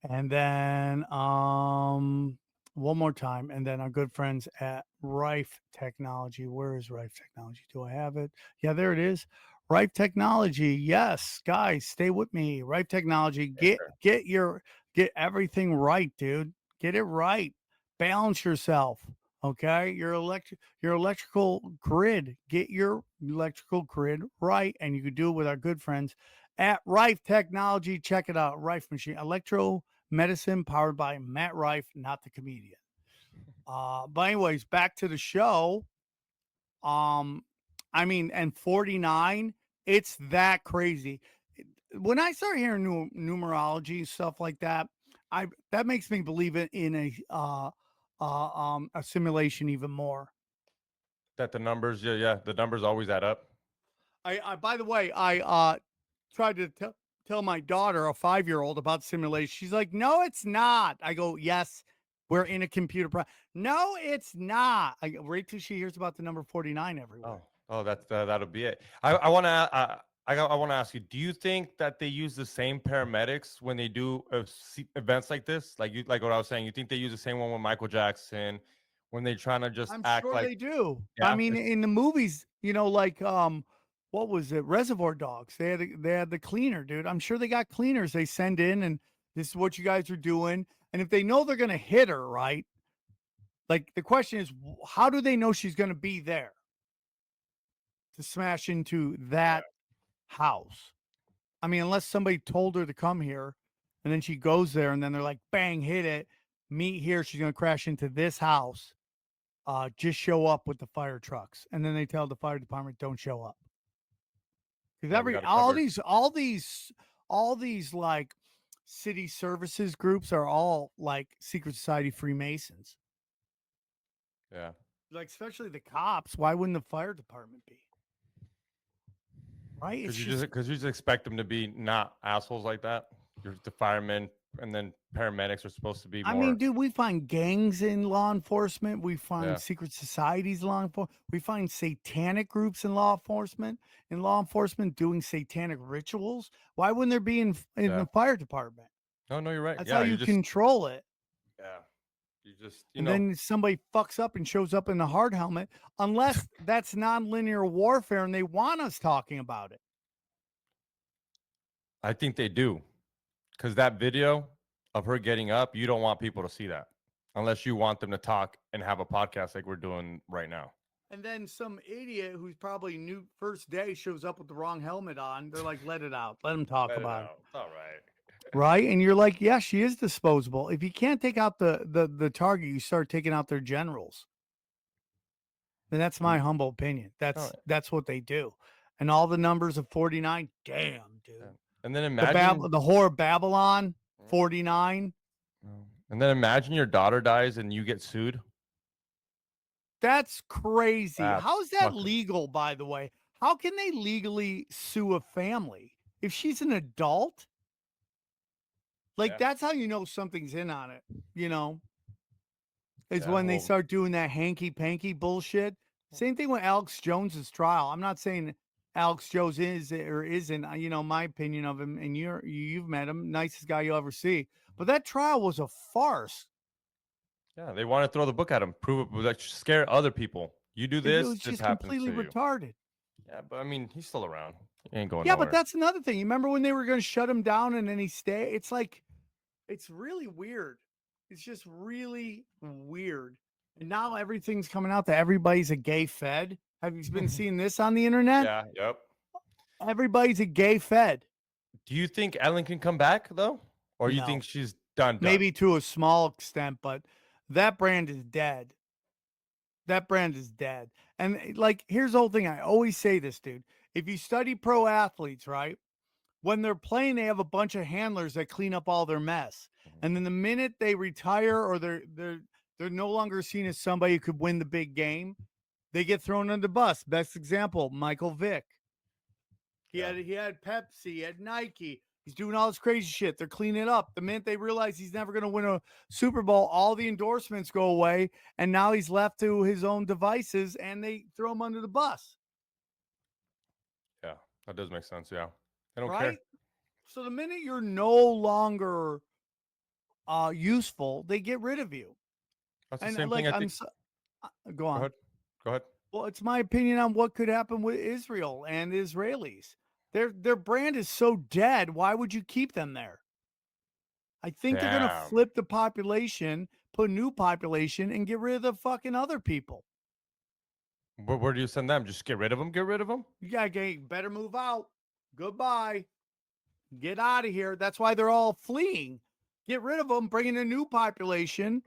And then one more time. And then our good friends at Rife Technology. Where is Rife Technology? Do I have it? Yeah, there it is. Rife Technology. Yes, guys, stay with me. Rife Technology. Get everything right, dude. Get it right. Balance yourself. Okay. Your electrical grid. Get your electrical grid right. And you can do it with our good friends at Rife Technology. Check it out. Rife Machine. Electro medicine powered by Matt Rife, not the comedian. But anyways, back to the show. I mean, and 49, it's that crazy. When I start hearing numerology stuff like that, that makes me believe in a simulation even more. That the numbers, the numbers always add up. I by the way, I tried to tell my daughter, a 5-year-old, about simulation. She's like, "No, it's not." I go, "Yes, we're in a computer No, it's not. I wait till she hears about the number 49 everywhere. That'll be it. I want to I want to ask you, do you think that they use the same paramedics when they do events like this? Like what I was saying, you think they use the same one with Michael Jackson when they're trying to just I'm act sure like they do. Yeah, I mean, in the movies, like what was it? Reservoir Dogs. They had the cleaner, dude. I'm sure they got cleaners they send in, and this is what you guys are doing. And if they know they're gonna hit her, right? Like the question is, how do they know she's gonna be there to smash into that house? I mean, unless somebody told her to come here, and then she goes there, and then they're like, bang, hit it, meet here. She's gonna crash into this house. Just show up with the fire trucks, and then they tell the fire department don't show up because we got it all covered. these like city services groups are all like secret society Freemasons. Yeah. Like especially the cops. Why wouldn't the fire department be? Right? Because you just expect them to be not assholes like that. You're the firemen, and then paramedics are supposed to be more. I mean, dude, we find gangs in law enforcement. We find Yeah. secret societies, law enforcement. We find satanic groups in law enforcement. In law enforcement, doing satanic rituals. Why wouldn't there be in the fire department? No, you're right. That's Yeah, how you control it. Yeah. You just, And then somebody fucks up and shows up in the hard helmet, unless that's nonlinear warfare and they want us talking about it. I think they do. Because that video of her getting up, you don't want people to see that unless you want them to talk and have a podcast like we're doing right now. And then some idiot who's probably new first day shows up with the wrong helmet on. They're like, let it out. Let him talk about it. It's all right. Right? And you're like, yeah, she is disposable. If you can't take out the target, you start taking out their generals. And that's my humble opinion. That's what they do. And all the numbers of 49, damn, dude. Yeah. And then imagine the whore of Babylon, 49. And then imagine your daughter dies and you get sued. That's crazy. How is that fucking legal, by the way? How can they legally sue a family if she's an adult? Like, that's how you know something's in on it, is when they start doing that hanky-panky bullshit. Same thing with Alex Jones's trial. I'm not saying Alex Jones is or isn't, my opinion of him, and you've met him, nicest guy you'll ever see. But that trial was a farce. Yeah, they want to throw the book at him, prove it, like scare other people. You do It this, was this just happens completely to you. retarded. Yeah, but I mean, he's still around. He ain't going Yeah, but nowhere. that's another thing. You remember when they were going to shut him down and then he stayed? It's like, it's really weird. It's just really weird. And now everything's coming out that everybody's a gay fed. Have you been seeing this on the internet? Yeah, yep. Everybody's a gay fed. Do you think Ellen can come back though, or you No. think she's done? Maybe to a small extent, but that brand is dead. That brand is dead. And like, here's the whole thing. I always say this, dude. If you study pro athletes, right? When they're playing, they have a bunch of handlers that clean up all their mess. And then the minute they retire or they're no longer seen as somebody who could win the big game, they get thrown under the bus. Best example, Michael Vick. He had Pepsi, he had Nike. He's doing all this crazy shit. They're cleaning it up. The minute they realize he's never going to win a Super Bowl, all the endorsements go away, and now he's left to his own devices, and they throw him under the bus. Yeah, that does make sense. Yeah, I don't right? care. So the minute you're no longer useful, they get rid of you. That's the And same like, thing. I I'm think. so, go on. Go ahead. Well, it's my opinion on what could happen with Israel and Israelis. Their brand is so dead. Why would you keep them there? I think they're going to Damn. flip the population, put a new population, and get rid of the fucking other people. Where do you send them? Just get rid of them? Get rid of them? You got to better move out. Goodbye. Get out of here. That's why they're all fleeing. Get rid of them, bring in a new population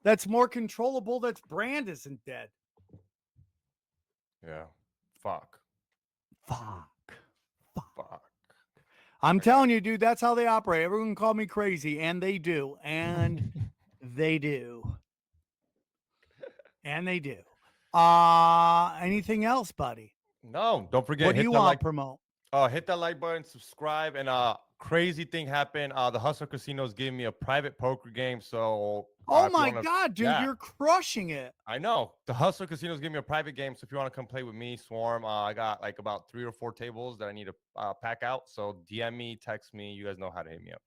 that's more controllable. That's brand isn't dead. Yeah. Fuck. I'm telling you, dude, that's how they operate. Everyone call me crazy, and they do. And they do. And they do. Anything else, buddy? No, don't forget. What do you want to promote? Hit that like button, subscribe, and crazy thing happened. The Hustler Casinos gave me a private poker game. So oh my God, dude, you're crushing it. I know. The Hustler Casinos gave me a private game. So if you want to come play with me, Swarm, I got like about 3 or 4 tables that I need to pack out. So DM me, text me. You guys know how to hit me up.